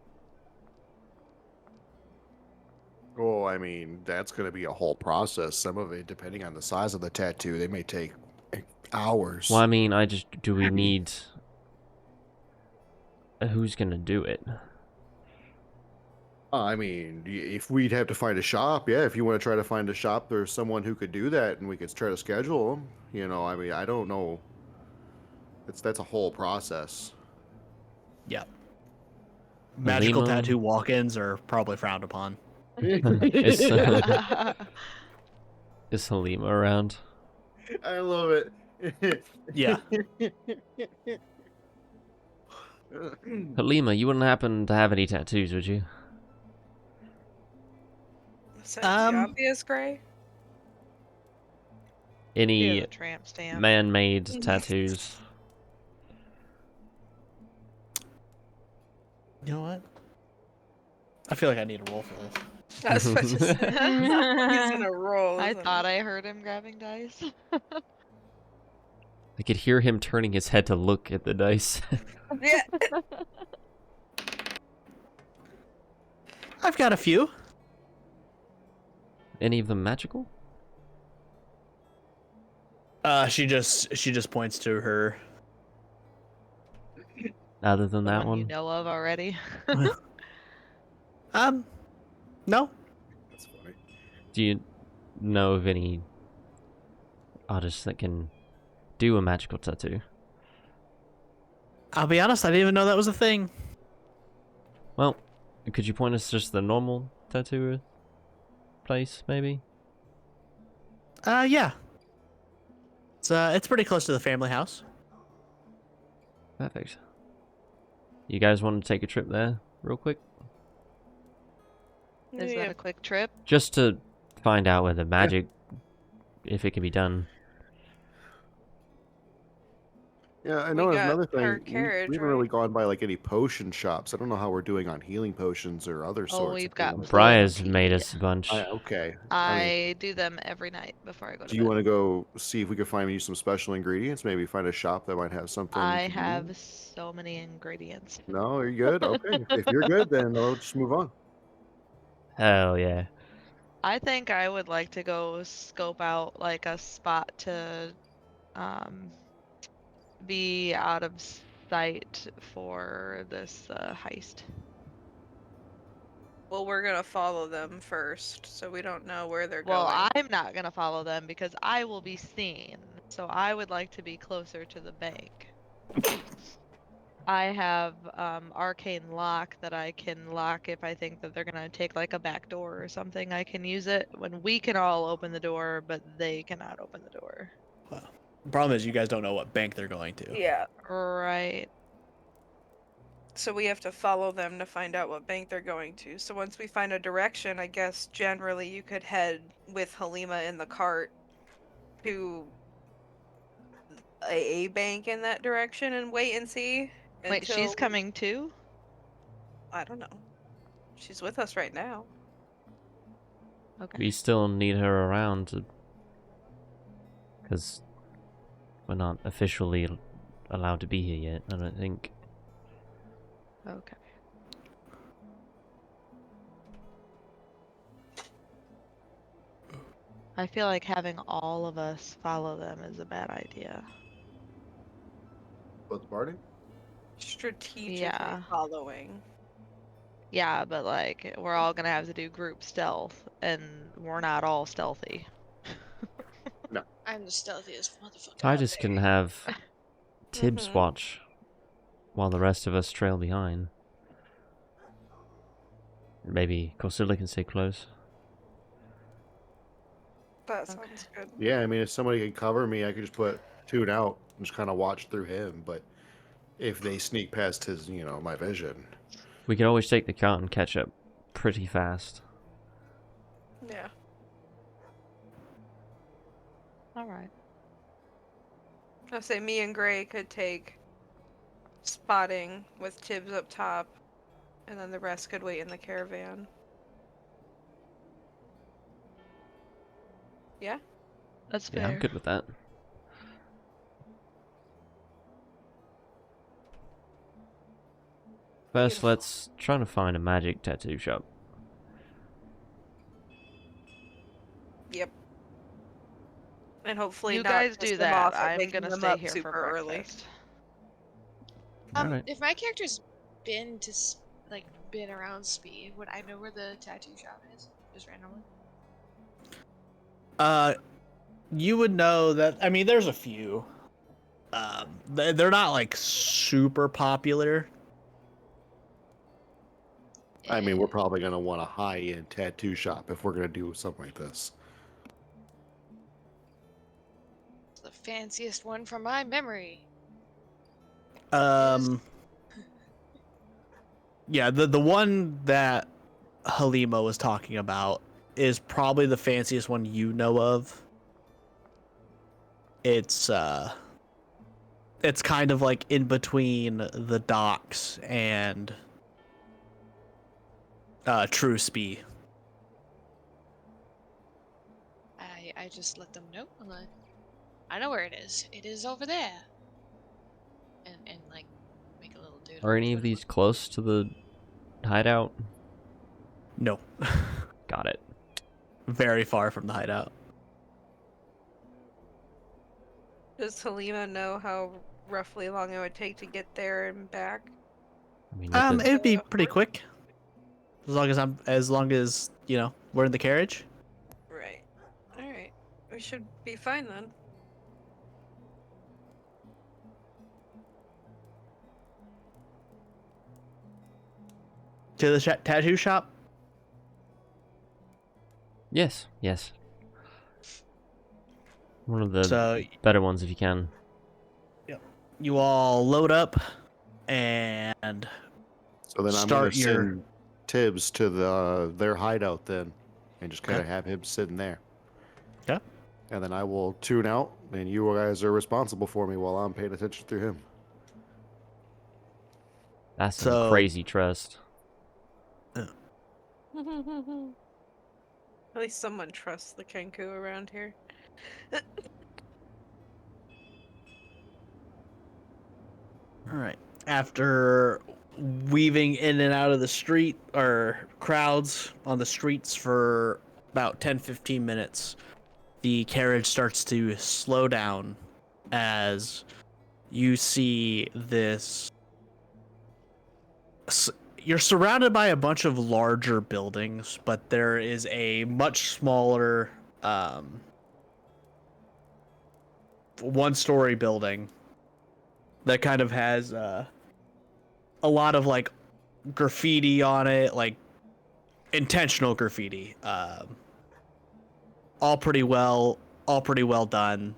Oh, I mean, that's going to be a whole process. Some of it, depending on the size of the tattoo, they may take hours. Well, I mean, do we need who's gonna do it? I mean, if we'd have to find a shop, yeah, if you want to try to find a shop, there's someone who could do that, and we could try to schedule them. I mean, I don't know. That's a whole process. Yeah. Magical Lima? tattoo walk-ins are probably frowned upon. Is Halima around? I love it. Yeah. Halima, you wouldn't happen to have any tattoos, would you? So it's the Um, obvious gray. Any The tramp stamp. man-made tattoos? You know what? I feel like I need a roll for this. I was about to say. He's gonna roll. I isn't thought he? I heard him grabbing dice. I could hear him turning his head to look at the dice. Yeah. I've got a few. Any of them magical? She just points to her. Other than The that you one? know of already. No. That's funny. Do you know of any artists that can do a magical tattoo? I'll be honest, I didn't even know that was a thing. Well, could you point us just the normal tattoo place, maybe? Yeah. It's pretty close to the family house. Perfect. You guys want to take a trip there, real quick? Is Yeah. that a quick trip? Just to find out whether magic, if it can be done. Yeah, I We know there's got another thing. her We carriage, haven't really right? gone by like any potion shops. I don't know how we're doing on healing potions or other sorts. we've of got things. Briar's plenty. made us a bunch. Okay. I do them every night before I go to Do you bed. want to go see if we can find you some special ingredients? Maybe find a shop that might have something. I you can have use? so many ingredients. No, are you good? Okay. If you're good, then I'll just move on. Hell yeah. I think I would like to go scope out like a spot to be out of sight for this heist. Well, we're gonna follow them first, so we don't know where they're Well, going. I'm not gonna follow them because I will be seen. So I would like to be closer to the bank. I have arcane lock that I can lock if I think that they're gonna take like a back door or something. I can use it when we can all open the door, but they cannot open the door. The problem is you guys don't know what bank they're going to. Yeah. Right. So we have to follow them to find out what bank they're going to. So once we find a direction, I guess generally you could head with Halima in the cart to a bank in that direction and wait and see Wait, she's until coming too? I don't know. She's with us right now. Okay. We still need her around to... Because we're not officially allowed to be here yet, I don't think. Okay. I feel like having all of us follow them is a bad idea. Both the party? Strategically Yeah. following. Yeah, but like we're all gonna have to do group stealth, and we're not all stealthy. I'm the stealthiest motherfucker out Titus there. can have Tibbs Mhm. watch while the rest of us trail behind. Maybe Corcilla can stay close. That Okay. sounds good. Yeah, I mean, if somebody could cover me, I could just put Tune out and just kind of watch through him. But if they sneak past his, my vision. We can always take the cart and catch up pretty fast. Yeah. All right. I'll say me and Gray could take spotting with Tibbs up top, and then the rest could wait in the caravan. Yeah? That's Yeah, fair. I'm good with that. First, Beautiful. let's try to find a magic tattoo shop. Yep. And hopefully You not guys piss do them that. off at I'm waking gonna them stay up here for super early. breakfast. Alright. If my character's been to been around Speed, would I know where the tattoo shop is? Just randomly. You would know that. I mean, there's a few. They're not like super popular. I mean, we're probably going to want a high-end tattoo shop if we're going to do something like this. The fanciest one from my memory. Um, yeah, the one that Halima was talking about is probably the fanciest one you know of. It's kind of like in between the docks and True Spee. I just let them know. I'm like, I know where it is. It is over there. And like make a little doodle. Are any of these close to the hideout? No, Got it. very far from the hideout. Does Halima know how roughly long it would take to get there and back? I mean, if It'd be pretty quick. As long as we're in the carriage. Right. Alright. We should be fine then. To the tattoo shop. yes. One of the So better ones if you can. you all load up and So then I'm going start to send Tibbs to their hideout then, and just kind of have him sitting there. Okay. And then I will tune out, and you guys are responsible for me while I'm paying attention through him. That's some So- crazy trust. At least someone trusts the Kenku around here. All right. After weaving in and out of the street or crowds on the streets for about 10-15 minutes, the carriage starts to slow down as you see this. You're surrounded by a bunch of larger buildings, but there is a much smaller one-story building that kind of has a lot of like graffiti on it, like intentional graffiti. All pretty well done.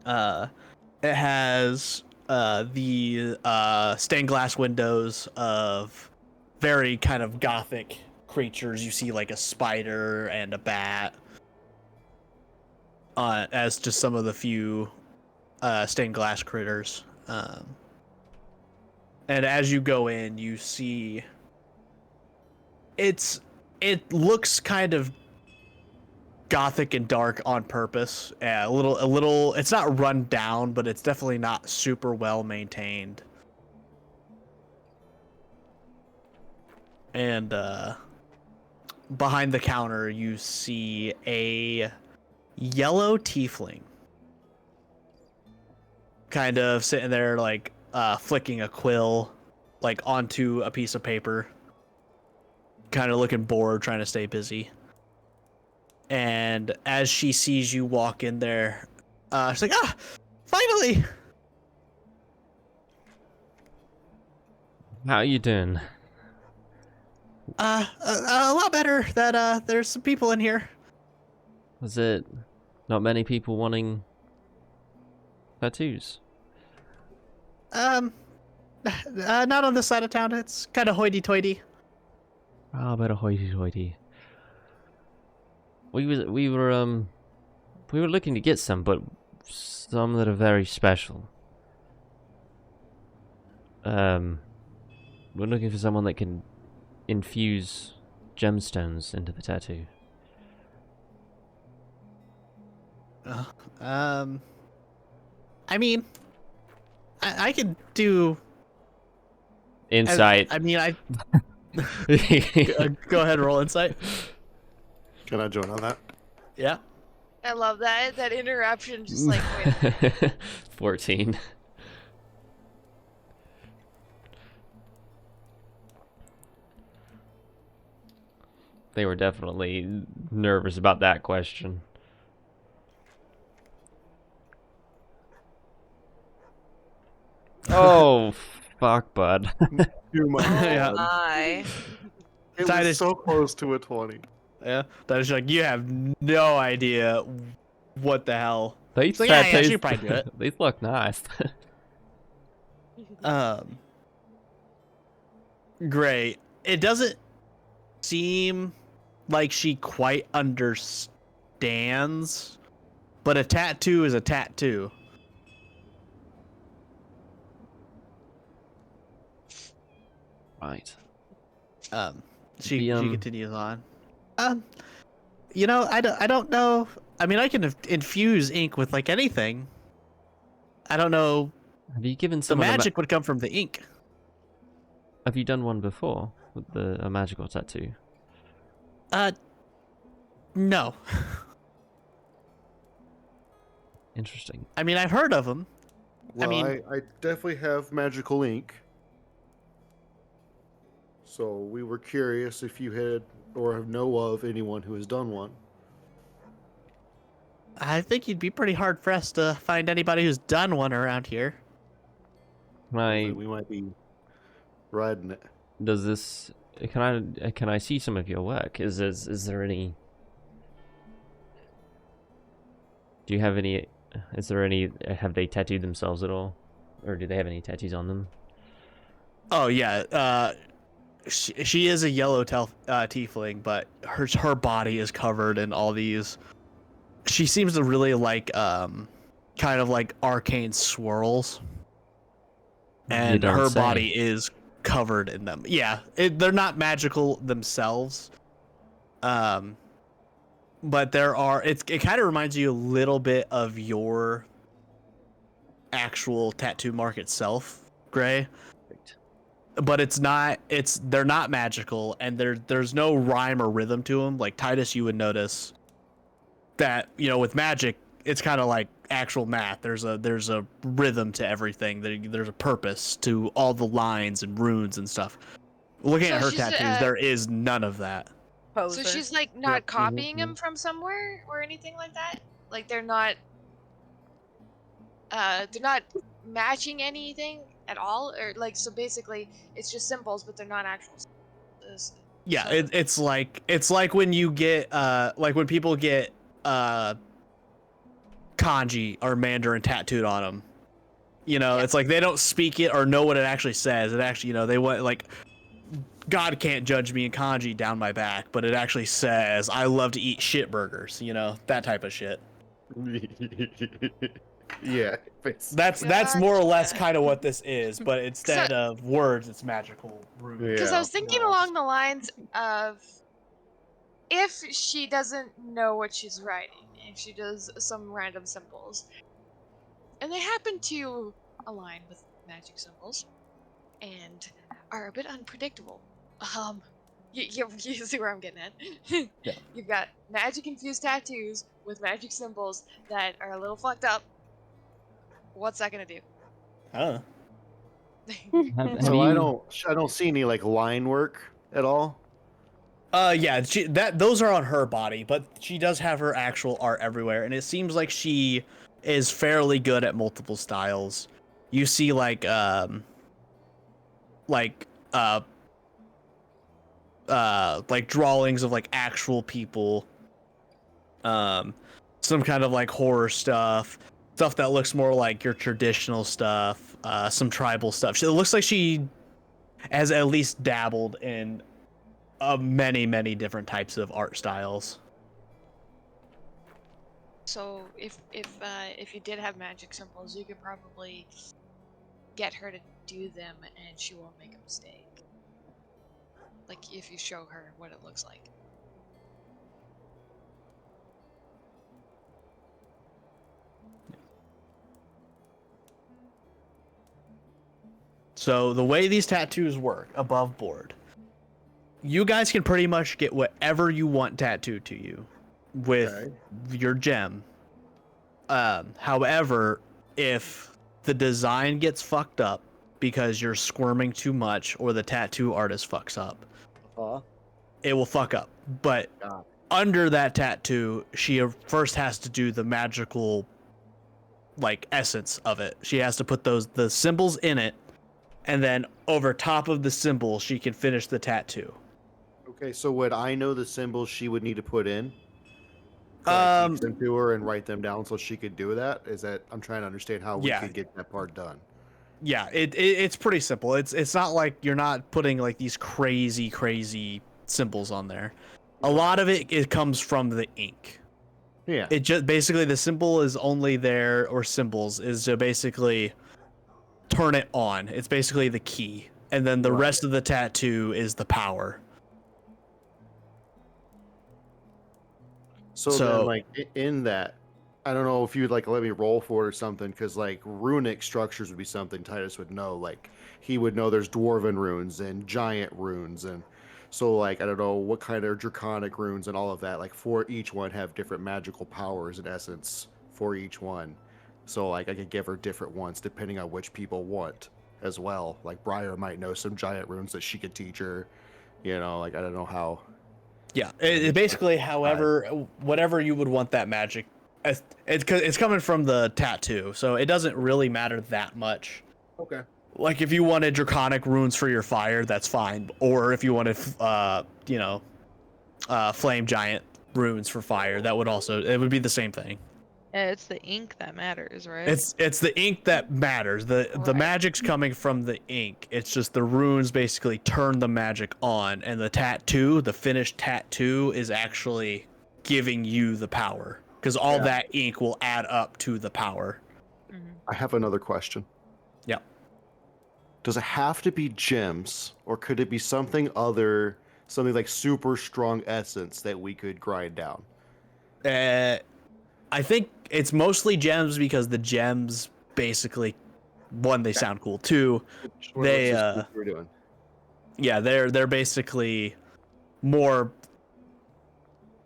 It has the stained glass windows of very kind of gothic creatures. You see like a spider and a bat as just some of the few stained glass critters. And as you go in, you see it looks kind of gothic and dark on purpose. A little. It's not run down, but it's definitely not super well maintained. And behind the counter, you see a yellow tiefling, kind of sitting there, like flicking a quill, like onto a piece of paper, kind of looking bored, trying to stay busy. And as she sees you walk in there, she's like, "Ah, finally!" How you doing? A lot better. That there's some people in here. Was it not many people wanting tattoos? Not on this side of town. It's kind of hoity-toity. Ah, better hoity-toity. We were looking to get some, but some that are very special. We're looking for someone that can infuse gemstones into the tattoo. I mean, I could do Insight. I mean, go ahead, roll insight. Can I join on that? Yeah. I love that interruption. Just like, wait. 14. They were definitely nervous about that question. Oh, fuck, bud. Too much. Yeah. Oh my. It Titus- was so close to a 20. Yeah. That is like, you have no idea what the hell. These So yeah, tattoos, she'd probably do it. These look nice. Great. It doesn't seem like she quite understands, but a tattoo is a tattoo. Right. She The, continues on. You know, I don't know. I mean, I can infuse ink with like anything. I don't know. Have you given The someone magic would come from the ink. have you done one before with a magical tattoo? No. Interesting. I mean, I've heard of them. Well, mean- I definitely have magical ink. So we were curious if you had or know of anyone who has done one. I think you'd be pretty hard pressed to find anybody who's done one around here. Right. We might be riding it. Does this? Can I see some of your work? Is there any? Do you have any? Is there any? Have they tattooed themselves at all, or do they have any tattoos on them? Oh yeah. She is a yellow tiefling, but her body is covered in all these. She seems to really like kind of like arcane swirls, and don't her say. body is covered in them. Yeah, they're not magical themselves, but there are. It kind of reminds you a little bit of your actual tattoo mark itself, Gray. But they're not magical, and there's no rhyme or rhythm to them. Like Titus, you would notice that, you know, with magic, it's kind of like actual math. There's a rhythm to everything. There's a purpose to all the lines and runes and stuff. Looking So at her she's, tattoos, there is none of that. So Poser. she's like not Yep. copying him from somewhere or anything like that? Like they're not matching anything at all? Or like, so basically it's just symbols but they're not actual symbols. Yeah, So- it's like when you get like when people get kanji or Mandarin tattooed on them. You know, Yeah. it's like they don't speak it or know what it actually says. It actually, you know, they want like God can't judge me in kanji down my back, but it actually says I love to eat shit burgers. You know, that type of shit. Yeah. That's more or less Gotcha. kind of what this is, but instead of words, it's magical runes. Because I Yeah. was thinking along the lines of if she doesn't know what she's writing, if she does some random symbols, and they happen to align with magic symbols and are a bit unpredictable. You see where I'm getting at. Yeah. You've got magic infused tattoos with magic symbols that are a little fucked up. What's that gonna do? I don't know. Have So I you? don't see any like line work at all. Yeah, those are on her body, but she does have her actual art everywhere, and it seems like she is fairly good at multiple styles. You see like like uh like drawings of like actual people, some kind of like horror stuff that looks more like your traditional stuff, some tribal stuff. It looks like she has at least dabbled in many different types of art styles. So if you did have magic symbols, you could probably get her to do them, and she won't make a mistake. Like if you show her what it looks like. So the way these tattoos work above board, you guys can pretty much get whatever you want tattooed to you with Okay. your gem. However, if the design gets fucked up because you're squirming too much or the tattoo artist fucks up, it will fuck up. But Got it. under that tattoo, she first has to do the magical like essence of it. She has to put the symbols in it, and then over top of the symbol, she can finish the tattoo. Okay, so would I know the symbols she would need to put in? Could I teach them to her and write them down so she could do that? Is that I'm trying to understand how we Yeah. could get that part done. Yeah, it's pretty simple. It's not like you're not putting like these crazy symbols on there. A lot of it comes from the ink. Yeah. It just basically the symbol is only there, or symbols is to basically turn it on. It's basically the key, and then the Right. rest of the tattoo is the power. So, So- then, like in that, I don't know if you'd like let me roll for it or something, because like runic structures would be something Titus would know. Like he would know there's dwarven runes and giant runes, and so like I don't know what kind of draconic runes and all of that. Like for each one have different magical powers in essence for each one. So like I could give her different ones depending on which people want as well. Like Briar might know some giant runes that she could teach her. You know, like I don't know how. Yeah, it basically, however, whatever you would want that magic, it's coming from the tattoo, so it doesn't really matter that much. Okay. Like if you wanted draconic runes for your fire, that's fine. Or if you wanted, flame giant runes for fire, that would also, it would be the same thing. Yeah, it's the ink that matters, right? It's the ink that matters. The Right. magic's coming from the ink. It's just the runes basically turn the magic on, and the tattoo, the finished tattoo, is actually giving you the power, because all Yeah. that ink will add up to the power. Mhm. I have another question. Yeah. Does it have to be gems, or could it be something other, something like super strong essence that we could grind down? I think it's mostly gems, because the gems basically, one, they sound cool. Two, Just wanted to They, see what you were doing. yeah, they're basically more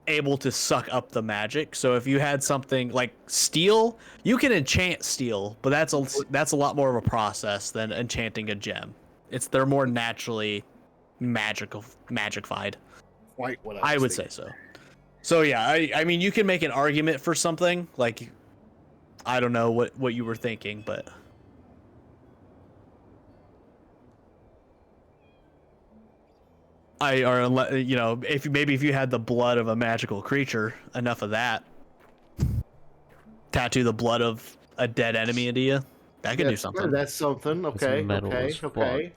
able to suck up the magic. So if you had something like steel, you can enchant steel, but that's a lot more of a process than enchanting a gem. They're more naturally magicified. Quite what I would say so. So yeah, I mean, you can make an argument for something like, I don't know what you were thinking, but if you had the blood of a magical creature, enough of that. Tattoo the blood of a dead enemy into you. That could do something. That's something. It's Okay, metal okay, as fuck. okay.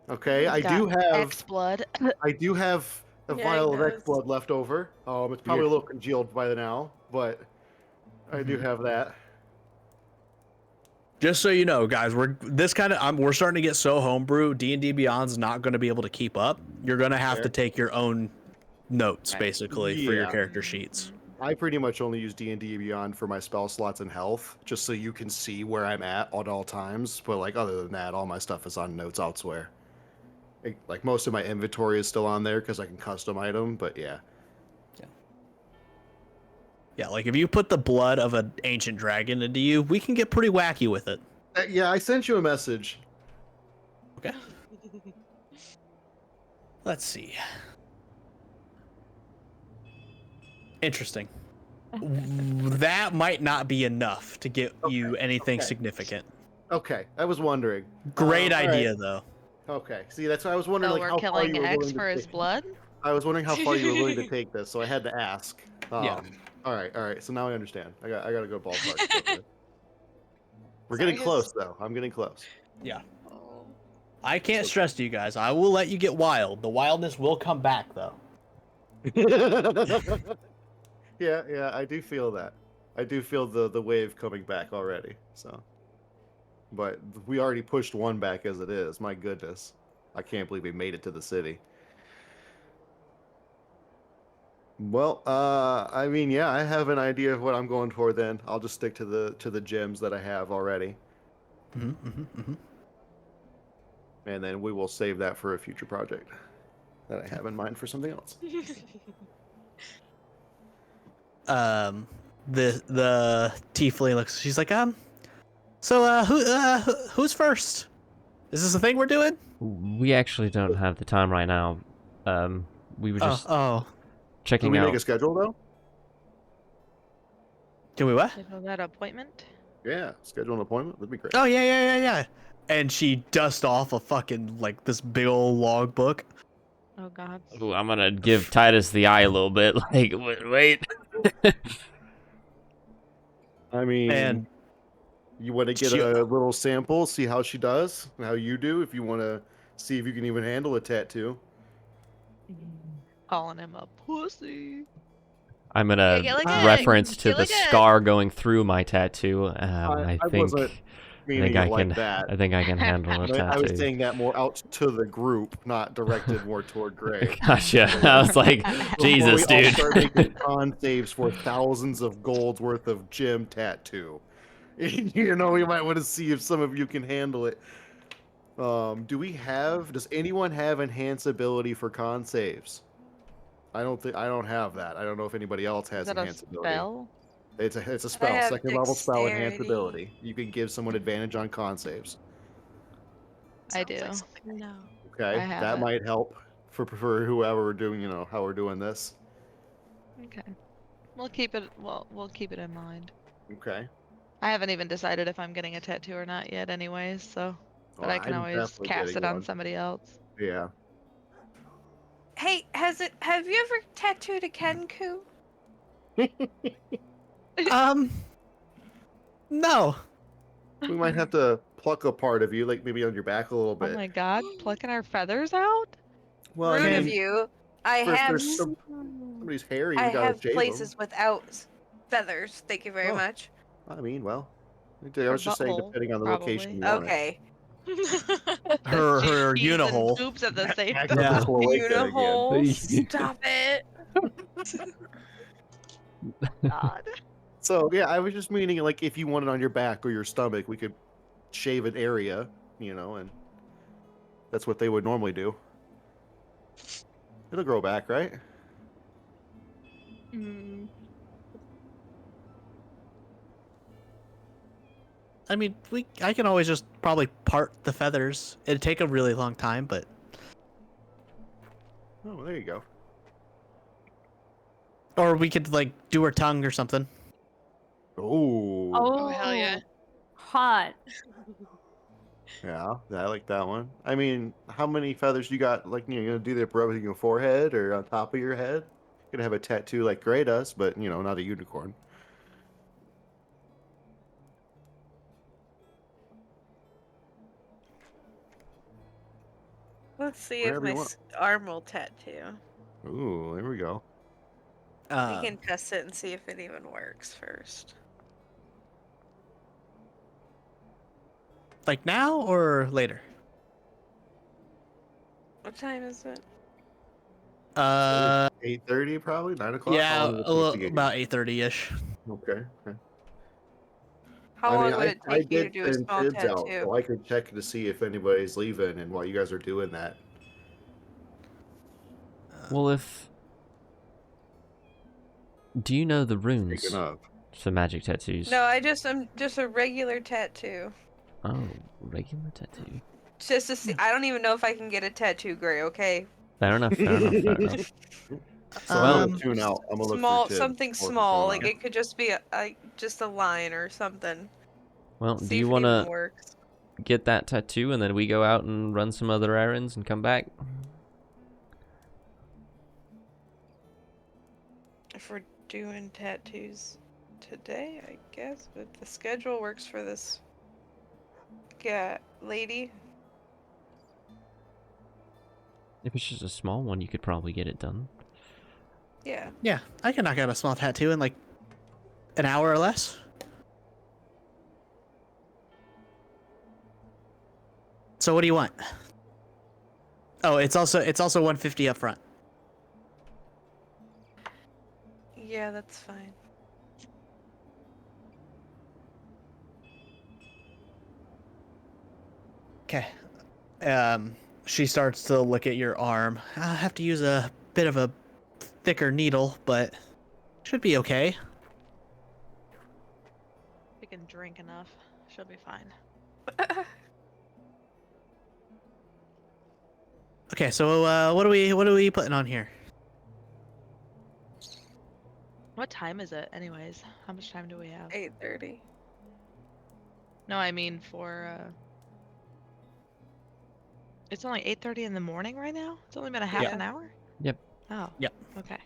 Okay, I Got do have X blood. a Yeah, he vial of X does. blood left over. It's probably a little congealed by now, but I do have that. Just so you know, guys, we're starting to get so homebrew. D&D Beyond's not going to be able to keep up. You're going to have to take your own notes, basically, for your Yeah. character sheets. I pretty much only use D&D Beyond for my spell slots and health, just so you can see where I'm at all times. But like other than that, all my stuff is on notes elsewhere. Like most of my inventory is still on there because I can custom item. But yeah. Yeah, like if you put the blood of an ancient dragon into you, we can get pretty wacky with it. Yeah, I sent you a message. Okay. Let's see. Interesting. That might not be enough to get you anything significant. Okay, I was wondering. Great all idea, right. though. Okay, see, that's why I was wondering So like we're how far you killing were X willing for to his take. blood? I was wondering how far you were willing to take this, so I had to ask. Yeah. All right. So now I understand. I got to go ballpark. We're Sorry, getting close, though. I'm getting close. Yeah. Oh. I can't stress to you guys. I will let you get wild. The wildness will come back, though. Yeah, I do feel that. I do feel the wave coming back already. So, but we already pushed one back as it is. My goodness, I can't believe we made it to the city. Well, I mean, yeah, I have an idea of what I'm going for. Then I'll just stick to the gems that I have already, and then we will save that for a future project that I have in mind for something else. The tiefling looks. She's like, who's first? Is this a thing we're doing? We actually don't have the time right now. We were just Can checking we out. make a schedule though? Can we what? Schedule that appointment? Yeah, schedule an appointment. That'd be great. Oh yeah. And she dusts off a fucking like this big old log book. Oh god. Ooh, I'm gonna give Titus the eye a little bit. Like, wait. I mean, And you want to get she- a little sample, see how she does, and how you do. If you want to see if you can even handle a tattoo. Calling him a pussy. I'm gonna Yeah, get like reference to get the like a- scar going through my tattoo. I I think wasn't I meaning think it I like can. that. I think I can handle a I was tattoo. saying that more out to the group, not directed more toward Gray. Gotcha. I was like, Jesus, Before we all dude. start making con saves for thousands of gold's worth of gem tattoo. You know, we might want to see if some of you can handle it. Does anyone have enhance ability for con saves? I don't have that. I don't know if anybody else has Is that a enhance ability. spell? It's a spell, have second level spell, enhance dexterity. ability. You can give someone advantage on con saves. I Sounds like do. something I know. Okay, I have that it. might help for whoever we're doing. You know how we're doing this. Okay. We'll keep it we'll keep it in mind. Okay. I haven't even decided if I'm getting a tattoo or not yet anyways, so but Oh, I can I'm always definitely cast getting it on one. somebody else. Yeah. Hey, have you ever tattooed a Kenku? No. We might have to pluck a part of you, like maybe on your back a little Oh bit. my god, plucking our feathers out? Well, Rude I of mean, you. I if have there's somebody's hair, you I gotta have shave places them. without feathers. Thank you very Oh. much. I mean, well, I Or was just saying, butthole, depending on the location probably. you want it. Okay. Her Cheeks and unihole. boobs at the same Back time. up Yeah. this whole lake there again. Unihole. Stop it. God. So yeah, I was just meaning like if you want it on your back or your stomach, we could shave an area, you know, and that's what they would normally do. It'll grow back, right? I mean, I can always just probably part the feathers. It'd take a really long time, but Oh, well, there you go. or we could like do her tongue or something. Oh, Oh, hell yeah. Hot. yeah, I like that one. I mean, how many feathers you got? Like, you're gonna do the rubbing your forehead or on top of your head? You're gonna have a tattoo like Gray does, but you know, not a unicorn. Let's see if Whatever my you want. arm will tattoo. Ooh, there we go. We can test it and see if it even works first. Like now or later? What time is it? 8:30 probably, 9 o'clock. How Yeah, long does it take to get about 8:30ish. here? Okay. How I mean, long would it I take you to did do a send small kids out, tattoo? so I could check to see if anybody's leaving and while you guys are doing that. Well, if... Do you know the Speaking runes of, for magic tattoos? No, I'm just a regular tattoo. Oh, regular tattoo. Just to see. I don't even know if I can get a tattoo, Gray. Okay. Fair enough, fair enough, fair enough. so I'm Um, gonna tune out. I'm gonna look Small, through something tips. small. Like it could just be just a line or something. Well, do See you if it want even to works. get that tattoo and then we go out and run some other errands and come back? If we're doing tattoos today, I guess, but the schedule works for this lady. If it's just a small one, you could probably get it done. Yeah. yeah, I can knock out a small tattoo in like an hour or less. So what do you want? Oh, it's also 150 up front. Yeah, that's fine. Okay. She starts to look at your arm. I'll have to use a bit of a thicker needle, but should be okay. We can drink enough. She'll be fine. Okay, so what are we putting on here? What time is it, anyways? How much time do we have? 8:30. No, I mean for. It's only 8:30 in the morning right now. It's only been a half Yeah. an hour. Yep. Oh. Yep. Okay.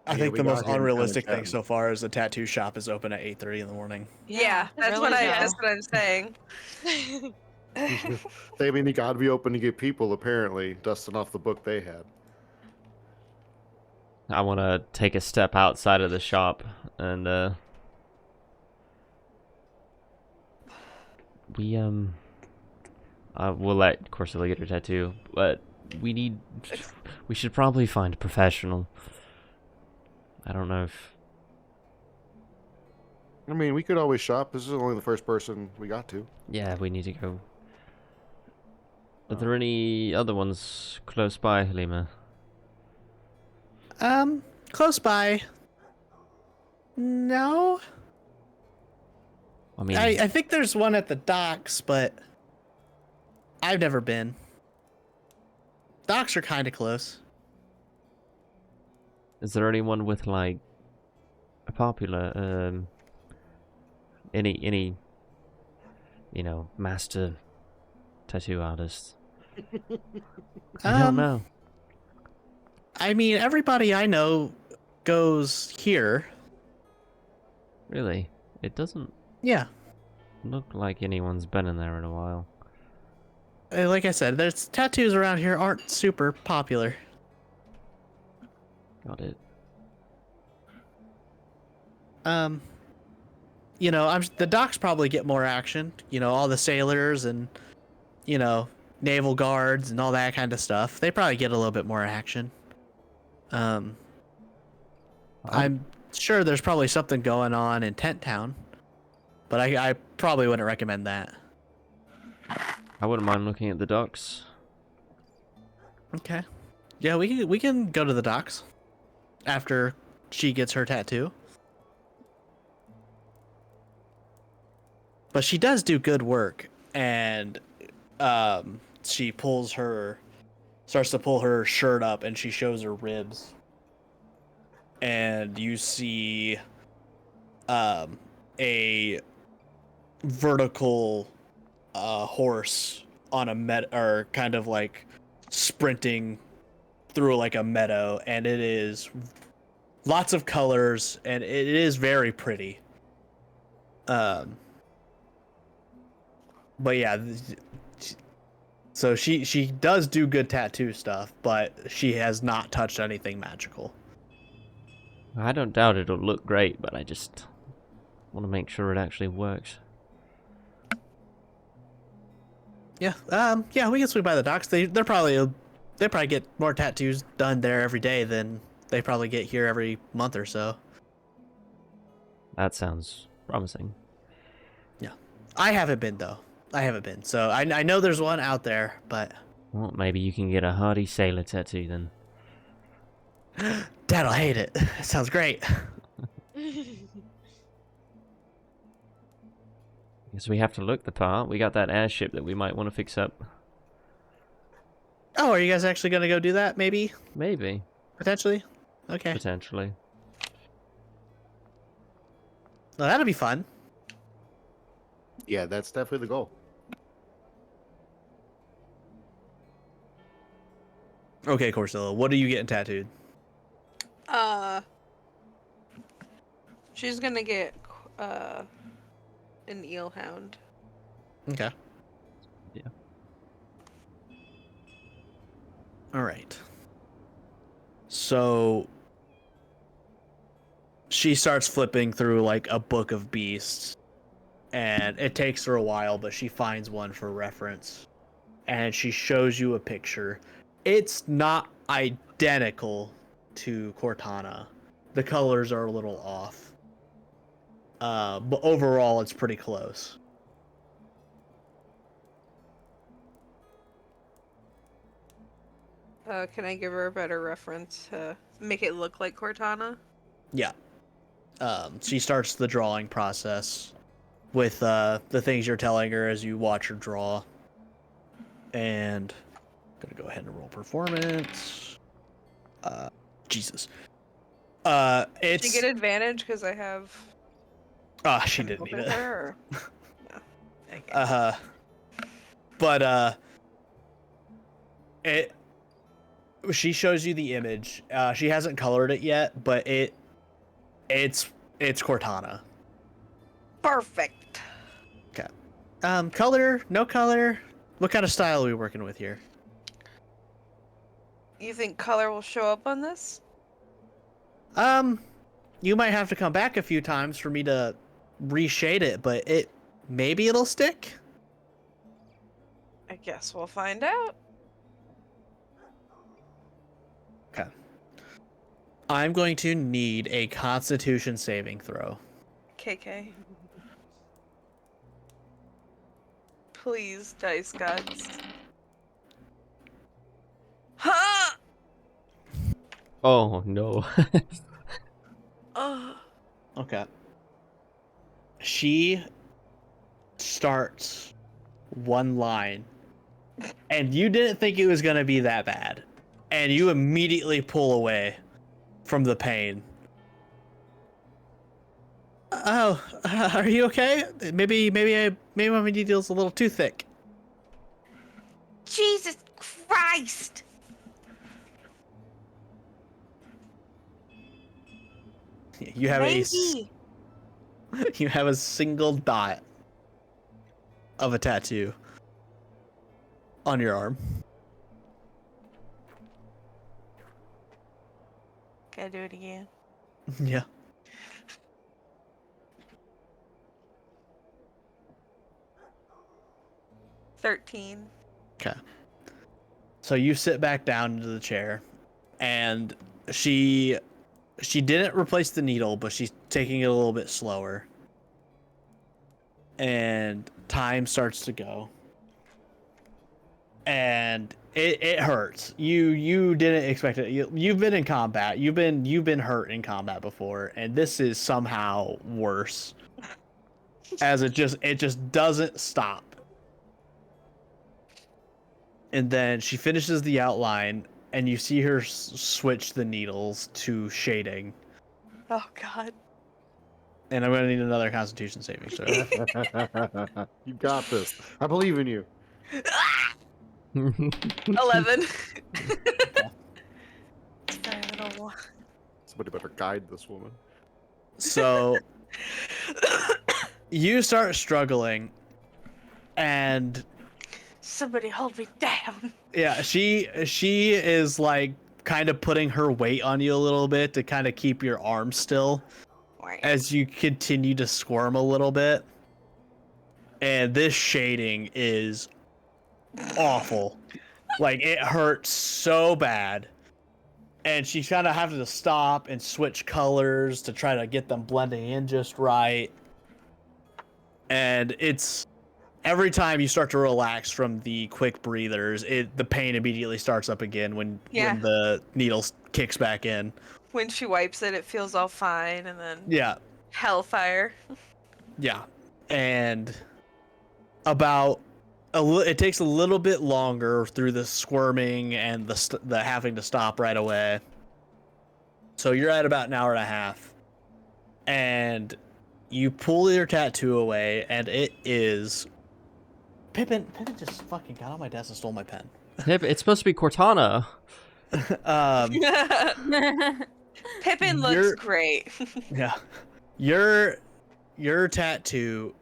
I Yeah, think we the got most here and kinda unrealistic thing chatting. so far is the tattoo shop is open at 8:30 in the morning. Yeah, that's really that's what I'm saying. they mean, you gotta be open to get people apparently dusting off the book they had. I want to take a step outside of the shop and we'll let Corsola get her tattoo, but we should probably find a professional. I don't know if... I mean, we could always shop. This is only the first person we got to. Yeah, we need to go. Are there any other ones close by, Halima? Close by. No. I mean, I think there's one at the docks, but I've never been. Docks are kind of close. is there anyone with like a popular any master tattoo artist? I don't know. I mean, everybody I know goes here. Really, it doesn't Yeah. look like anyone's been in there in a while. Like I said, there's tattoos around here aren't super popular. Got it. The docks probably get more action. All the sailors and, naval guards and all that kind of stuff. They probably get a little bit more action. I'm sure there's probably something going on in Tent Town, but I probably wouldn't recommend that. I wouldn't mind looking at the docks. Okay. Yeah, we can go to the docks after she gets her tattoo. But she does do good work, and she starts to pull her shirt up, and she shows her ribs. And you see a vertical horse on a or kind of like sprinting through like a meadow, and it is lots of colors, and it is very pretty. But yeah, so she does do good tattoo stuff, but she has not touched anything magical. I don't doubt it'll look great, but I just want to make sure it actually works. Yeah, yeah, we can swing by the docks. They probably get more tattoos done there every day than they probably get here every month or so. That sounds promising. Yeah, I haven't been though. I haven't been, so I know there's one out there, but Well, maybe you can get a hardy sailor tattoo then. Dad'll hate it. It sounds great. Guess we have to look the part. We got that airship that we might want to fix up. Oh, are you guys actually gonna go do that? Maybe, Maybe. potentially. Okay, Potentially. well, that'll be fun. Yeah, that's definitely the goal. Okay, Corsilla, what are you getting tattooed? She's gonna get an eel hound. Okay. Yeah. All right. So she starts flipping through like a book of beasts, and it takes her a while, but she finds one for reference, and she shows you a picture. It's not identical to Cortana. The colors are a little off. But overall, it's pretty close. Can I give her a better reference to make it look like Cortana? Yeah. She starts the drawing process with the things you're telling her as you watch her draw. And I'm gonna go ahead and roll performance. Jesus. Did It's she get advantage because I have. she didn't chemical need in it. her, or... No. Okay. But it. She shows you the image. She hasn't colored it yet, but it's Cortana. Perfect. Okay. Color, no color. What kind of style are we working with here? You think color will show up on this? You might have to come back a few times for me to reshade it, but maybe it'll stick. I guess we'll find out. Okay. I'm going to need a Constitution saving throw. KK. Please, dice gods. Ha! Oh, no. Oh. Okay. She starts one line, and you didn't think it was going to be that bad, and you immediately pull away from the pain. Oh, are you okay? Maybe my needle's a little too thick. Jesus Christ! You have Maybe. you have a single dot of a tattoo on your arm. Can I do it again? Yeah. $13. Okay. So you sit back down into the chair, and she didn't replace the needle, but she's taking it a little bit slower. And time starts to go. And it hurts. You didn't expect it. You've been in combat. You've been hurt in combat before, and this is somehow worse. As it just doesn't stop. And then she finishes the outline, and you see her switch the needles to shading. Oh God. And I'm gonna need another Constitution saving throw. You got this. I believe in you. 11. Somebody better guide this woman. So you start struggling, and Somebody hold me down. yeah, she is like kind of putting her weight on you a little bit to kind of keep your arm still as you continue to squirm a little bit. And this shading is awful. Like, it hurts so bad. And she's kind of having to stop and switch colors to try to get them blending in just right. And it's every time you start to relax from the quick breathers, the pain immediately starts up again when the needle kicks back in. When she wipes it, it feels all fine, and then Yeah. hellfire. Yeah. And it takes a little bit longer through the squirming and the having to stop right away. So you're at about an hour and a half, and you pull your tattoo away, and it is Pippin just fucking got on my desk and stole my pen. It's supposed to be Cortana. Pippin looks great. Yeah. Your tattoo,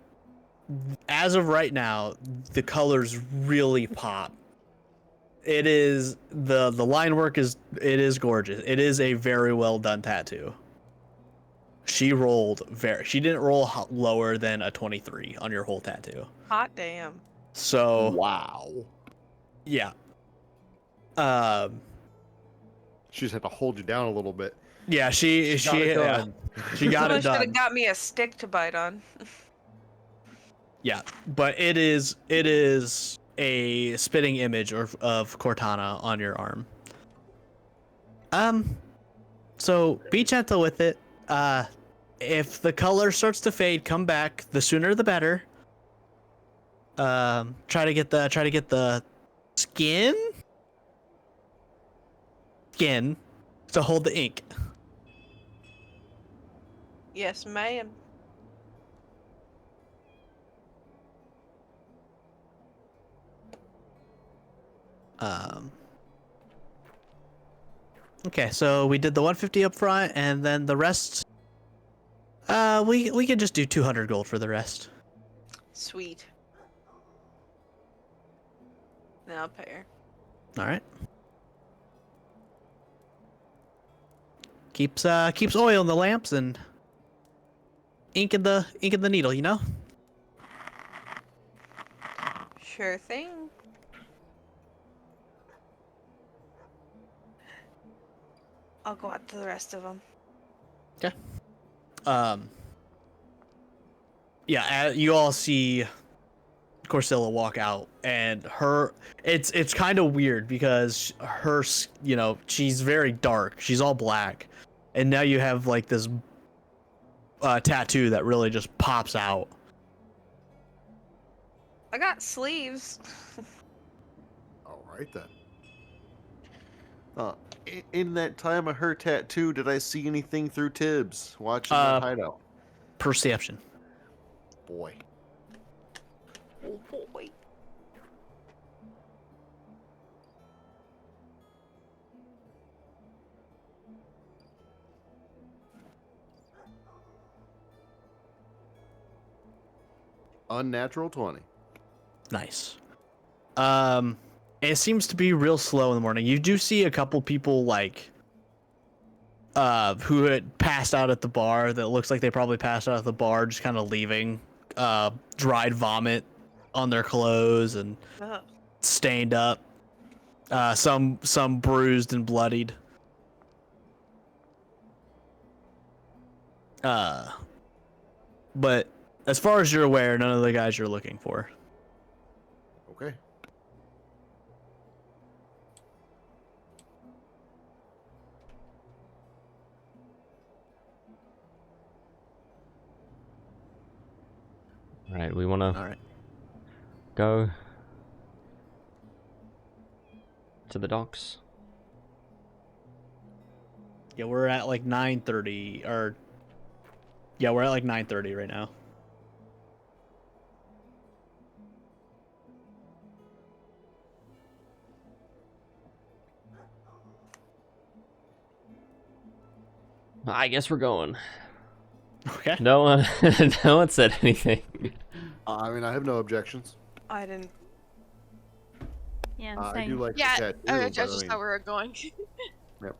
as of right now, the colors really pop. It is the line work is gorgeous. It is a very well done tattoo. She didn't roll lower than a 23 on your whole tattoo. Hot damn. So Wow. yeah. She just had to hold you down a little bit. Yeah, she got it done. She got Someone it should done. have got me a stick to bite on. Yeah, but it is a spitting image of Cortana on your arm. So be gentle with it. If the color starts to fade, come back. The sooner the better. Try to get the skin to hold the ink. Yes, ma'am. Okay, so we did the 150 up front, and then the rest. We can just do 200 gold for the rest. Sweet. Then I'll pay her. All right. Keeps oil in the lamps and ink in the needle, you know? Sure thing. I'll go out to the rest of them. Okay. Yeah, you all see Corsilla walk out, and it's kind of weird because she's very dark. She's all black, and now you have like this tattoo that really just pops out. I got sleeves. All right then. In that time of her tattoo, did I see anything through Tibbs watching that hideout? Perception. Boy. Oh boy. Unnatural 20. Nice. It seems to be real slow in the morning. You do see a couple people who had passed out at the bar that looks like they probably passed out at the bar, just kind of leaving dried vomit on their clothes and stained up. Some bruised and bloodied. But as far as you're aware, none of the guys you're looking for. Okay. All right, we want to All right. go to the docks. Yeah, we're at like 9:30 or yeah, we're at like 9:30 right now. I guess we're going. Okay. No one, no one said anything. I mean, I have no objections. I didn't. Yeah, I do same. like Yeah, the I tattoo, just but I thought mean, we were going. yep.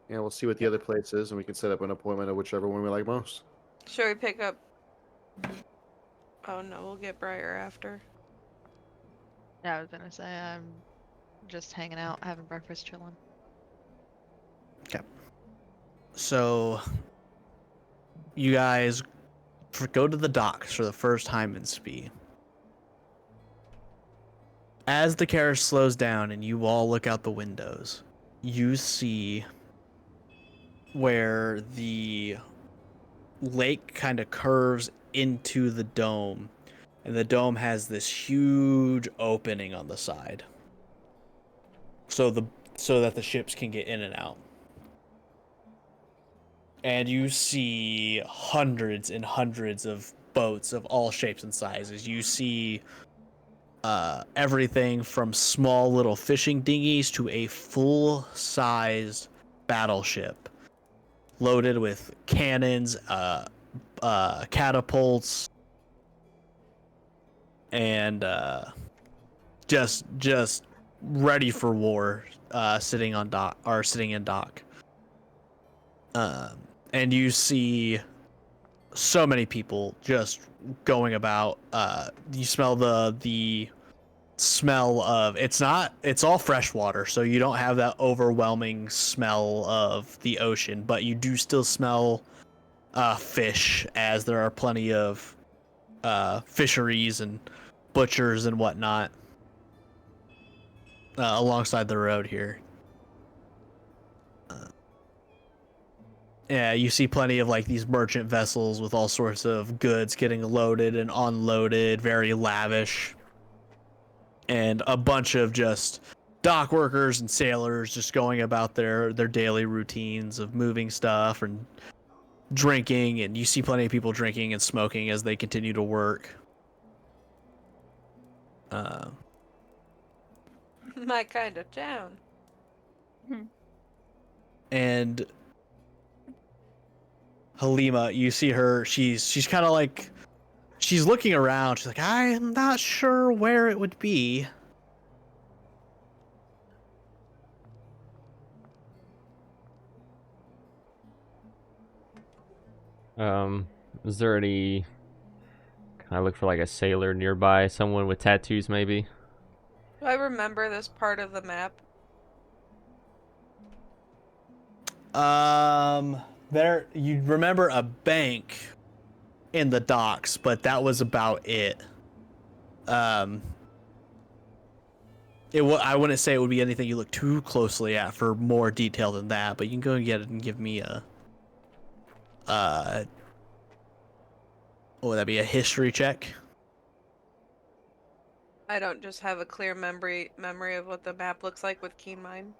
Yeah, we'll see what the other place is, and we can set up an appointment at whichever one we like most. Should we pick up? Oh no, we'll get Briar after. Yeah, I was gonna say I'm just hanging out, having breakfast, chilling. So, you guys go to the docks for the first time in Spee. As the carriage slows down and you all look out the windows, you see where the lake kind of curves into the dome, and the dome has this huge opening on the side, so that the ships can get in and out. And you see hundreds and hundreds of boats of all shapes and sizes. You see everything from small little fishing dinghies to a full-sized battleship loaded with cannons, catapults, and just ready for war, sitting in dock. And you see so many people just going about. You smell the smell of it's all fresh water, so you don't have that overwhelming smell of the ocean, but you do still smell fish, as there are plenty of fisheries and butchers and whatnot alongside the road here. Yeah, you see plenty of like these merchant vessels with all sorts of goods getting loaded and unloaded, very lavish. And a bunch of just dock workers and sailors just going about their daily routines of moving stuff and drinking, and you see plenty of people drinking and smoking as they continue to work. My kind of town. And Halima, you see her, she's kind of like, she's looking around, she's like, I'm not sure where it would be. Is there any? Can I look for like a sailor nearby? Someone with tattoos, maybe? Do I remember this part of the map? There, you remember a bank in the docks, but that was about it. I wouldn't say it would be anything you look too closely at for more detail than that, but you can go and get it and give me a what would that be, a history check? I don't just have a clear memory of what the map looks like with keen mind.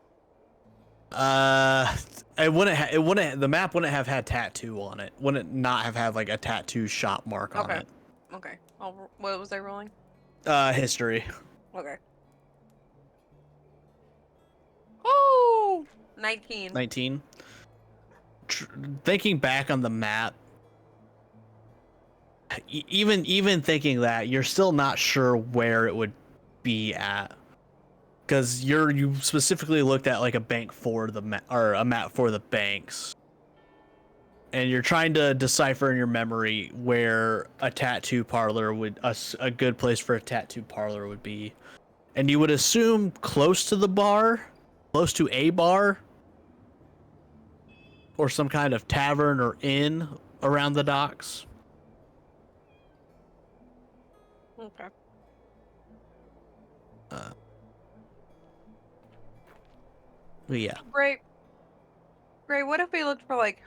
It wouldn't, the map wouldn't have had tattoo on it. Wouldn't not have had like a tattoo shop mark on it. Okay. What was I rolling? History. Okay. Oh! 19. 19. Thinking back on the map, even thinking that, you're still not sure where it would be at, because you specifically looked at like a bank for the or a map for the banks, and you're trying to decipher in your memory where a tattoo parlor would a good place for a tattoo parlor would be, and you would assume close to the bar, close to a bar, or some kind of tavern or inn around the docks. Okay. But yeah. Great. What if we looked for like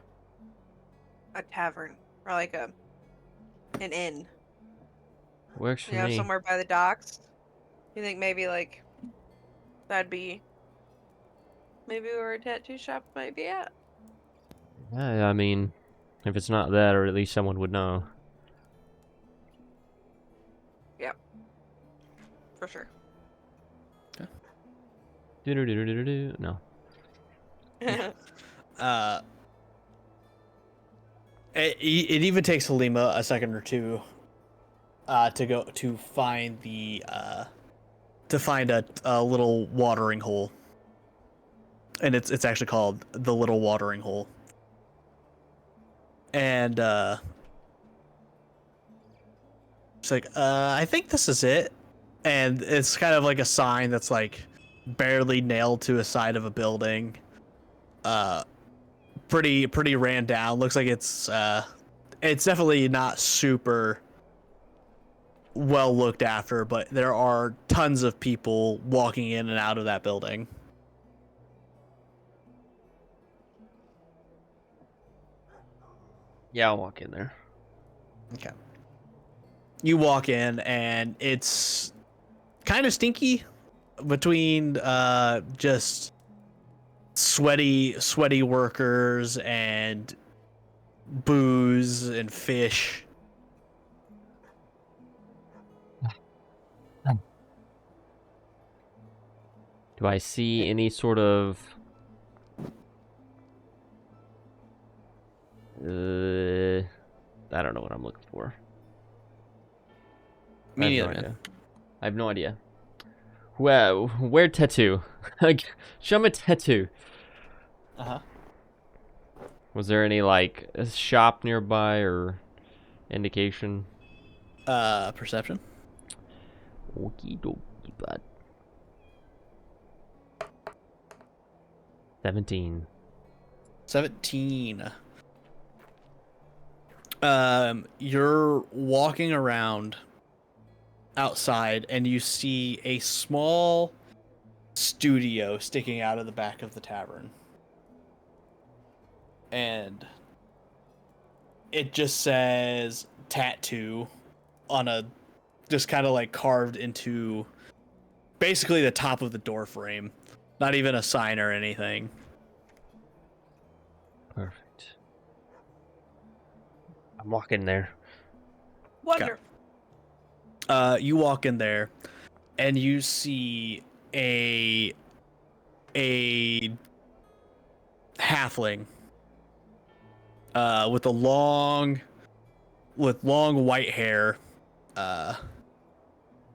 a tavern or like an inn? Works for You know, me. somewhere by the docks. You think maybe like that'd be maybe where a tattoo shop might be at? Yeah, I mean, if it's not that, or at least someone would know. Yep. For sure. Do. No. It even takes Halima a second or two to go to find a little watering hole, and it's actually called the Little Watering Hole. And it's like, I think this is it, and it's kind of like a sign that's like barely nailed to a side of a building. Pretty ran down. Looks like it's definitely not super well looked after, but there are tons of people walking in and out of that building. Yeah, I'll walk in there. Okay. You walk in and it's kind of stinky between just sweaty workers and booze and fish. Do I see any sort of I don't know what I'm looking for. Me I have neither, no man. idea. I have no idea. Where tattoo? Show me tattoo. Uh-huh. Was there any like a shop nearby or indication? Perception. Okie dokie, bud. 17. 17. You're walking around outside and you see a small studio sticking out of the back of the tavern. And it just says tattoo on a just kind of like carved into basically the top of the door frame. Not even a sign or anything. Perfect. I'm walking there. Wonderful. You walk in there and you see a halfling with long white hair.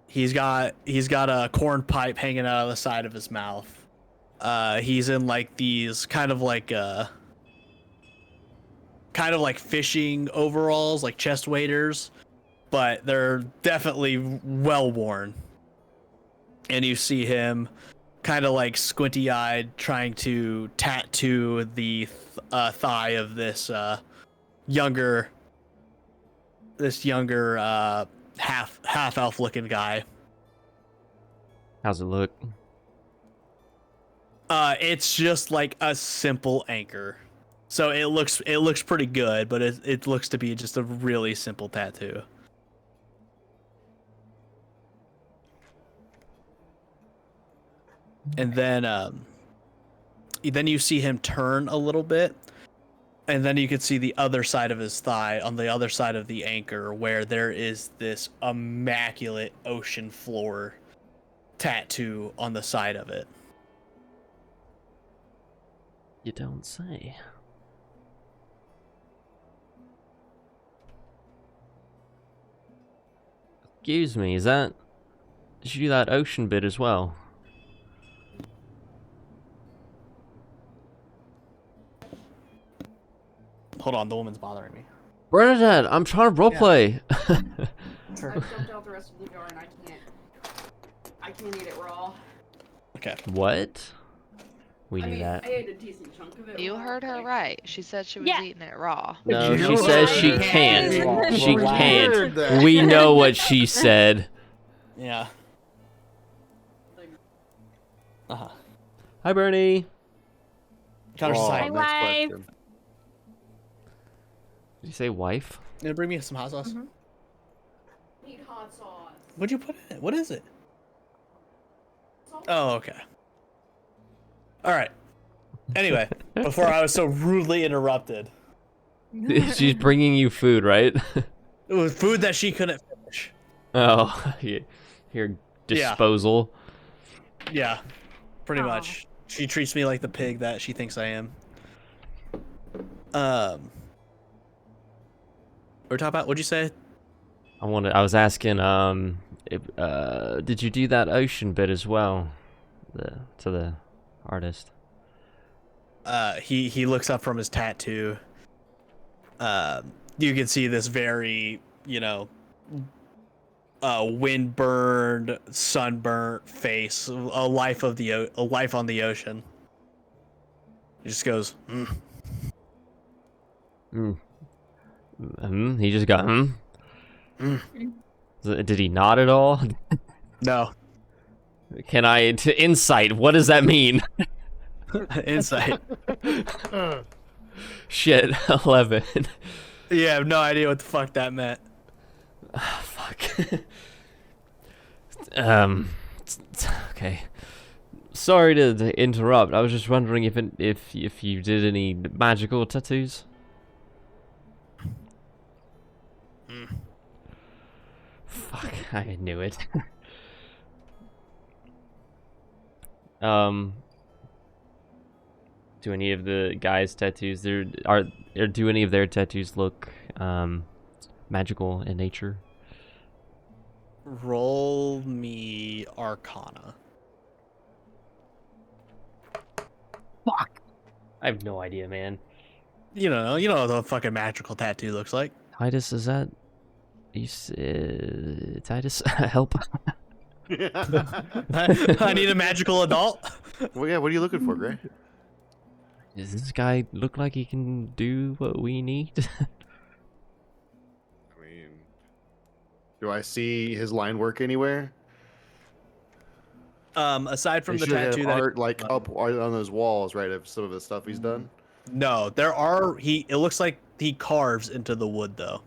He's got a corn pipe hanging out of the side of his mouth. He's in like these kind of like fishing overalls, like chest waders, but they're definitely well worn. And you see him kind of like squinty-eyed trying to tattoo the thigh of this younger half elf looking guy. How's it look? It's just like a simple anchor. So it looks pretty good, but it looks to be just a really simple tattoo. And then you see him turn a little bit, and then you can see the other side of his thigh on the other side of the anchor where there is this immaculate ocean floor tattoo on the side of it. You don't say. Excuse me, did you do that ocean bit as well? Hold on, the woman's bothering me. Bernadette, I'm trying to roleplay. Sure. I dumped out the rest of the jar and I can't eat it raw. Okay. What? We I knew mean, that. I ate a decent chunk of it. You raw, heard her but right. She said she was Yeah. eating it raw. No, You she know says what? she Yeah. can't. She Well, I heard can't. that. We know what she said. Yeah. Uh-huh. Hi, Bernie. Connor's Oh, side. Hi, next wife. question. Did you say wife? Bring me some hot sauce. Mhm. Need hot sauce. What'd you put in it? What is it? Salt? Oh, okay. All right. Anyway, before I was so rudely interrupted, She's bringing you food, right? it was food that she couldn't finish. Oh, your disposal. Yeah, pretty Aw. much. She treats me like the pig that she thinks I am. We're talking about. What'd you say? I was asking, did you do that ocean bit as well? To the artist. He looks up from his tattoo. You can see this very, windburned, sunburnt face, a life on the ocean. He just goes, He just got Did he nod at all? No. Can I insight? What does that mean? Insight. Shit, 11. Yeah, I have no idea what the fuck that meant. Fuck. Okay. Sorry to interrupt. I was just wondering if you did any magical tattoos. Fuck, I knew it. Do any of the guys' tattoos do any of their tattoos look magical in nature? Roll me Arcana. Fuck. I have no idea, man. You know what the fucking magical tattoo looks like. Titus, is that Titus? Help. I need a magical adult. Well, yeah, what are you looking for, Gray? Does this guy look like he can do what we need? I mean, do I see his line work anywhere? Aside from He the should have tattoo art like up on those walls, right? Of some of the stuff he's done. No, it looks like he carves into the wood though.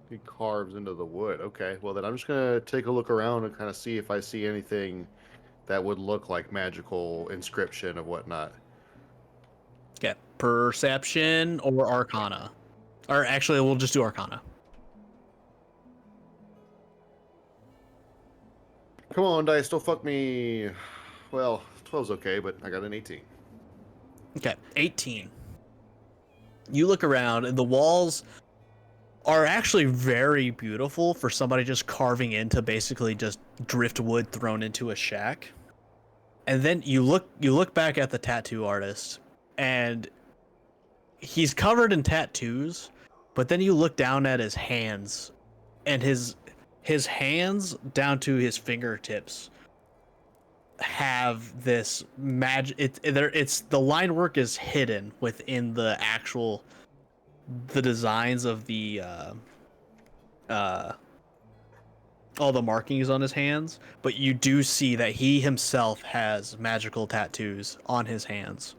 He carves into the wood. Okay, well then I'm just gonna take a look around and kind of see if I see anything that would look like magical inscription of whatnot. Okay, perception or Arcana, or actually, we'll just do Arcana. Come on, dice, don't fuck me. Well, 12's okay, but I got an 18. Okay, 18. You look around, and the walls are actually very beautiful for somebody just carving into basically just driftwood thrown into a shack. And then you look back at the tattoo artist, and he's covered in tattoos, but then you look down at his hands, and his hands down to his fingertips have this magic. It's the line work is hidden within the designs of the all the markings on his hands, but you do see that he himself has magical tattoos on his hands.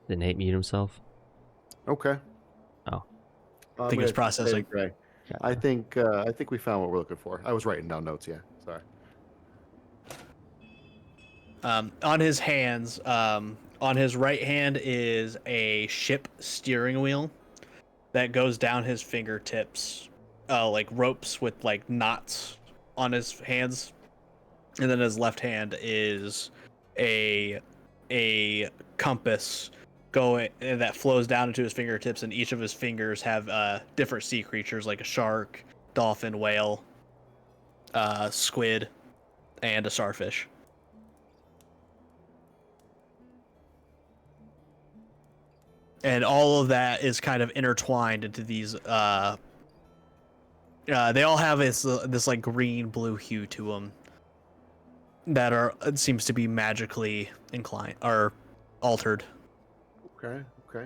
Did Nate mute himself? Okay. Oh. I think it's processing. Gray. I think we found what we're looking for. I was writing down notes. Yeah, sorry. On his hands, on his right hand is a ship steering wheel that goes down his fingertips, like ropes with like knots on his hands, and then his left hand is a compass that flows down into his fingertips, and each of his fingers have different sea creatures like a shark, dolphin, whale, squid, and a starfish. And all of that is kind of intertwined into these. They all have this like green blue hue to them that it seems to be magically inclined or altered. Okay. Okay.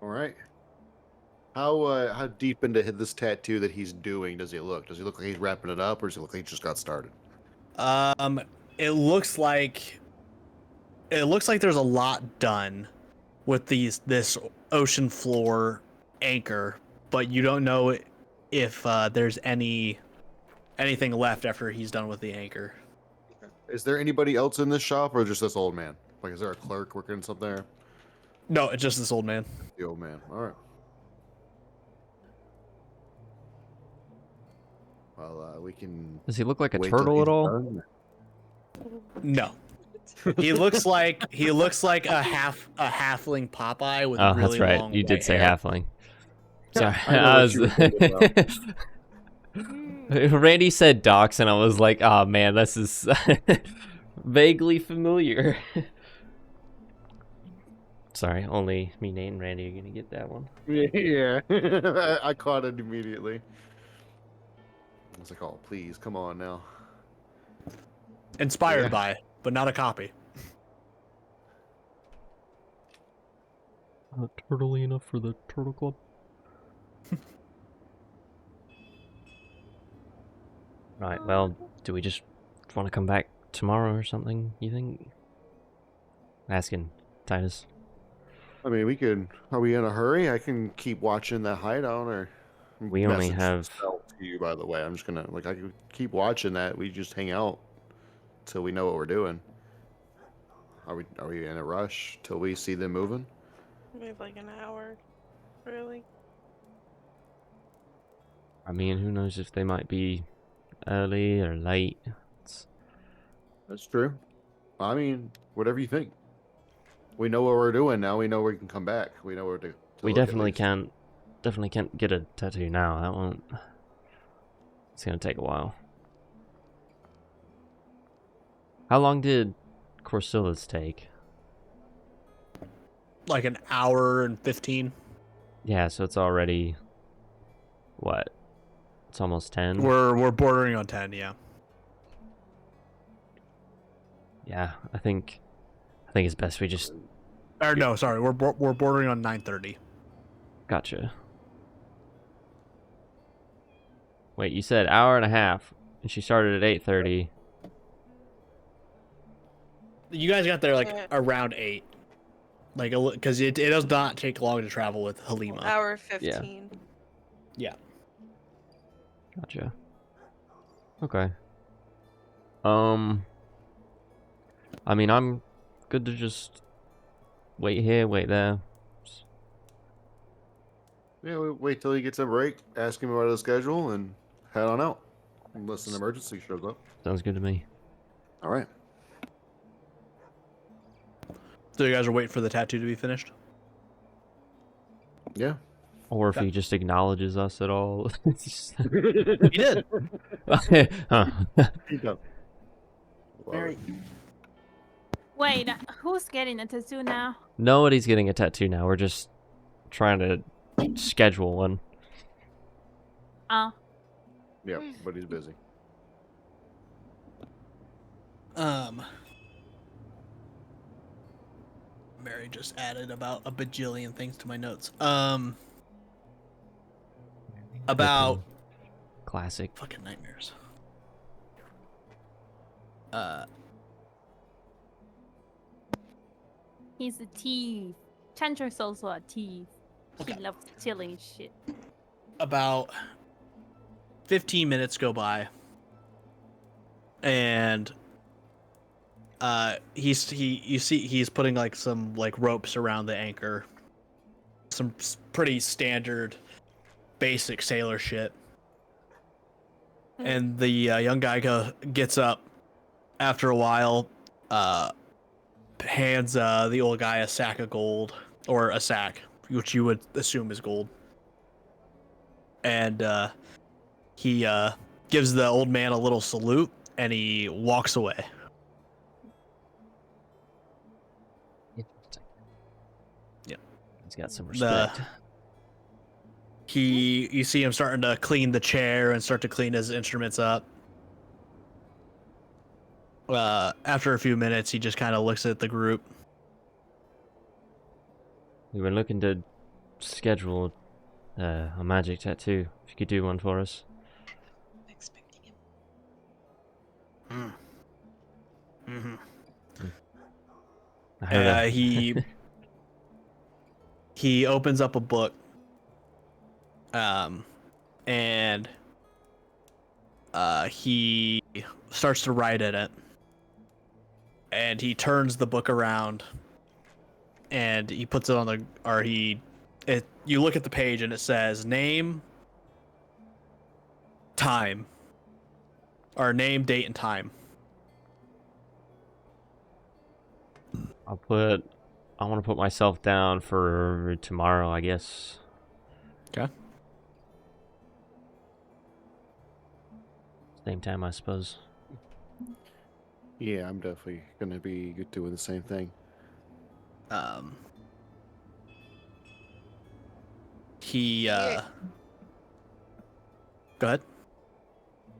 All right. How deep into this tattoo that he's doing does he look? Does he look like he's wrapping it up, or does he look like he just got started? It looks like there's a lot done with this ocean floor anchor, but you don't know if there's anything left after he's done with the anchor. Is there anybody else in this shop, or just this old man? Like, is there a clerk working something there? No, it's just this old man. The old man. All right. Well, we can. Does he look like a wait till turtle he's at all? done. No. He looks like a halfling Popeye with Oh, really that's right. long You did white say hair. halfling. Sorry, I know I what was. you were thinking Randy said docs, and I was like, "Oh man, this is vaguely familiar." Sorry, only me, Nate, and Randy are gonna get that one. Yeah, I caught it immediately. I was like, "Oh, please, come on now." Inspired Yeah. by, but not a copy. Not turtley enough for the Turtle Club. Right. Well, do we just want to come back tomorrow or something? You think? Asking Titus. I mean, we could. Are we in a hurry? I can keep watching that hideout, or We only message have- spelled to you. By the way, I'm just gonna I could keep watching that. We just hang out till we know what we're doing. Are we in a rush till we see them moving? We have like an hour. Really? I mean, who knows if they might be early or late. That's true. I mean, whatever you think. We know what we're doing now. We know we can come back. We know where to. We look at definitely least. can't get a tattoo now. That won't. It's gonna take a while. How long did Corsilla's take? Like an hour and 15. Yeah, so it's already what? It's almost 10. We're bordering on 10, yeah. Yeah, I think it's best we just Or no, sorry, we're bordering on 9:30. gotcha. Wait, you said hour and a half, and she started at 8:30. You guys got there like Yeah. around 8. Like, because it does not take long to travel with Halima. Hour 15. Yeah. Gotcha. Okay. I mean, I'm good to just wait here, wait there. Yeah, we wait till he gets a break. Ask him about his schedule and head on out. Unless an emergency shows up. Sounds good to me. All right. So you guys are waiting for the tattoo to be finished? Yeah. Or if Okay. he just acknowledges us at all. He did. Huh. Very. Wait, who's getting a tattoo now? Nobody's getting a tattoo now. We're just trying to schedule one. Oh, Yeah, but he's busy. Mary just added about a bajillion things to my notes. About Classic. fucking nightmares. he's a thief. Chandra's also a thief. Okay. He loves stealing shit. About 15 minutes go by, and you see he's putting like some like ropes around the anchor, some pretty standard basic sailor shit. And the young guy gets up after a while, hands the old guy a sack of gold, or a sack, which you would assume is gold. And he gives the old man a little salute, and he walks away. Yep. He's got some The- respect. You see him starting to clean the chair and start to clean his instruments up. After a few minutes, he just kind of looks at the group. We were looking to schedule a magic tattoo. If you could do one for us. I'm expecting him. Mm-hmm. I heard that. He opens up a book, and he starts to write in it. And he turns the book around, and he puts it on the, or you look at the page and it says name, time, or name, date, and time. I want to put myself down for tomorrow, I guess. Okay. Same time, I suppose. Yeah, I'm definitely gonna be doing the same thing. Yeah. Go ahead.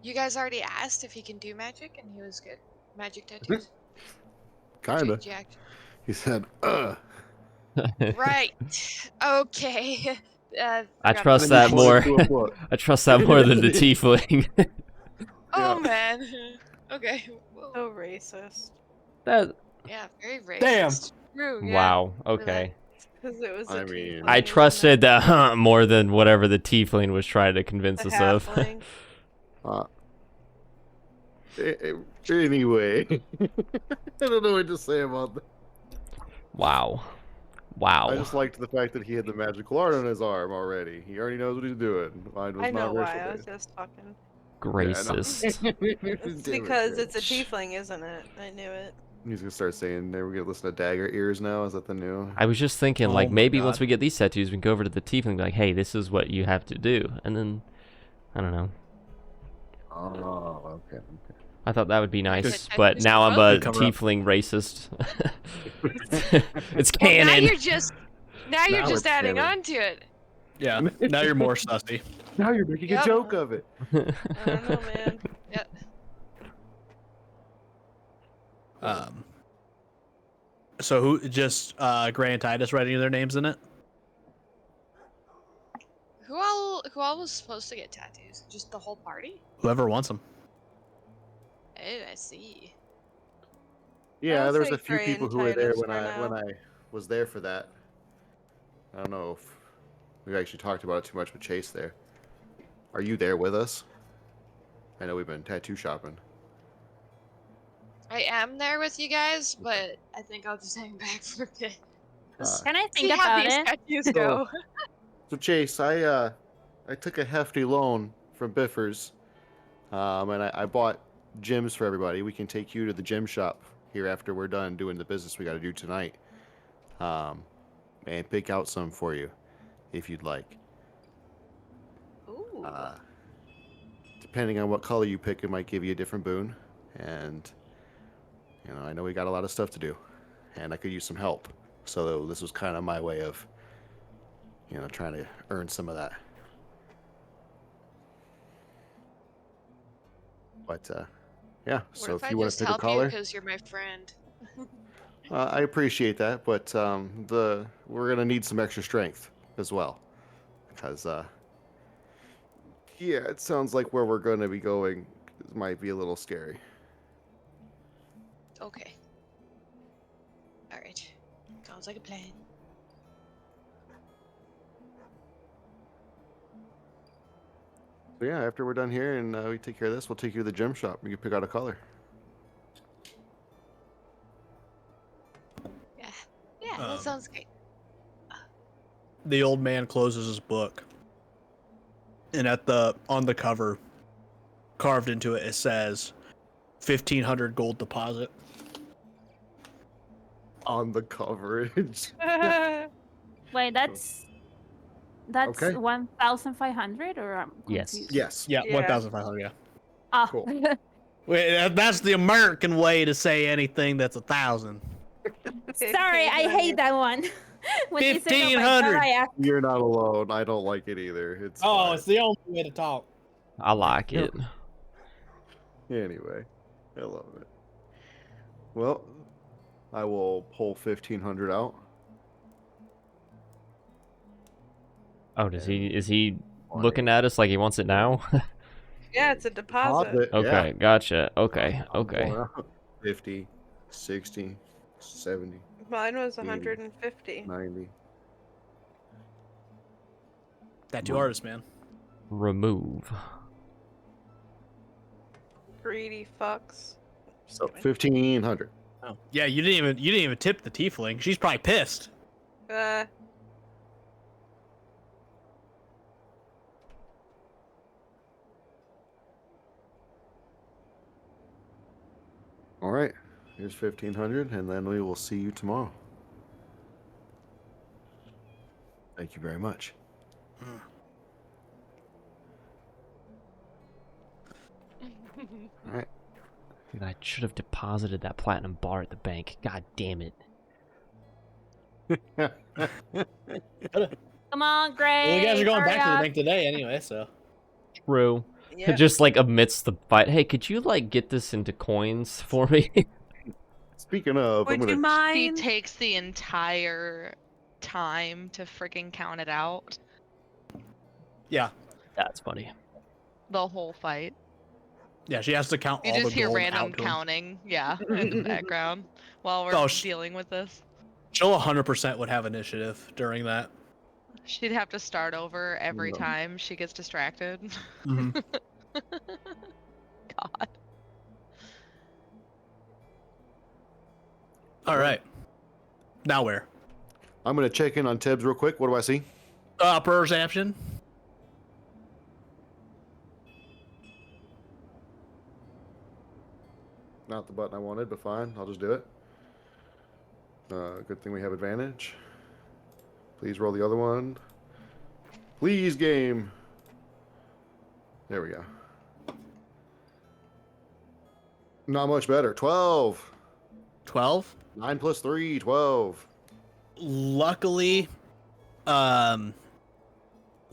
You guys already asked if he can do magic, and he was good. Magic tattoos. Kinda. Jack. He said, Right. Okay. I forgot trust about that more. To a book. I trust that more than the tiefling. Oh Yeah. man. Okay. Whoa. So racist. That. Yeah, very racist. Damn. True. Yeah. Wow. for that. Okay. Because it was a I mean- tiefling, I isn't trusted it? that more than whatever the tiefling was trying to convince The us of. halfling. Anyway, I don't know what to say about that. Wow. Wow. I just liked the fact that he had the magical art on his arm already. He already knows what he's doing. Mine was I know not why. racial I was based. just fucking. Racist. It's because it's a tiefling, isn't it? I knew it. He's gonna start saying, "There, we gonna listen to Dagger Ears now." Is that the new? I was just thinking, Oh like, my maybe once God. we get these tattoos, we can go over to the tiefling and be like, hey, this is what you have to do. And then, I don't know. Oh, okay. I thought that would be nice, Good but tattoos now for I'm both? a Cover up. tiefling racist. It's Well, now canon. you're just Now just it's adding canon. on to it. Yeah. Now you're more sussy. Now you're making Yep. a joke of it. I don't know, man. Yep. So who just Gray and Titus writing their names in it? Who all was supposed to get tattoos? Just the whole party? Whoever wants them. Oh, I see. Yeah, I'll there was say a few Gray people and who were there Titus when for I now. was there for that. I don't know if we actually talked about it too much with Chase there. Are you there with us? I know we've been tattoo shopping. I am there with you guys, but I think I'll just hang back for a bit. Can I See think how about these it? tattoos go. So Chase, I took a hefty loan from Biffers, and I bought gyms for everybody. We can take you to the gym shop here after we're done doing the business we got to do tonight, and pick out some for you, if you'd like. Ooh. Depending on what color you pick, it might give you a different boon. And you know, I know we got a lot of stuff to do, and I could use some help. So this was kind of my way of, you know, trying to earn some of that. But yeah. What So if if I you want just to pick a help you color, because you're my friend? I appreciate that. But we're gonna need some extra strength as well, because yeah, it sounds like where we're gonna be going might be a little scary. Okay. Alright. Sounds like a plan. So yeah, after we're done here and we take care of this, we'll take you to the gym shop. We can pick out a color. Yeah. Yeah, Um, that sounds great. The old man closes his book, and on the cover, carved into it, it says 1,500 gold deposit. On the coverage. Wait, that's Okay. 1,500 or I'm Yes. confused? Yes. Yeah, Yeah. 1,500. Yeah. Ah. Cool. Wait, that's the American way to say anything that's 1,000. Sorry, I hate that one. When you say, "Oh my God," 1,500. I act- You're not alone. I don't like it either. It's Oh, fine. it's the only way to talk. I like it. Anyway, I love it. Well, I will pull 1,500 out. Oh, is he looking at us like he wants it now? Yeah, it's a deposit. Okay, gotcha. Okay, Yeah. okay. 50, 60, 70, Mine was 80. 150. 90. Tattoo artist, man. Remove. Greedy fucks. Just So kidding. 1,500. Oh, yeah, you didn't even tip the tiefling. She's probably pissed. All right. Here's 1,500, and then we will see you tomorrow. Thank you very much. All right. Dude, I should have deposited that platinum bar at the bank. God damn it. Come on, Gray. Well, you guys are going hurry back to the up. bank today anyway, so. True. Yeah. Just like amidst the fight. Hey, could you like get this into coins for me? Speaking of, I'm Would you gonna. She mind? takes the entire time to freaking count it out. Yeah. That's funny. The whole fight. Yeah, she has to count You all the just hear gold random out to him. counting, yeah, in the background while we're Oh, dealing with this. She'll 100% would have initiative during that. She'd have to start over every No. time she gets distracted. Mm-hmm. God. All right. Now where? I'm gonna check in on Tibbs real quick. What do I see? Perception. Not the button I wanted, but fine. I'll just do it. Good thing we have advantage. Please roll the other one. Please, game. There we go. Not much better. 12. 12. 9 plus 3, 12. Luckily,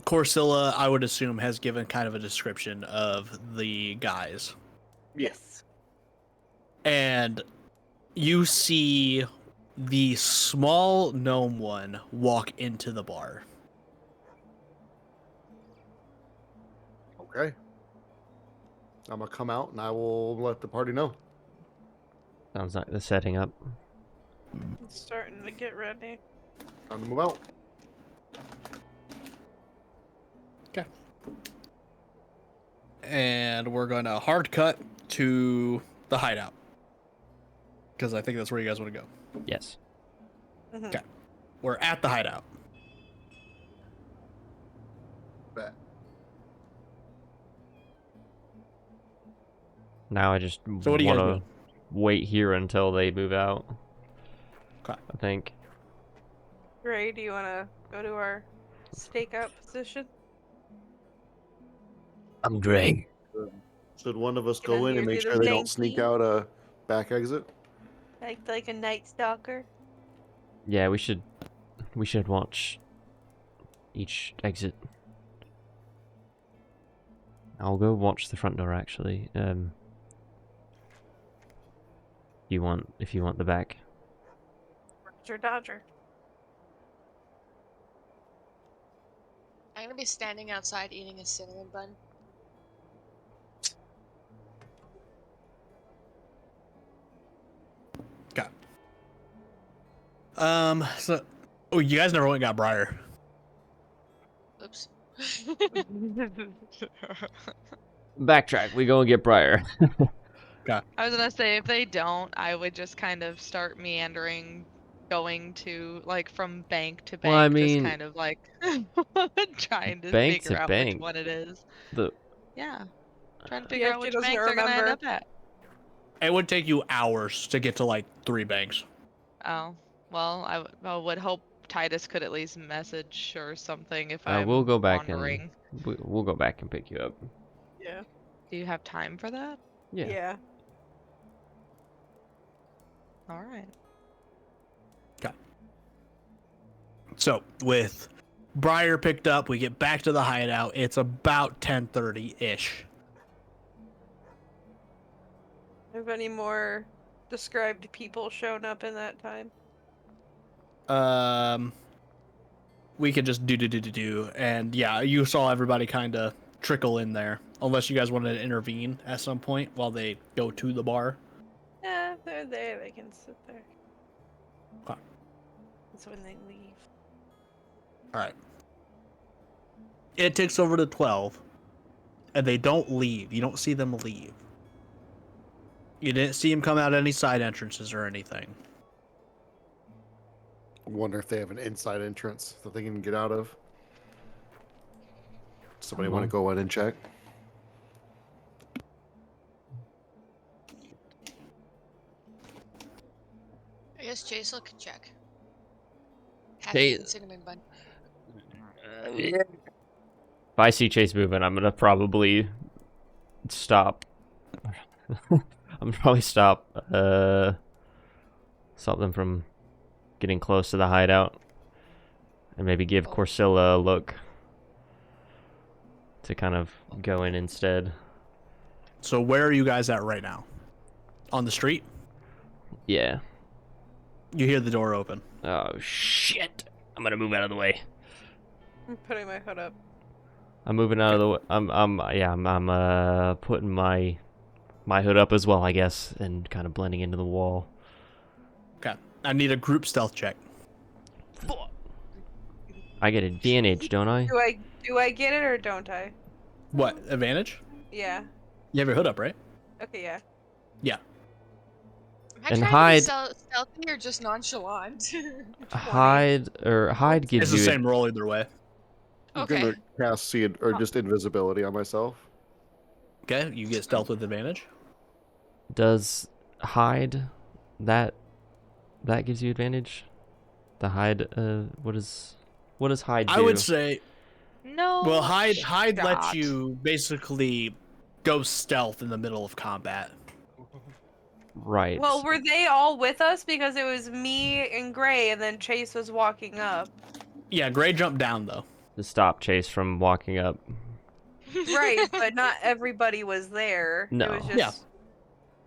Corsilla, I would assume, has given kind of a description of the guys. Yes. And you see the small gnome one walk into the bar. Okay. I'm gonna come out and I will let the party know. Sounds like they're setting up. It's starting to get ready. Time to move out. And we're going to hard cut to the hideout. Because I think that's where you guys want to go. Yes. Okay. We're at the hideout. Bet. Now I just So what do you guys want to wait here until they move out. Okay. I think. Gray, do you want to go to our stakeout position? I'm Greg. Should one of us Gonna go in hear and make through sure the they don't sneak danky? out a back exit? Like a night stalker? Yeah, we should watch each exit. I'll go watch the front door actually. If you want the back. Roger Dodger. I'm gonna be standing outside eating a cinnamon bun. Okay. So, oh, you guys never went and got Briar. Oops. Backtrack. We go and get Briar. I was gonna say, if they don't, I would just kind of start meandering, going to, like, from bank to bank, Well, I just mean, kind of like trying to bank figure to out bank. which one it is. The Yeah. Trying to figure Yeah, out she which doesn't bank they're gonna end remember. up at. It would take you hours to get to like 3 banks. Oh, well, I would hope Titus could at least message or something if I'm we'll go back wandering. and we'll go back and pick you up. Yeah. Do you have time for that? Yeah. All right. So with Briar picked up, we get back to the hideout. It's about 10:30-ish. Have any more described people shown up in that time? We could just do, and yeah, you saw everybody kind of trickle in there. Unless you guys wanted to intervene at some point while they go to the bar. Yeah, if they're there, they can sit there. Okay. That's when they leave. All right. It ticks over to 12, and they don't leave. You don't see them leave. You didn't see him come out any side entrances or anything. Wonder if they have an inside entrance that they can get out of. Somebody want to Uh-huh. go in and check? I guess Chase will check. Chase- Happy cinnamon bun. If I see Chase moving, I'm gonna probably stop. I'm gonna probably stop them from getting close to the hideout, and maybe give Oh. Corsilla a look to kind of go in instead. So where are you guys at right now? On the street? Yeah. You hear the door open. Oh shit! I'm gonna move out of the way. I'm putting my hood up. I'm moving out of the way. I'm putting my hood up as well, I guess, and kind of blending into the wall. Okay. I need a group stealth check. I get advantage, don't I? Do I get it or don't I? What? Advantage? Yeah. You have your hood up, right? Okay, yeah. Am I And trying hide- to be stealthy or just nonchalant? Hide It's gives the you same roll either way. I'm Okay. gonna cast just invisibility on myself. Okay, you get stealth with advantage. does hide that gives you advantage? The hide what does hide do? I would say, No. well, hide lets shot. you basically go stealth in the middle of combat. Right. Well, were they all with us? Because it was me and Gray, and then Chase was walking up. Yeah, Gray jumped down though. to stop Chase from walking up. Right, but not everybody was there. No. It was just Yeah.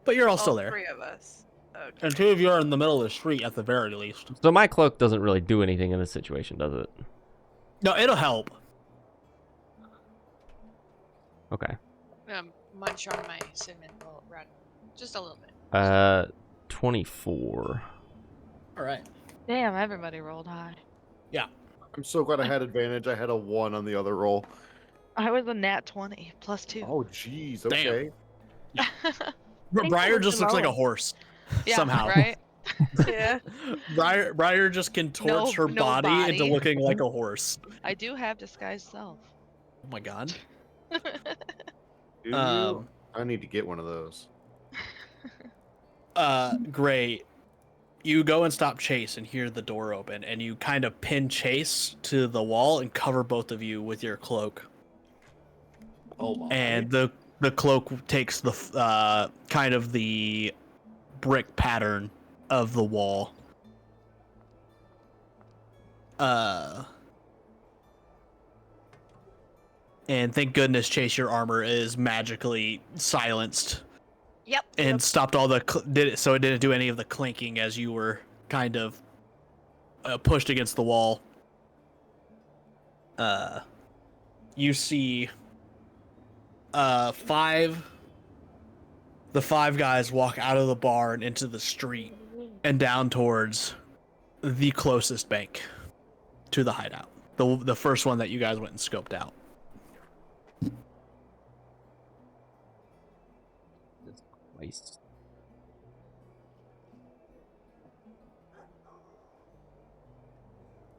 But you're all all still there. 3 of us. Okay. And 2 of you are in the middle of the street at the very least. So my cloak doesn't really do anything in this situation, does it? No, it'll help. Okay. Munch on my cinnamon roll run. Just a little bit. 24. All right. Damn, everybody rolled high. I'm so glad I had advantage. I had a 1 on the other roll. I was a nat 20 plus 2. Oh, jeez. Damn. Okay. Briar was just the looks like a lowest. horse. Yeah, somehow. right? Yeah. Briar just contorts her no body into body. looking like a horse. I do have disguised self. Oh my god. Do you? Um, I need to get one of those. Gray, you go and stop Chase and hear the door open, and you kind of pin Chase to the wall and cover both of you with your cloak. Oh my. And the cloak takes the kind of the brick pattern of the wall. And thank goodness, Chase, your armor is magically silenced Yep. and stopped all the did it so it didn't do any of the clinking as you were kind of pushed against the wall. You see the 5 guys walk out of the bar and into the street and down towards the closest bank to the hideout, the first one that you guys went and scoped out. Christ.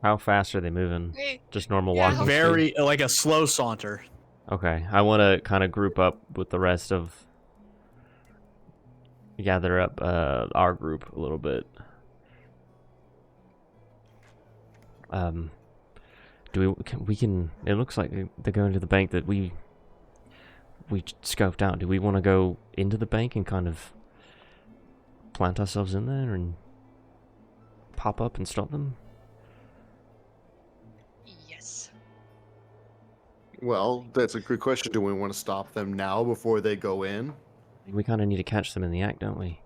How fast are they moving? Hey, Just normal Yeah, walking speed? Very like a slow saunter. Okay, I want to kind of group up with the rest of... Gather up our group a little bit. We can... It looks like they're going to the bank that we scoped out. Do we want to go into the bank and kind of plant ourselves in there and pop up and stop them? yes. Well, that's a good question. Do we want to stop them now before they go in? We kind of need to catch them in the act, don't we?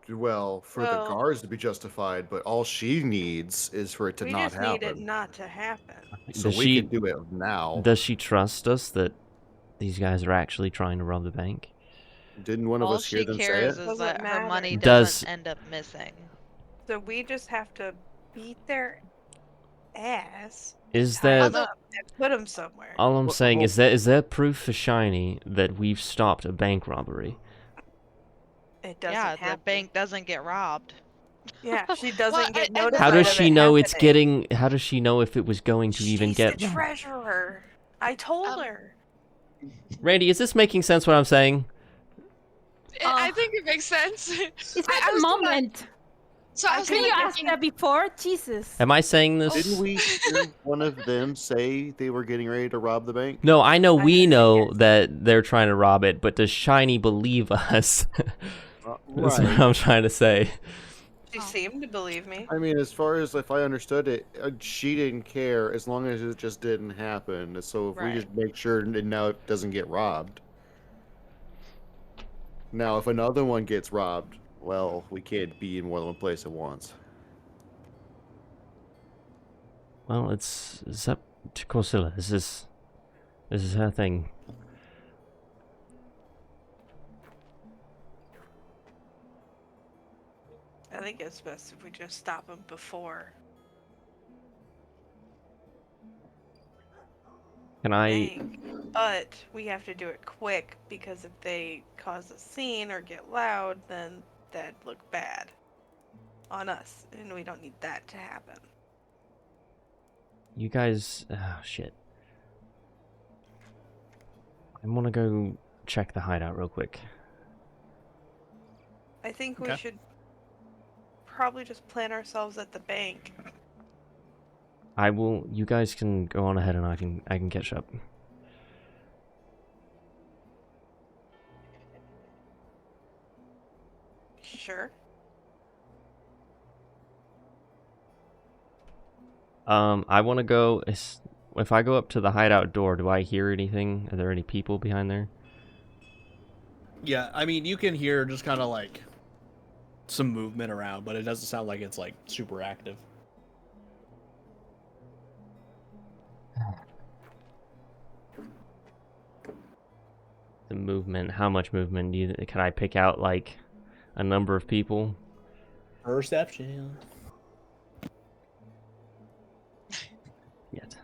Well, for the Well- guards to be justified, but all she needs is for it to We not just need it happen. not to happen. So Does we she can do it now. does she trust us that these guys are actually trying to rob the bank? Didn't one of All us hear she them say cares it? is Doesn't that her matter. money Does- doesn't end up missing. So we just have to beat their ass, Is tie 'em that up, and put them somewhere. all I'm Well- saying? Is that proof for Shiny that we've stopped a bank robbery? it doesn't Yeah, happen. the bank doesn't get robbed. Yeah, she doesn't get and notified. How does of she it know it's happening. getting? How does she know if it was going to even She's get? the treasurer. I told her. Randy, is this making sense? What I'm saying? I think it makes sense. It's I not the was kinda- moment. So I was Can kinda you ask thinking- that before? Jesus. Am I saying this? Didn't we hear one of them say they were getting ready to rob the bank? No, I know I we heard it, know yes. that they're trying to rob it, but does Shiny believe us? That's what Right. I'm trying to say. She seemed to believe me. I mean, as far as if I understood it, she didn't care as long as it just didn't happen. So if we Right. just make sure and now it doesn't get robbed. Now, if another one gets robbed, well, we can't be in more than one place at once. Well, it's up to Corsilla. This is her thing. I think it's best if we just stop them before. Can I? Bank. But we have to do it quick because if they cause a scene or get loud, then that'd look bad on us, and we don't need that to happen. You guys, oh shit. I want to go check the hideout real quick. I think we Okay. should probably just plan ourselves at the bank. I will. You guys can go on ahead, and I can catch up. Sure. I want to go. If I go up to the hideout door, do I hear anything? Are there any people behind there? Yeah, I mean, you can hear just kind of like some movement around, but it doesn't sound like it's like super active. The movement. How much movement? Can I pick out like a number of people? Perception. Yet.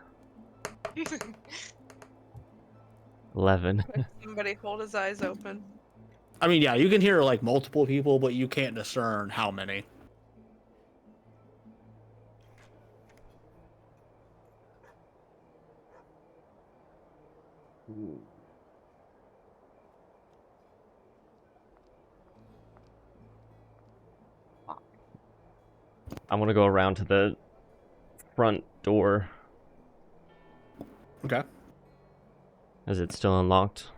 11. Somebody hold his eyes open. I mean, yeah, you can hear like multiple people, but you can't discern how many. Ooh. I want to go around to the front door. Okay. Is it still unlocked?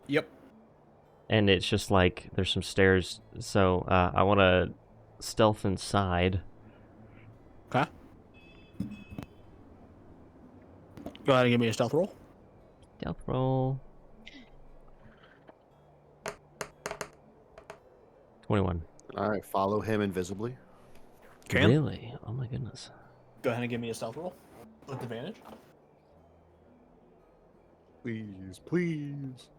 Yep. And it's just like there's some stairs, so I want to stealth inside. Okay. Go ahead and give me a stealth roll. Stealth roll. 21. I follow him invisibly. Can. Really? Oh my goodness. Go ahead and give me a stealth roll with advantage. Please, please.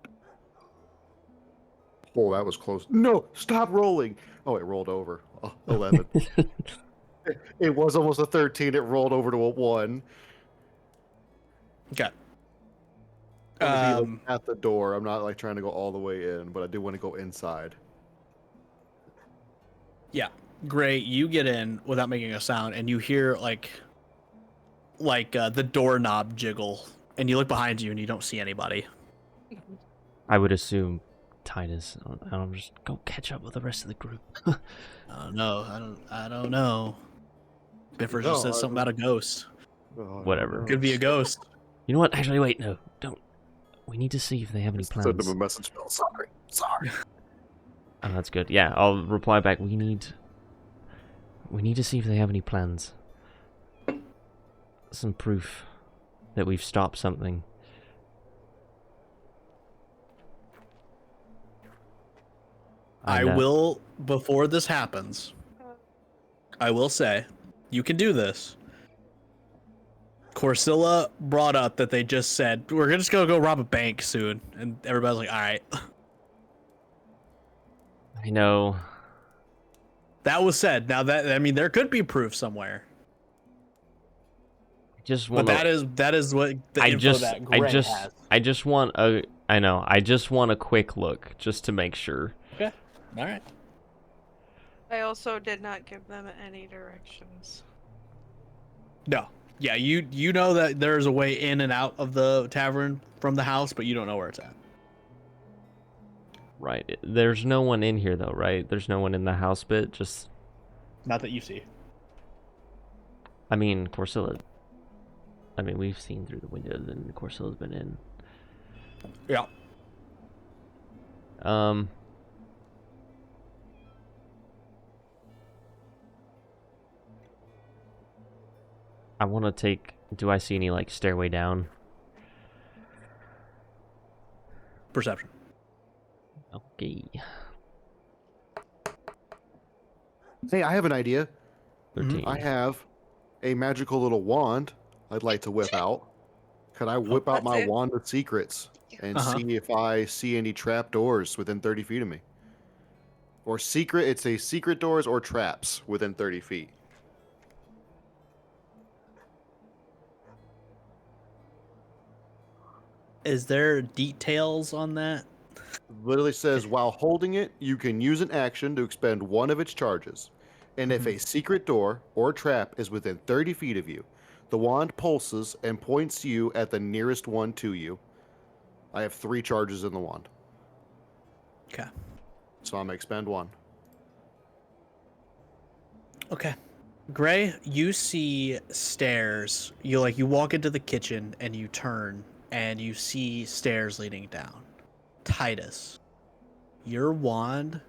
Oh, that was close. No, stop rolling. Oh, it rolled over. Oh, 11. It was almost a 13. It rolled over to a 1. Okay. I want to be like, at the door. I'm not like trying to go all the way in, but I do want to go inside. Yeah. Great. You get in without making a sound, and you hear like the doorknob jiggle, and you look behind you, and you don't see anybody. I would assume Titus. I'll just go catch up with the rest of the group. No, I don't know. Biffers just says something about a ghost. Oh, Whatever. no. Could be a ghost. You know what? Actually, wait, no, don't. We need to see if they have any Send him plans. a message. Bill. Sorry. Oh, that's good. Yeah, I'll reply back. We need to see if they have any plans. Some proof that we've stopped something. I will, before this happens, I will say, you can do this. Corsilla brought up that they just said, we're just going to go rob a bank soon. And everybody's like, all right. I know. That was said. Now that, I mean, there could be proof somewhere. Just But want. that is what the info that Gray has. I just want I know. I just want a quick look, just to make sure. Okay. All right. I also did not give them any directions. No. Yeah, you know that there's a way in and out of the tavern from the house, but you don't know where it's at. Right. There's no one in here, though, right? There's no one in the house bit, just... Not that you see. I mean, Corsilla... I mean, we've seen through the windows, and Corsilla's been in. Yeah. I want to take... Do I see any, like, stairway down? Perception. Okay. Hey, I have an idea. 13. I have a magical little wand I'd like to whip out. Could I whip out That's my it. wand of secrets and Uh-huh. see if I see any trap doors within 30 feet of me? Or secret, it's a secret doors or traps within 30 feet. Is there details on that? Literally says, while holding it, you can use an action to expend one of its charges. And if a secret door or trap is within 30 feet of you, the wand pulses and points you at the nearest one to you. I have 3 charges in the wand, Okay. so I'm going to expend 1. Okay. Gray, you see stairs. You walk into the kitchen and you turn and you see stairs leading down. Titus, your wand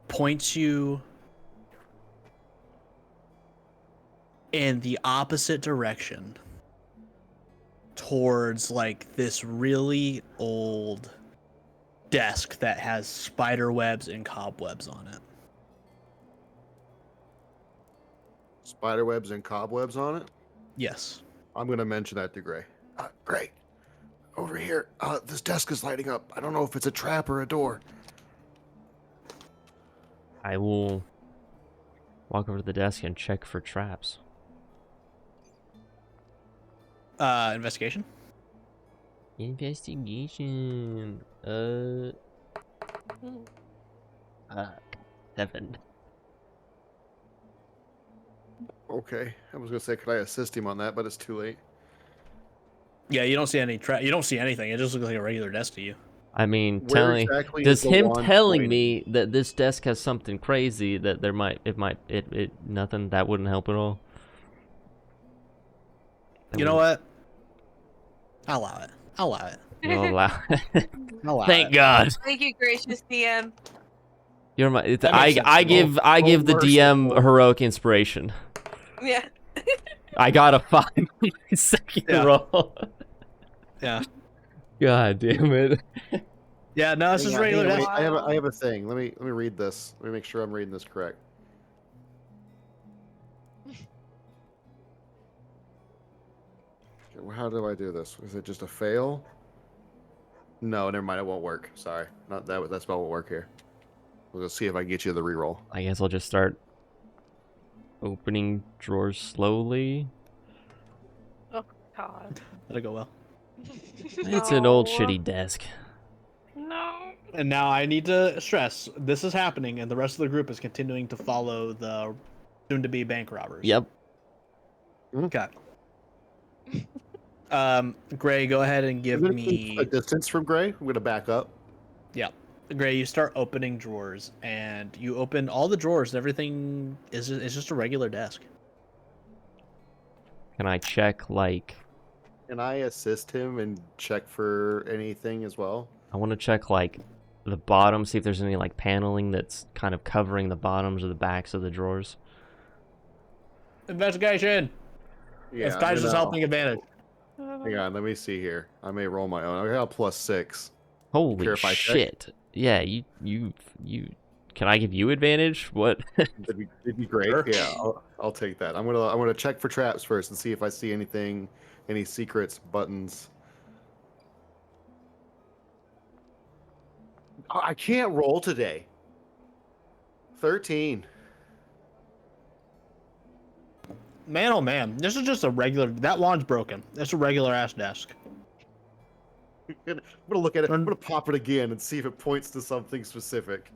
points you in the opposite direction towards like this really old desk that has spider webs and cobwebs on it. Spiderwebs and cobwebs on it? Yes. I'm going to mention that to Gray. Gray, over here. This desk is lighting up. I don't know if it's a trap or a door. I will walk over to the desk and check for traps. Investigation. Investigation. 7. Okay. I was going to say, could I assist him on that, but it's too late. Yeah, you don't see any you don't see anything. It just looks like a regular desk to you. I mean, Where exactly does is the him wand telling pointing? me that this desk has something crazy that nothing that wouldn't help at all? You know what? I'll allow it. I'll allow it. You'll allow. I'll allow Thank it. God. Thank you, gracious DM. You're my. That makes sense I to me. give give the DM merciful. heroic inspiration. Yeah. I got a 5 on my second Yeah. roll. Yeah. God damn it. Yeah, no, it's Hang just on, regular hang on, desk. wait, I have a thing. Let me read this. Let me make sure I'm reading this correct. Okay, well, how do I do this? Is it just a fail? No, never mind. It won't work. Sorry, not that. That spell won't work here. We'll see if I can get you the reroll. I guess I'll just start opening drawers slowly. Oh God. That'll go well. It's an old No. shitty desk. No. And now I need to stress this is happening, and the rest of the group is continuing to follow the soon-to-be bank robbers. Yep. Okay. Gray, go ahead and give I'm gonna me. keep a distance from Gray. I'm gonna back up. Yeah. Gray, you start opening drawers, and you open all the drawers, and everything is just a regular desk. Can I check, like... Can I assist him and check for anything as well? I want to check, like, the bottom, see if there's any, like, paneling that's kind of covering the bottoms or the backs of the drawers. Investigation! It's I'm Titus' gonna- helping advantage. Hang on, let me see here. I may roll my own. I got a +6. Holy Care if I check? shit. Yeah, you... Can I give you advantage? What? It'd be great. Sure. Yeah, I'll take that. I'm gonna check for traps first and see if I see anything, any secrets, buttons. Oh, I can't roll today. 13. Man, oh man, this is just a regular. That wand's broken. It's a regular ass desk. I'm gonna look at it. I'm gonna pop it again and see if it points to something specific.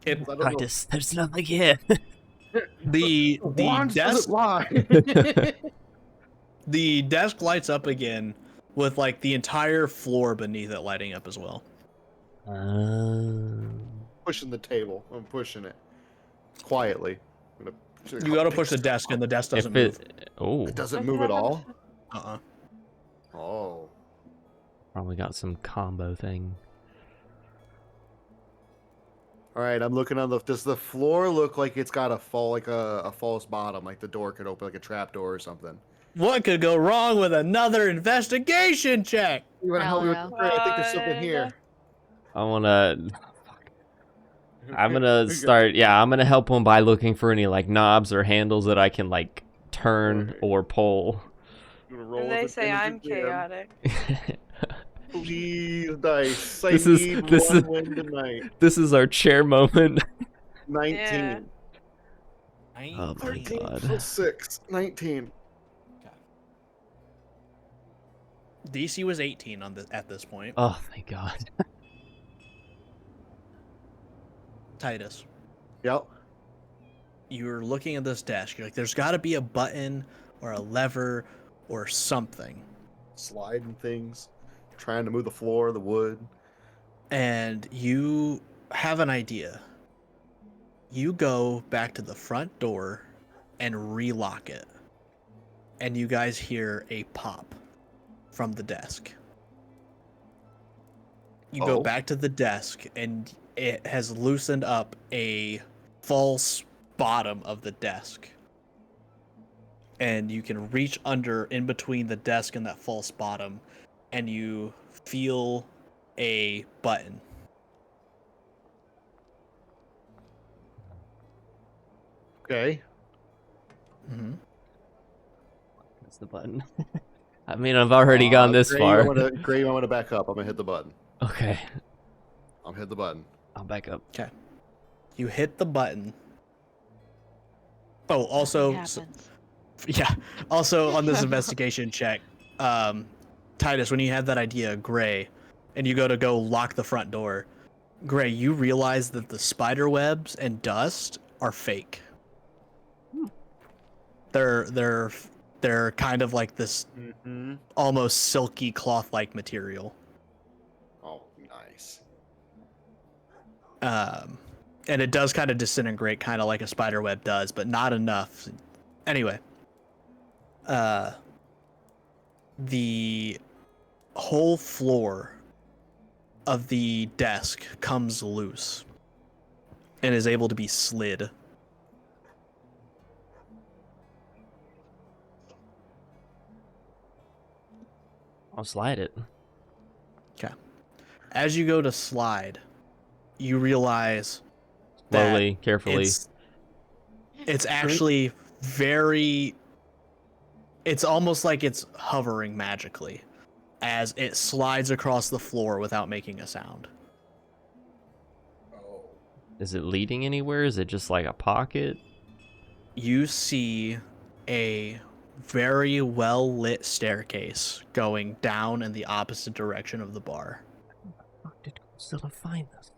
It, I don't know. Titus, there's nothing here. the Wands desk doesn't lie. the desk lights up again with like the entire floor beneath it lighting up as well. Pushing the table. I'm pushing it quietly. I'm gonna You gotta push the desk and the desk doesn't move. Oh, It doesn't move at all. Uh-uh. Oh. probably got some combo thing. All right, I'm looking on the. Does the floor look like it's got a false bottom, like the door could open like a trap door or something? What could go wrong with another investigation check? You want to help me with Hell the tray? I think there's something here. I wanna. I'm gonna start. Yeah, I'm gonna help him by looking for any like knobs or handles that I can like turn Okay. or pull. And they say I'm chaotic. Please, dice. This I is- need this one is- win tonight. This is our chair moment. 19. Yeah. Oh my 13 god. plus 6. 19. DC was 18 on at this point. Oh thank god. Titus, Yep. you're looking at this desk. You're like, there's got to be a button or a lever or something. Sliding things. Trying to move the floor, the wood. And you have an idea. You go back to the front door and relock it. And you guys hear a pop from the desk. You go Oh. back to the desk and it has loosened up a false bottom of the desk. And you can reach under in between the desk and that false bottom and you feel a button. Okay. Mm-hmm. That's the button. I mean, I've already gone this Grave, far. Grave, I'm gonna back up. I'm gonna hit the button. Okay, I'm hit the button. I'll back up. You hit the button. Oh, also, happens. yeah. Also on this investigation check, Titus, when you had that idea, Gray, and you go lock the front door, Gray, you realize that the spider webs and dust are fake. They're kind of like this Mm-hmm. almost silky cloth-like material. Oh, nice. And it does kind of disintegrate, kind of like a spider web does, but not enough. Anyway, the whole floor of the desk comes loose and is able to be slid. I'll slide it. As you go to slide, you realize that Slowly, carefully. it's actually very, it's almost like it's hovering magically as it slides across the floor without making a sound. Oh. Is it leading anywhere? Is it just like a pocket? You see a very well lit staircase going down in the opposite direction of the bar. How did Godzilla find this?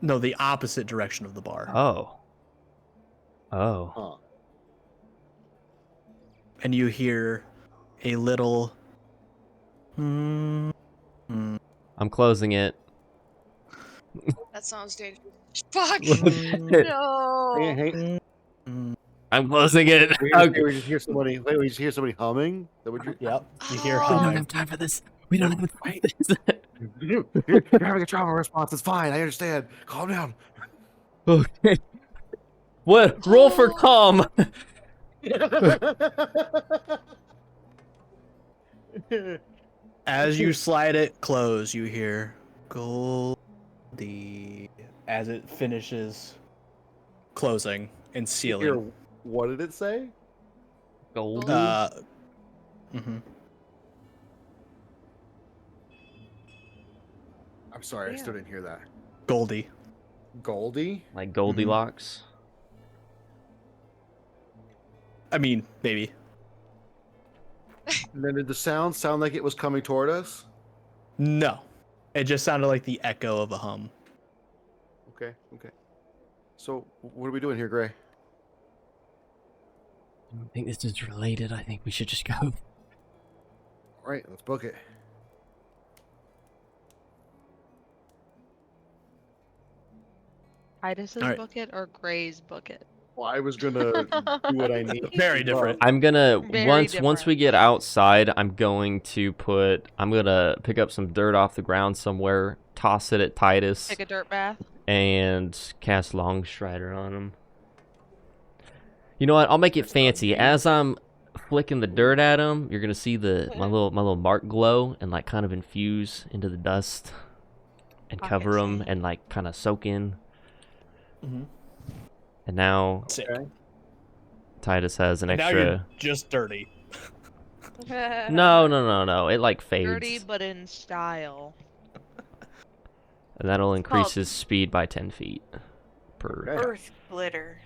No, the opposite direction of the bar. Oh. Oh. Huh. And you hear a little. I'm closing it. That sounds dangerous. Fuck. Hey, No. hey, I'm closing it. we just hear somebody. Wait, we just hear somebody humming. That would you? Yep. You hear Oh. We don't humming. have time for this. We don't have time for this. You're having a trauma response. It's fine. I understand. Calm down. Okay. What? Roll for calm. As you slide it close, you hear Goldie as it finishes closing and sealing. Here, what did it say? Gold. Mhm. I'm sorry, I still didn't hear that. Goldie. Goldie? Like Goldilocks. I mean, maybe. And then did the sound sound like it was coming toward us? No, it just sounded like the echo of a hum. Okay, okay. So what are we doing here, Gray? I don't think this is related. I think we should just go. All right, let's book it. Titus's Alright. book it or Gray's book it? Well, I was gonna do what I need. Very different. I'm gonna Very once we different. get outside, I'm gonna pick up some dirt off the ground somewhere, toss it at Titus, Take a dirt bath. and cast Long Strider on him. You know what? I'll make it fancy. As I'm flicking the dirt at him, you're gonna see my little mark glow and like kind of infuse into the dust and cover Okay. him and like kind of soak in. Mm-hmm. And now Sick. Okay. Titus has an And now you're extra. just dirty. No. It like fades, Dirty but in style. and that'll It's called- increase his speed by 10 feet per. Okay. Earth glitter.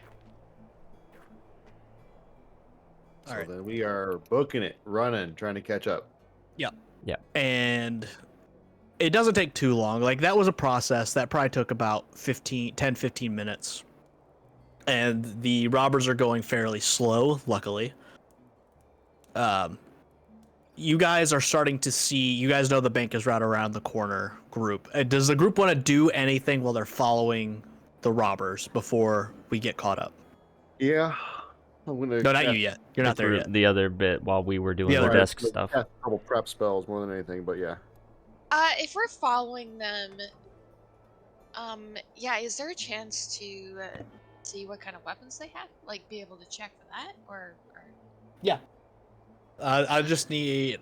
So All right. then we are booking it, running, trying to catch up. And it doesn't take too long. Like, that was a process that probably took about 10, 15 minutes. And the robbers are going fairly slow, luckily. You guys are starting to see, you guys know the bank is right around the corner group. Does the group want to do anything while they're following the robbers before we get caught up? Yeah. I'm gonna No, not cast- you yet. You're not there yet. The other bit while we were doing The the other- desk Like, stuff. cast a couple prep spells more than anything, but yeah. If we're following them, yeah, is there a chance to see what kind of weapons they have? Like, be able to check for that, or... Yeah. I just need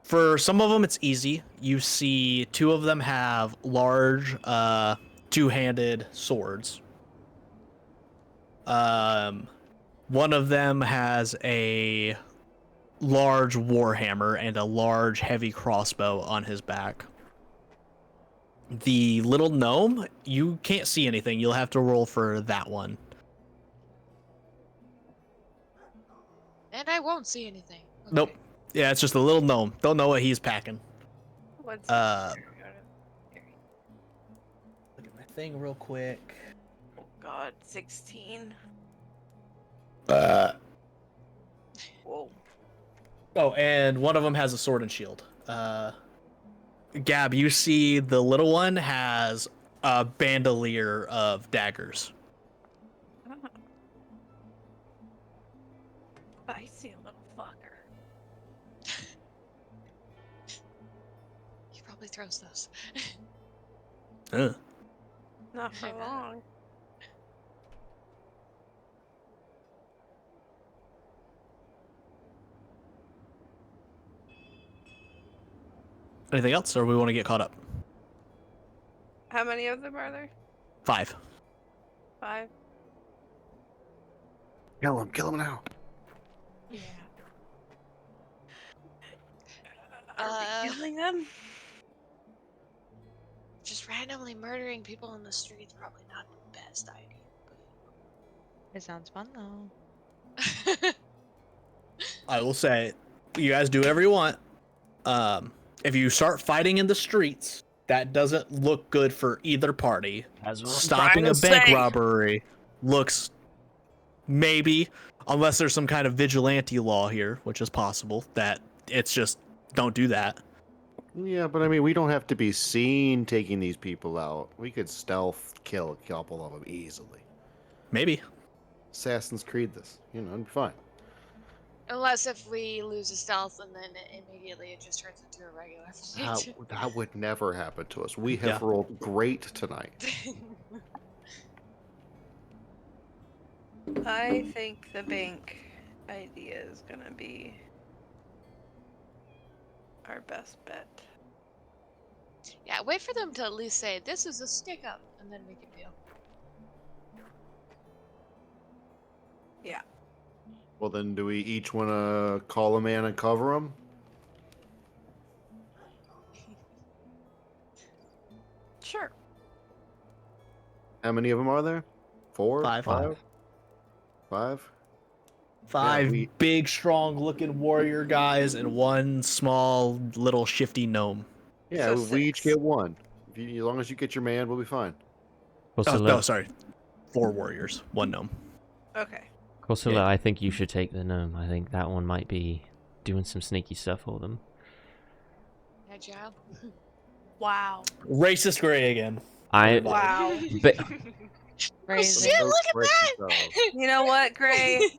for some of them it's easy. You see two of them have large two-handed swords. One of them has a large warhammer and a large heavy crossbow on his back. The little gnome, you can't see anything. You'll have to roll for that one. And I won't see anything. Okay. Nope. Yeah, it's just a little gnome. Don't know what he's packing. What's Look at my thing real quick. Oh God, 16. Whoa. Whoa. Oh, and one of them has a sword and shield. Gab, you see the little one has a bandolier of daggers. I see a little fucker. He probably throws those. Not for long. Anything else, or we want to get caught up? How many of them are there? 5. 5? Kill him now. Yeah. Are we killing them? Just randomly murdering people in the streets probably not the best idea. It sounds fun though. But... I will say, you guys do whatever you want. If you start fighting in the streets, that doesn't look good for either party. Stopping a bank robbery looks maybe, unless there's some kind of vigilante law here, which is possible, that it's just don't do that. Yeah, but I mean, we don't have to be seen taking these people out. We could stealth kill a couple of them easily. Maybe. Assassin's Creed this. It'd be fine. Unless if we lose a stealth and then immediately it just turns into a regular fight. That would never happen to us. We have Yeah. rolled great tonight. I think the bank idea is gonna be our best bet. Yeah, wait for them to at least say, this is a stick up, and then we can deal. Well, then, do we each want to call a man and cover him? Sure. How many of them are there? 4? 5. 5? 5 we- big, strong-looking warrior guys and 1 small, little shifty gnome. Yeah, So we each 6. get one. As long as you get your man, we'll be fine. Oh Kosilla, no, sorry, 4 warriors, 1 gnome. Okay. Kosilla, Yeah. I think you should take the gnome. I think that one might be doing some sneaky stuff for them. Agile. Wow. Racist gray again. I Wow. But Oh Crazy. shit! So Look at racist, that. though. You know what, Gray?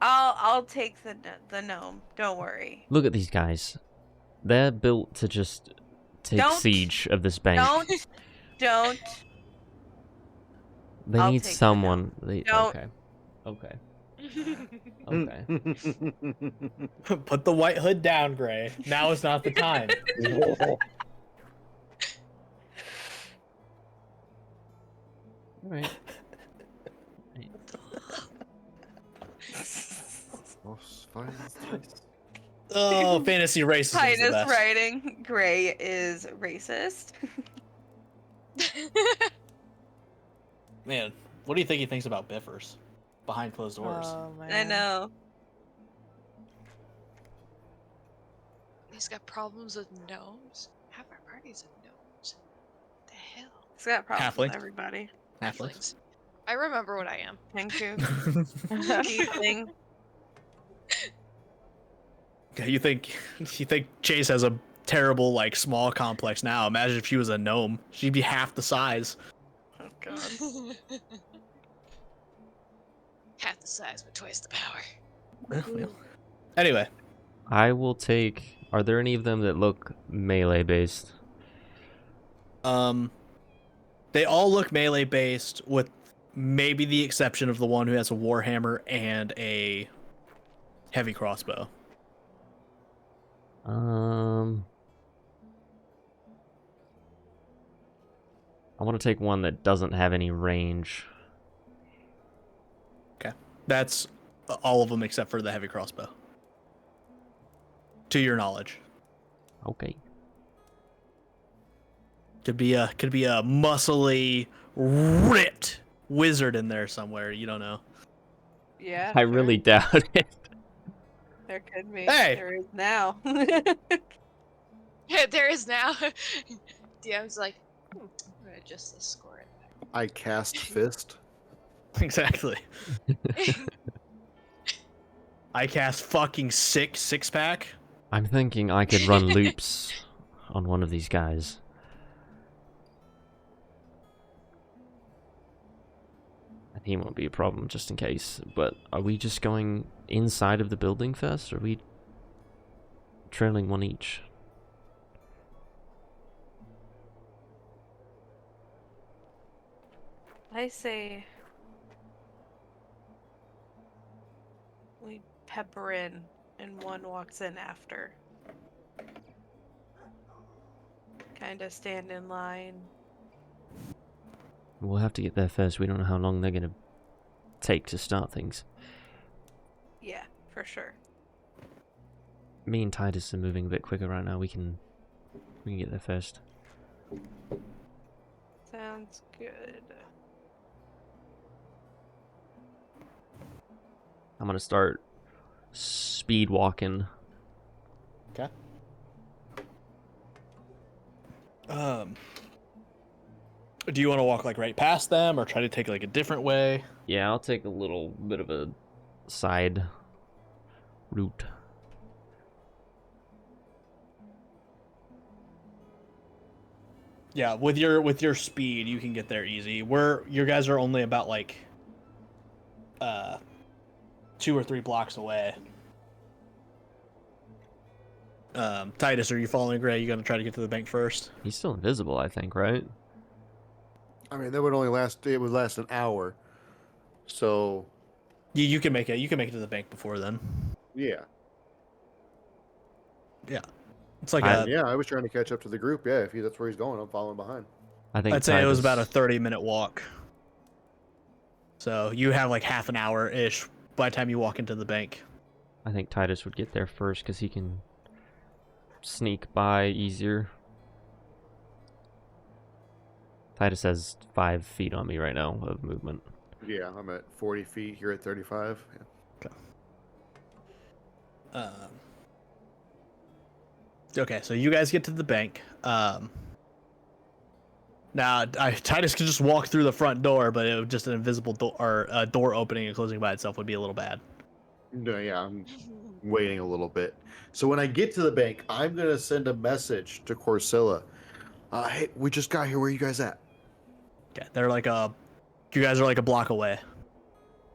I'll take the gnome. Don't worry. look at these guys. They're built to just take Don't- siege of this bank. Don't. They I'll need take the someone. Don't. Okay. Okay. Put the white hood down, Gray. Now is not the time. Alright. Oh, fine. Oh, fantasy racism is the Titus best. writing Gray is racist. Man, what do you think he thinks about Biffers behind closed doors? Oh man. I know. He's got problems with gnomes. Half our party's of gnomes. The hell? It's got problems with Halfling. everybody. Halflings. I remember what I am. Thank you. Tiefling. Okay, you think Chase has a terrible like small complex now? Imagine if she was a gnome. She'd be half the size. Oh god. Half the size, but twice the power. Anyway, I will take. Are there any of them that look melee based? they all look melee based, with maybe the exception of the one who has a warhammer and a heavy crossbow. I want to take one that doesn't have any range. Okay, that's all of them except for the heavy crossbow. To your knowledge, Okay. could be a muscly, ripped wizard in there somewhere. You don't know. Yeah. I sure. really doubt it. There could be. Hey! There is now. Yeah, there is now. DM's like, I'm gonna adjust this score. I cast fist. Exactly. I cast fucking six pack. I'm thinking I could run loops on one of these guys. And he won't be a problem just in case. But are we just going inside of the building first? Or are we trailing one each? I say we pepper in and one walks in after. Kind of stand in line. We'll have to get there first. We don't know how long they're going to take to start things. Yeah, for sure. Me and Titus are moving a bit quicker right now. We can get there first. Sounds good. I'm going to start speed walking. Okay. Do you want to walk like right past them, or try to take like a different way? Yeah, I'll take a little bit of a side route. Yeah, with your speed, you can get there easy. Your guys are only about like 2 or 3 blocks away. Titus, are you following Gray? You gonna try to get to the bank first? He's still invisible, I think, right? I mean, that would only last. It would last an hour. So You can make it. You can make it to the bank before then. yeah, It's like yeah. I was trying to catch up to the group. Yeah, if that's where he's going, I'm following behind. I think I'd say it was about a Titus- 30-minute walk. So you have like half an hour ish by the time you walk into the bank. I think Titus would get there first because he can sneak by easier. Titus has 5 feet on me right now of movement. Yeah, I'm at 40 feet. You're at 35. Yeah. Okay, so you guys get to the bank. Now, Titus could just walk through the front door, but it would just an invisible door or a door opening and closing by itself would be a little bad. No, yeah, I'm waiting a little bit. So when I get to the bank, I'm gonna send a message to Corsilla. Hey, we just got here. Where are you guys at? Okay, you guys are like a block away.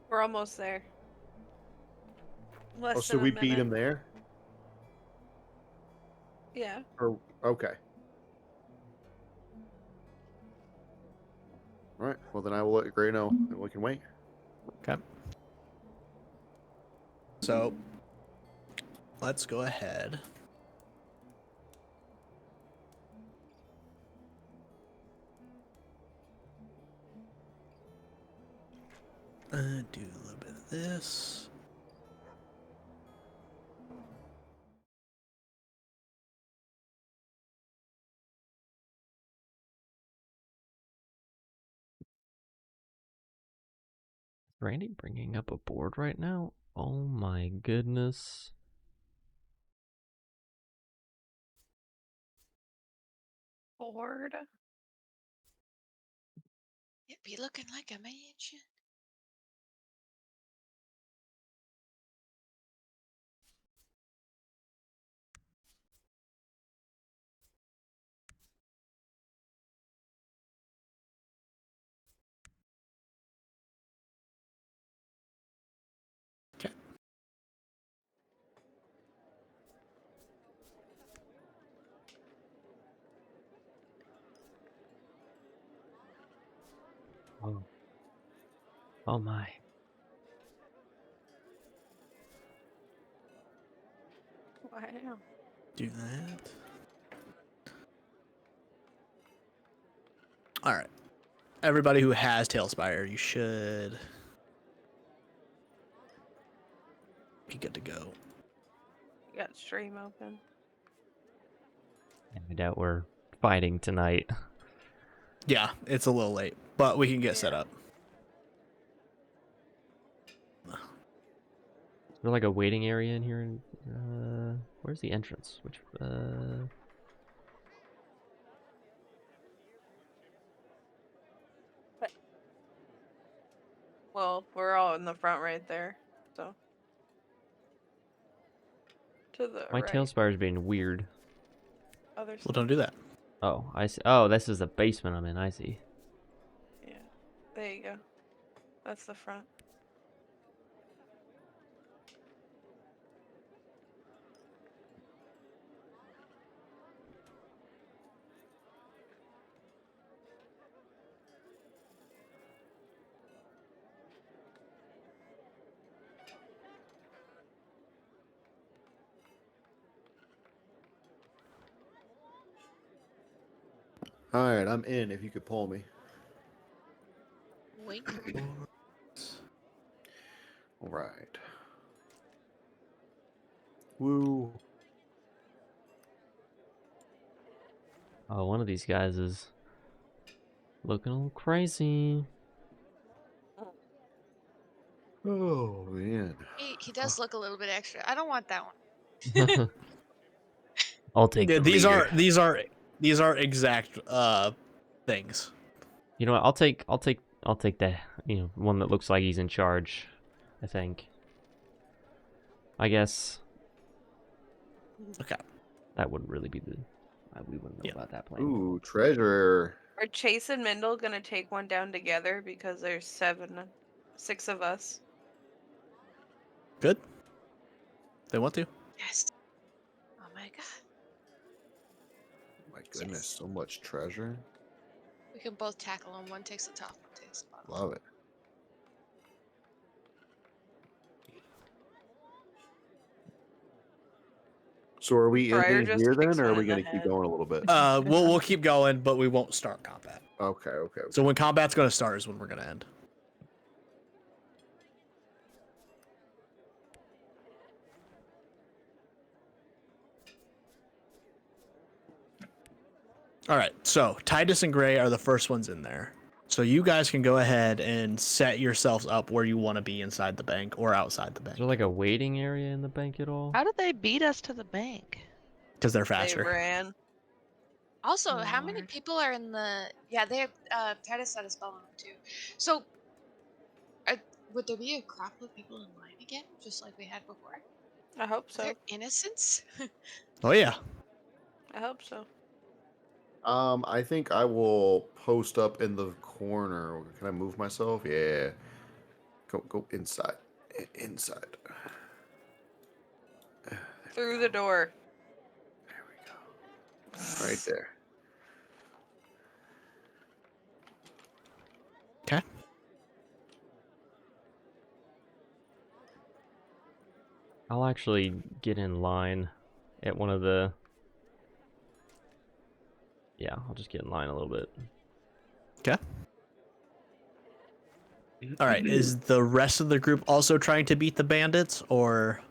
We're almost there. Less Oh, so than a we beat minute. him there? Yeah. Or okay. All right. Well, then I will let Gray know, and we can wait. Okay. So, let's go ahead. Do a little bit of this. Randy bringing up a board right now? Oh my goodness. Bored. It be looking like a mansion. Okay. Oh. Oh my. Wow. Do that. All right. Everybody who has Tailspire, you should be good to go. You got stream open. I doubt we're fighting tonight. Yeah, it's a little late, but we can get set Yeah. up. Is there like a waiting area in here? Where's the entrance? Which, Well, we're all in the front right there. So. To the my right. Tailspire's being weird. Other Well, side. don't do that. Oh, I see. Oh, this is the basement I'm in. I see. Yeah. There you go. That's the front. All right, I'm in. If you could pull me. Wink. All right. Woo. Oh, one of these guys is looking a little crazy. Oh man. He does look a little bit extra. I don't want that one. I'll take Yeah, the leader. these are exact things. You know what? I'll take the one that looks like he's in charge. I think. I guess Okay. that wouldn't really be the. We wouldn't know Yeah. about that plan. Ooh, treasure. Are Chase and Mendel gonna take one down together because there's 6 of us? Good. They want to. Yes. Oh my god. My goodness, Yes. so much treasure. We can both tackle him. One takes the top, one takes the bottom. Love it. So are we Briar ending just here kicks then, or are one we in the going to keep head. going a little bit? We'll keep going, but we won't start combat. Okay, okay. So when combat's going to start is when we're going to end. All right. So Titus and Gray are the first ones in there. So you guys can go ahead and set yourselves up where you want to be inside the bank or outside the Is bank there like a waiting area in the bank at all? How did they beat us to the bank? because they're They faster. ran. Also, how many Lord. people are in the? Yeah, they have. Titus had a spell on them too. So, would there be a crop of people in line again, just like we had before? I hope Is so. there innocence? Oh yeah. I hope so. I think I will post up in the corner. Can I move myself? Yeah. Go inside. Inside. Through the door. There we go. Right there. Okay. I'll actually get in line at one of the... Yeah, I'll just get in line a little bit. Okay. All right. Is the rest of the group also trying to beat the bandits, or?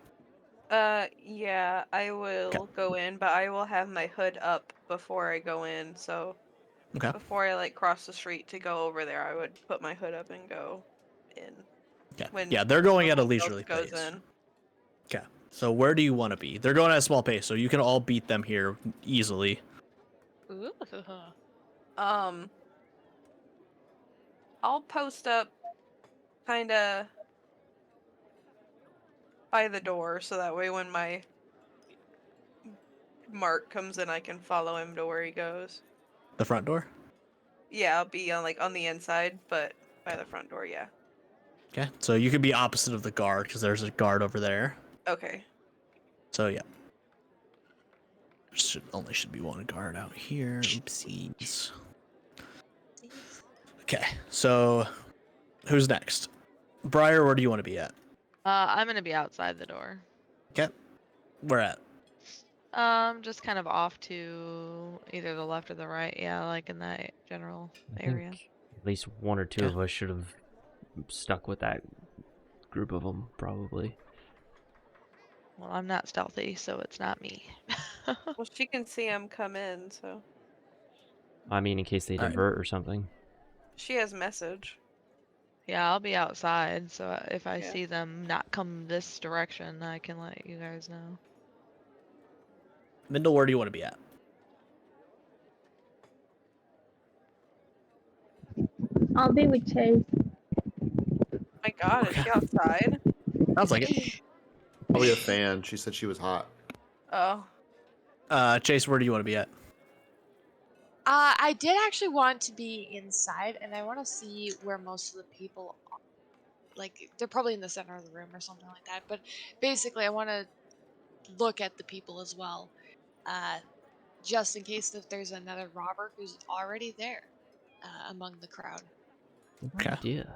Yeah, I will go in, but I will have my hood up before I go in, so Okay. before I like cross the street to go over there, I would put my hood up and go in. Okay. When Yeah, they're going at a someone else leisurely goes pace. in. Okay. So where do you want to be? They're going at a small pace, so you can all beat them here easily. Ooh. I'll post up kinda by the door so that way when my Mark comes in I can follow him to where he goes. The front door. Yeah, I'll be on like on the inside, but by the front door, yeah. Okay. So you could be opposite of the guard because there's a guard over there. Okay. So yeah. Only should be one guard out here. Oopsies. Okay. So who's next? Briar, where do you want to be at? I'm gonna be outside the door. Okay. Where at? Just kind of off to either the left or the right. Yeah, like in that general I area. think at least one or two Okay. of us should have stuck with that group of them, probably. Well, I'm not stealthy, so it's not me. Well, she can see him come in, so I mean, in case they Alright. divert or something. she has message. Yeah, I'll be outside, so if I Yeah. see them not come this direction, I can let you guys know. Mindel, where do you want to be at? I'll be with Chase. My God, is she outside? Sounds like it. Probably a fan. She said she was hot. Oh, Chase, where do you want to be at? I did actually want to be inside, and I want to see where most of the people are. Like, they're probably in the center of the room or something like that. But basically, I want to look at the people as well, just in case if there's another robber who's already there among the crowd. Okay. Idea.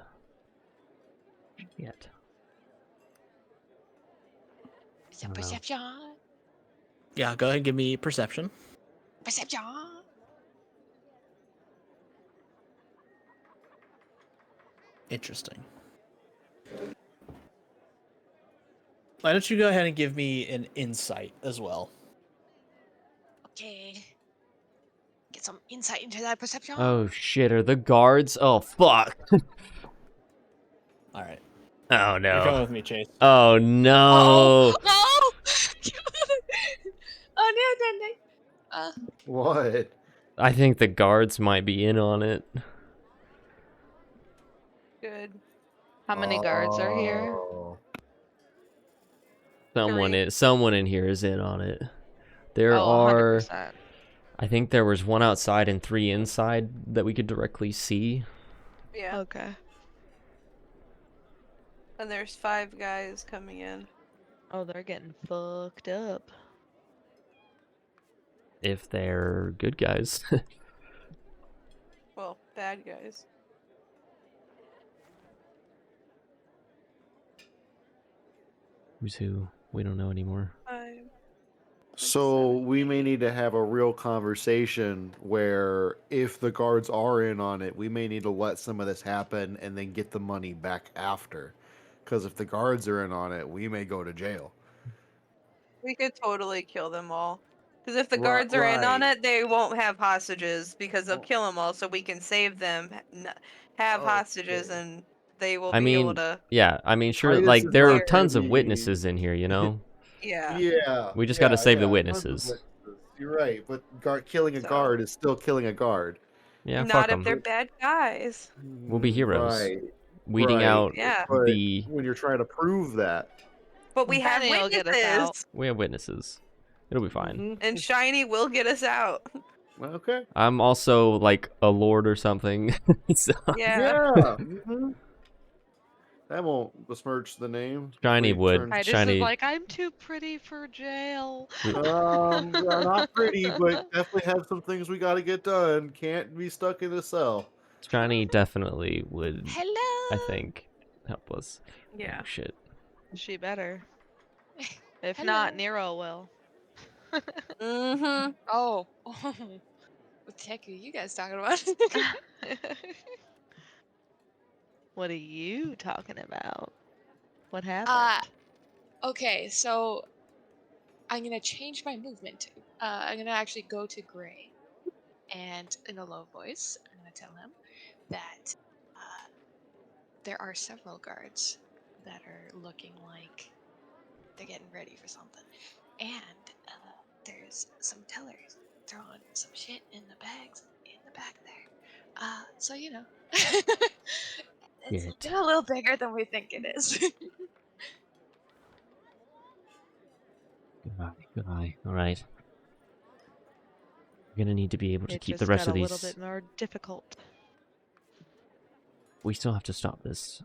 Yet. Is it don't know. perception? Yeah, go ahead and give me perception. Perception. Interesting. Why don't you go ahead and give me an insight as well? Okay. Get some insight into that perception. Oh shit, are the guards? Oh fuck. All right. Oh You're coming no. with me, Chase. Oh no. Oh! Oh no, no, no. What? I think the guards might be in on it. good. How many guards are here? Oh. Someone in here is in on it. There Oh, are 100%. I think there was one outside and 3 inside that we could directly see. Yeah. Okay. And there's 5 guys coming in. Oh, they're getting fucked up. If they're good guys. Well, bad guys. Who's who? We don't know anymore. 5. So we may need to have a real conversation where if the guards are in on it, we may need to let some of this happen and then get the money back after. Because if the guards are in on it, we may go to jail. We could totally kill them all. Because if the Ri- guards are in on right. it, they won't have hostages because they'll Oh. kill them all. So we can save them, have hostages, Okay. and they will I be able mean, to. yeah, I mean, sure, Titus like, is there are not gonna tons of be. witnesses in here, you know? Yeah. Yeah. We just gotta save the Tons of witnesses. witnesses. You're right, but killing a So- guard is still killing a guard. Yeah, Not fuck if them. they're bad guys. We'll be heroes. Right. Weeding right. out Yeah. But the... when you're trying to prove that, But we have Penny will get us out. witnesses, We have witnesses. It'll be fine. and Shiny will get us out. Okay. I'm also, like, a lord or something. So Yeah. Mhm. That won't besmirch the name. Shiny We would. turn- Titus Shiny- is like, I'm too pretty for jail. Not pretty, but definitely have some things we got to get done. Can't be stuck in a cell. Shiny definitely would, Hello. I think, help us. Yeah. Oh, shit. She better. If Hello. not, Nero will. Mm-hmm. Oh. What the heck are you guys talking about? What are you talking about? What happened? Okay, so I'm gonna change my movement. I'm gonna actually go to Gray, and in a low voice, I'm gonna tell him that there are several guards that are looking like they're getting ready for something, and there's some tellers throwing some shit in the bags in the back there. So you know, it's Good. looking a little bigger than we think it is. Goodbye. Goodbye. Alright. We're gonna need to be able to It keep just the rest got of a little these. bit more difficult. We still have to stop this.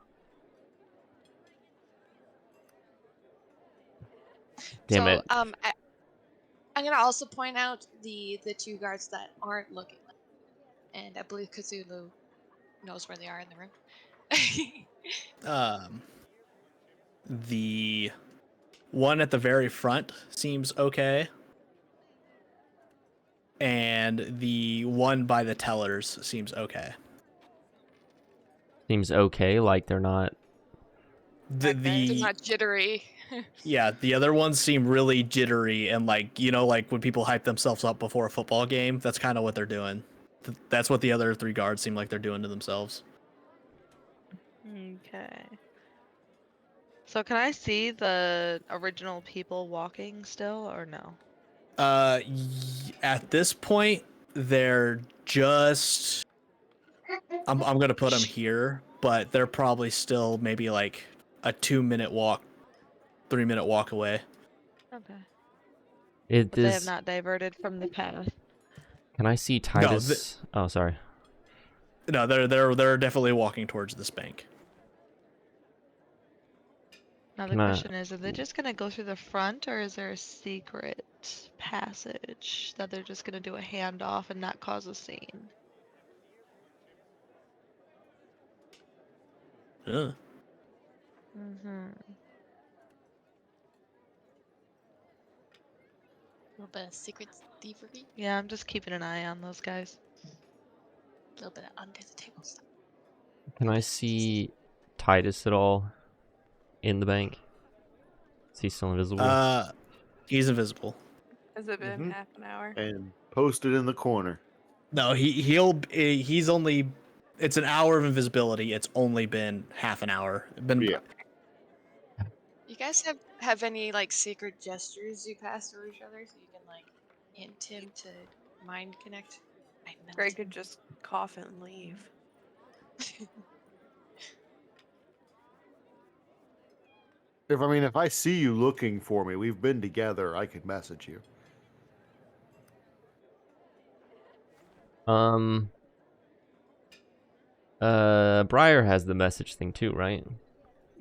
Damn So, it. I'm gonna also point out the two guards that aren't looking like, and I believe Cthulhu knows where they are in the room. The one at the very front seems okay. And the one by the tellers seems okay. Seems okay, like they're not... They're The not jittery. yeah, the other ones seem really jittery and like, you know, like when people hype themselves up before a football game, that's kind of what they're doing. That's what the other 3 guards seem like they're doing to themselves. Okay. So can I see the original people walking still, or no? At this point, they're just. I'm gonna put them here, but they're probably still maybe like a 2-minute walk, 3-minute walk away. Okay. It But they have is... not diverted from the path. Can I see Titus? Oh, sorry. No, they're definitely walking towards this bank. Now the Can I- question is, are they just gonna go through the front, or is there a secret passage that they're just gonna do a handoff and not cause a scene? Ugh. Mm-hmm. A little bit of secret thievery, Yeah, I'm just keeping an eye on those guys. a little bit of under the table stuff. Can I see Titus at all in the bank? Is he still invisible? He's invisible. Has it been Mhm. half an hour? And posted in the corner. No, he's only. It's an hour of invisibility. It's only been half an hour. Yeah. You guys have any like secret gestures you pass to each other so you can like hint him to mind connect? Mind meld Greg him? could just cough and leave. If I see you looking for me, we've been together, I could message you. Briar has the message thing too, right?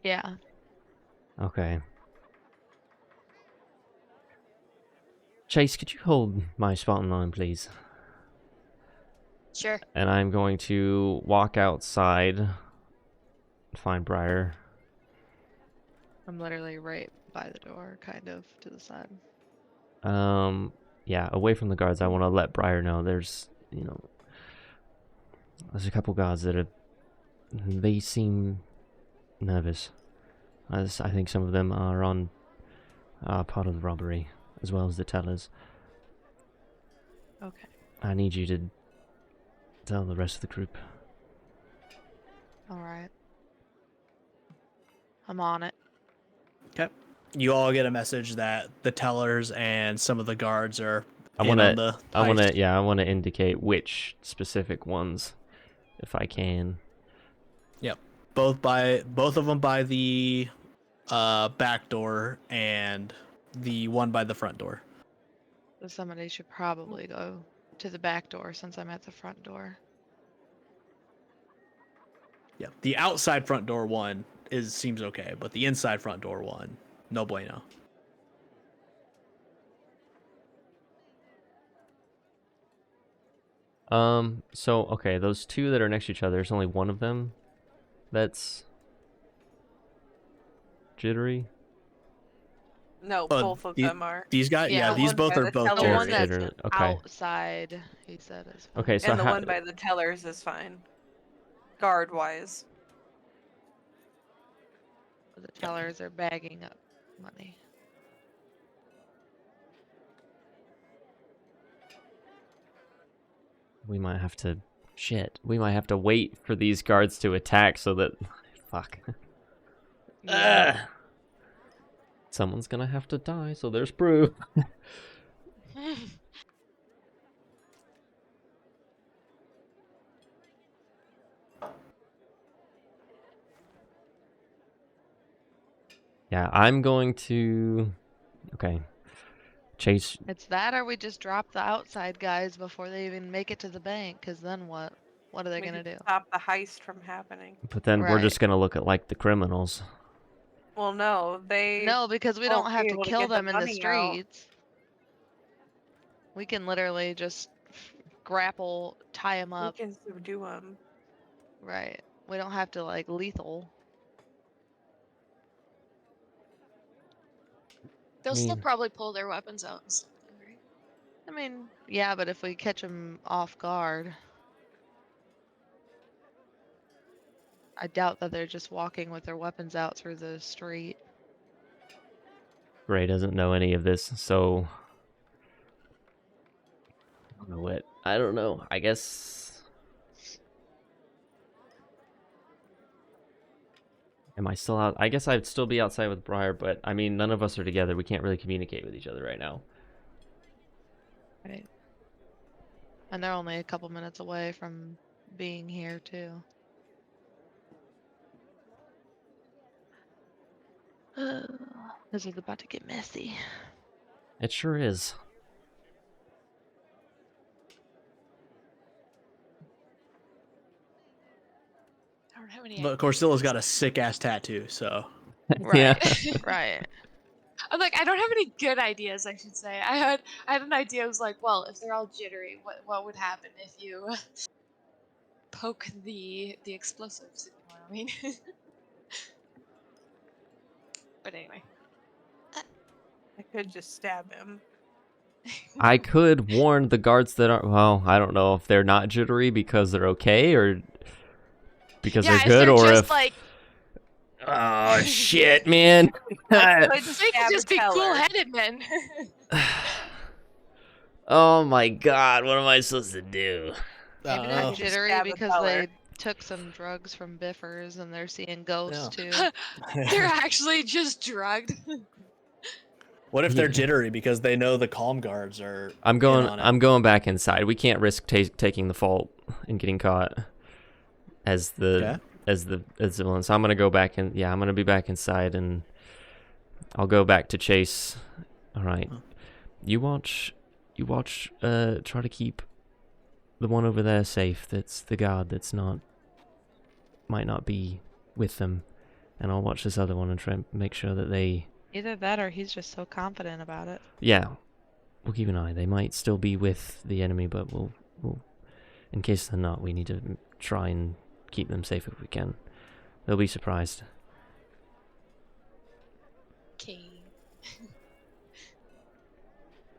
Yeah. Okay. Chase, could you hold my spot in line, please? Sure. And I'm going to walk outside, find Briar. I'm literally right by the door, kind of, to the side. Yeah, away from the guards. I want to let Briar know there's a couple guards that they seem nervous. As I think some of them are on part of the robbery, as well as the tellers. Okay. I need you to tell the rest of the group. All right. I'm on it. Okay. You all get a message that the tellers and some of the guards are I in want on to. the I want to. heist. Yeah, I want to indicate which specific ones, if I can. Yep. Both of them by the back door and the one by the front door. So somebody should probably go to the back door since I'm at the front door. Yeah. The outside front door one seems okay, but the inside front door one, no bueno. So okay, those two that are next to each other, there's only one of them that's jittery. No, Oh, both of the- them are. These guys, Yeah, yeah, the these one both by are the both teller The one is- jittery. that's Jittery, okay. outside, he said, is fine. Okay, so and the how, one by the tellers is fine. Guard wise. The tellers are bagging up money. we might have to we might have to wait for these guards to attack so that fuck. Yeah. Ugh. Someone's gonna have to die, so there's proof. Yeah, I'm going to okay. Chase It's that or we just drop the outside guys before they even make it to the bank, because then what? What are they We going to could do? stop the heist from happening. but then we're Right. just gonna look at like the criminals. Well, no, they No, because we won't don't be have to able to kill get the them in the money out. streets. We can literally just grapple, tie them we up. can subdue them. Right. We don't have to like lethal. They'll still mean- probably pull their weapons out and stuff, right? I mean, yeah, but if we catch them off guard, I doubt that they're just walking with their weapons out through the street. Ray doesn't know any of this, so I don't know what. I don't know. I guess. Am I still out? I guess I'd still be outside with Briar, but I mean, none of us are together. We can't really communicate with each other right now. Right. And they're only a couple minutes away from being here, too. This is about to get messy. It sure is. I don't have any But of course, Zilla's got a sick ass tattoo, so Yeah. Right. I'm like, I don't have any good ideas, I should say. I had an idea. I was like, well, if they're all jittery, what would happen if you poke the explosives, if you know what I mean? But anyway. I could just stab him. I could warn the guards that are. Well, I don't know if they're not jittery because they're okay or because Yeah, they're if good, they're or just if. like Oh shit, man! I could they could stab just a be teller. cool-headed men. Oh my god, what am I supposed to do? Maybe I they're could just jittery stab a because teller. they took some drugs from Biffers and they're seeing ghosts, too. They're actually just drugged. what if they're Yeah. jittery because they know the calm guards are I'm in going. on it? I'm going back inside. We can't risk taking the fault and getting caught as the Okay. as the villain. So I'm gonna go back and I'm gonna be back inside and I'll go back to Chase. All right, you watch. Try to keep the one over there safe. That's the guard. That's might not be with them, and I'll watch this other one and try and make sure that they. Either that or he's just so confident about it. Yeah, we'll keep an eye. They might still be with the enemy, but we'll in case they're not, we need to try and keep them safe if we can. They'll be surprised. Okay.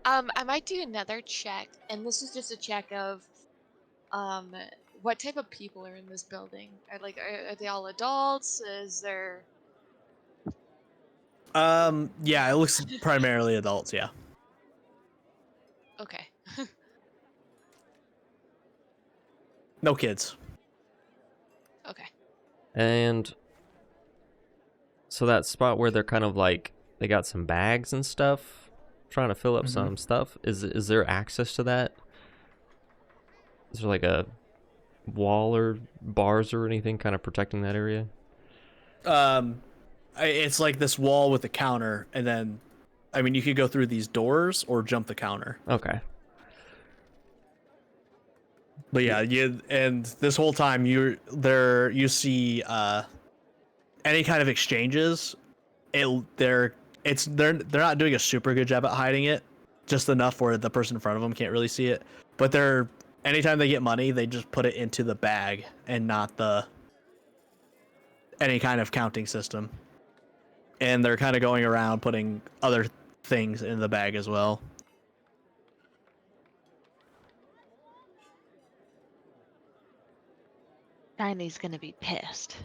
I might do another check, and this is just a check of, what type of people are in this building? Are they all adults? Is there? Yeah, it looks primarily adults. Yeah. Okay. No kids. Okay. And so that spot where they're kind of like they got some bags and stuff, trying to fill up some stuff. Is there access to that? Is there like a wall or bars or anything kind of protecting that area? It's like this wall with a counter, and then, I mean, you could go through these doors or jump the counter. Okay. But yeah, and this whole time you see any kind of exchanges. They're not doing a super good job at hiding it, just enough where the person in front of them can't really see it. But anytime they get money, they just put it into the bag and not any kind of counting system. And they're kind of going around putting other things in the bag as well. Tiny's gonna be pissed.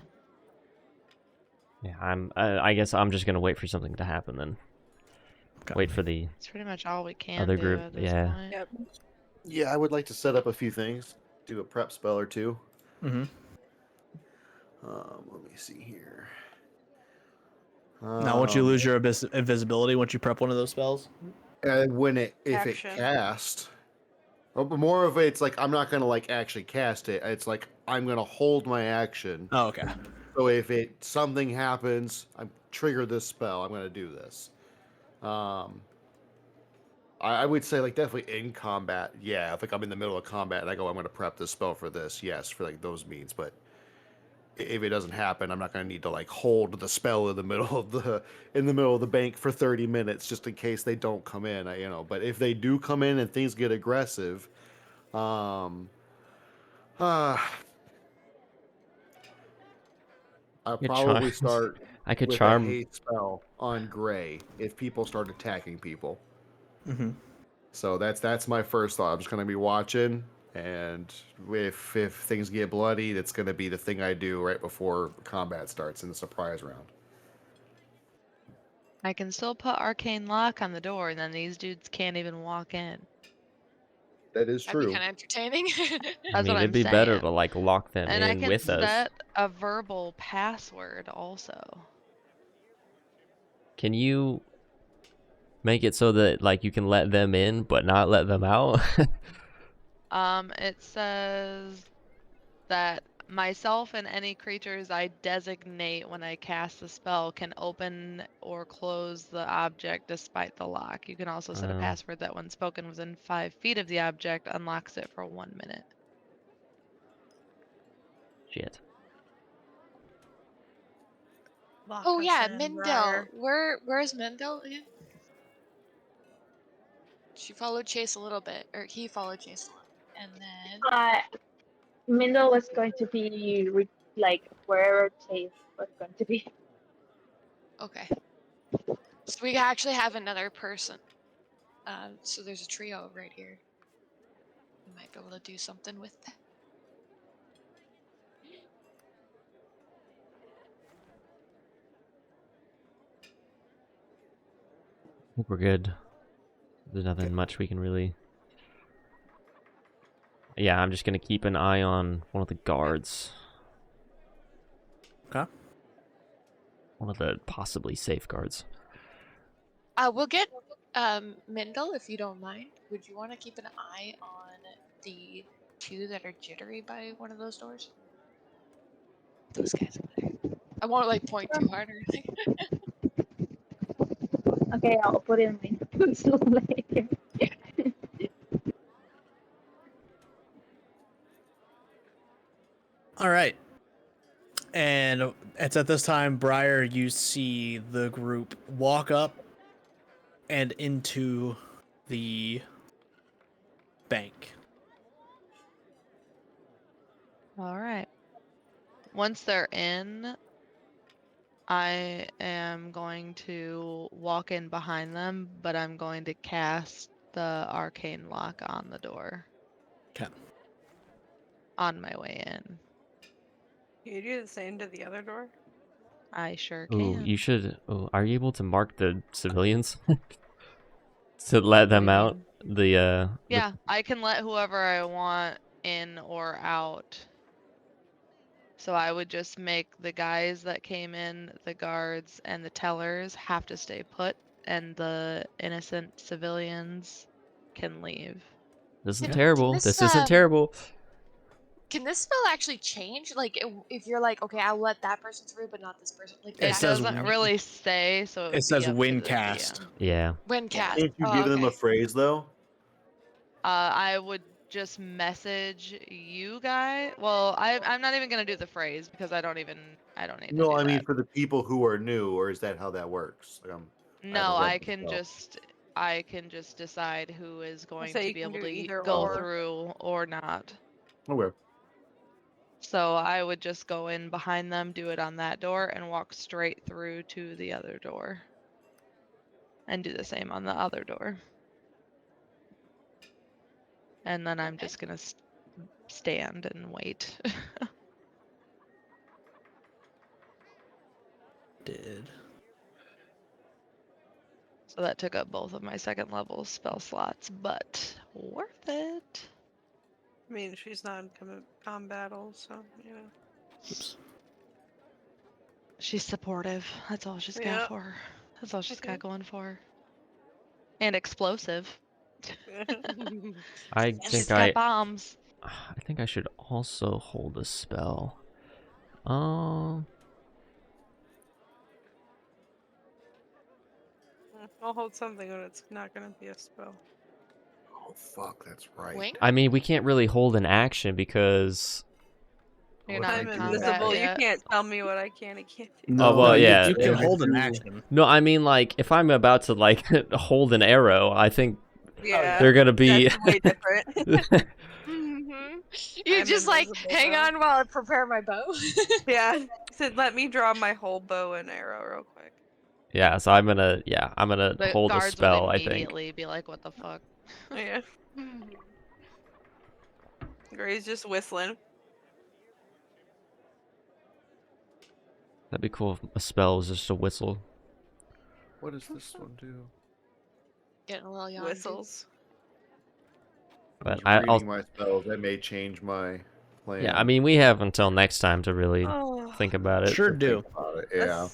Yeah, I guess I'm just gonna wait for something to happen then. Okay. Wait for the It's pretty much all we can other do group. at this Yeah. point. Yep. Yeah, I would like to set up a few things. Do a prep spell or two. Mm-hmm. Let me see here. Now, once you lose your invisibility, once you prep one of those spells, if it Action. cast, but more of it's like I'm not gonna like actually cast it. It's like I'm gonna hold my action. oh, okay. So if something happens, I trigger this spell. I'm gonna do this. I would say like definitely in combat. Yeah, if like I'm in the middle of combat and I go, I'm gonna prep this spell for this. Yes, for like those means. But if it doesn't happen, I'm not gonna need to like hold the spell in the middle of the bank for 30 minutes just in case they don't come in. But if they do come in and things get aggressive, I'll Good probably charm. start I could with charm. a hate spell on Gray if people start attacking people. Mm-hmm. So that's my first thought. I'm just gonna be watching, and if things get bloody, that's gonna be the thing I do right before combat starts in the surprise round. I can still put arcane lock on the door, and then these dudes can't even walk in. That is That'd be true. kind of entertaining. I That's mean, what it'd I'm be saying. better to like lock them And I in can with us. set a verbal password also. Can you make it so that like you can let them in but not let them out? It says that myself and any creatures I designate when I cast the spell can open or close the object despite the lock. You can also set a Oh. password that when spoken within 5 feet of the object unlocks it for 1 minute. Shit. Oh yeah, Mindel. Where's Mindel again? She followed Chase a little bit, or he followed Chase a little, and then Mindel was going to be like wherever Chase was going to be. okay. So we actually have another person. So there's a trio right here. We might be able to do something with that. I think we're good. There's nothing much we can really. Yeah, I'm just gonna keep an eye on one of the guards. Okay. One of the possibly safe guards. We'll get Mindel if you don't mind. Would you want to keep an eye on the 2 that are jittery by one of those doors? Those guys over there. I won't like point too hard or anything. Okay, I'll put it in my notes later. All right. And it's at this time, Briar, you see the group walk up and into the bank. All right. Once they're in, I am going to walk in behind them, but I'm going to cast the arcane lock on the door. Okay. On my way in. Can you do the same to the other door? I sure Ooh, can. you should. Oh, are you able to mark the civilians to let them out? mean? The Yeah, I can let whoever I want in or out. So I would just make the guys that came in, the guards and the tellers, have to stay put, and the innocent civilians can leave. This isn't Can terrible. this, This isn't terrible. Can this spell actually change? Like, if you're like, okay, I'll let that person through, but not this person. Like, It It says doesn't really say, so it would says be up win to the cast. DM. Yeah. when cast. Can't you Oh, give them a okay. phrase though? I would just message you guys. Well, I'm not even gonna do the phrase because I don't need to No, do I mean that. for the people who are new, or is that how that works? Like, No, read I the can spell. just decide who is going say to you be can able do to either go or. through or not. Okay. So I would just go in behind them, do it on that door, and walk straight through to the other door. And do the same on the other door. And then I'm Okay. just gonna stand and wait. Did. So that took up both of my second level spell slots, but worth it. I mean, she's not in combat, so you know. Oops. She's supportive. That's all she's got Yeah. for her. That's all she's got Okay. going for her. And explosive. I And she's think got bombs. I think I should also hold a spell. I'll hold something when it's not gonna be a spell. Oh fuck, that's right. Wink? I mean, we can't really hold an action because. You're What not if in I I'm do combat invisible. You yet. can't tell me what I can and can't do. No, well, yeah. You can Yeah, hold an do- action. No, I mean, like, if I'm about to, like, hold an arrow, I think Yeah. they're gonna be. That's way different. Mm-hmm. You I'm just like, invisible, hang though. on while I prepare my bow. Yeah. He said, let me draw my whole bow and arrow real quick. Yeah, so I'm gonna The hold a guards spell, would I think. immediately be like, what the fuck? Yeah. Gray's just whistling. That'd be cool if a spell was just a whistle. What does this one do? Getting a little yawn. Whistles. But Just I'll reading my spells, that may change my plan. yeah, I mean, we have until next time to really Oh. think about it. Sure Think do. about it, yeah.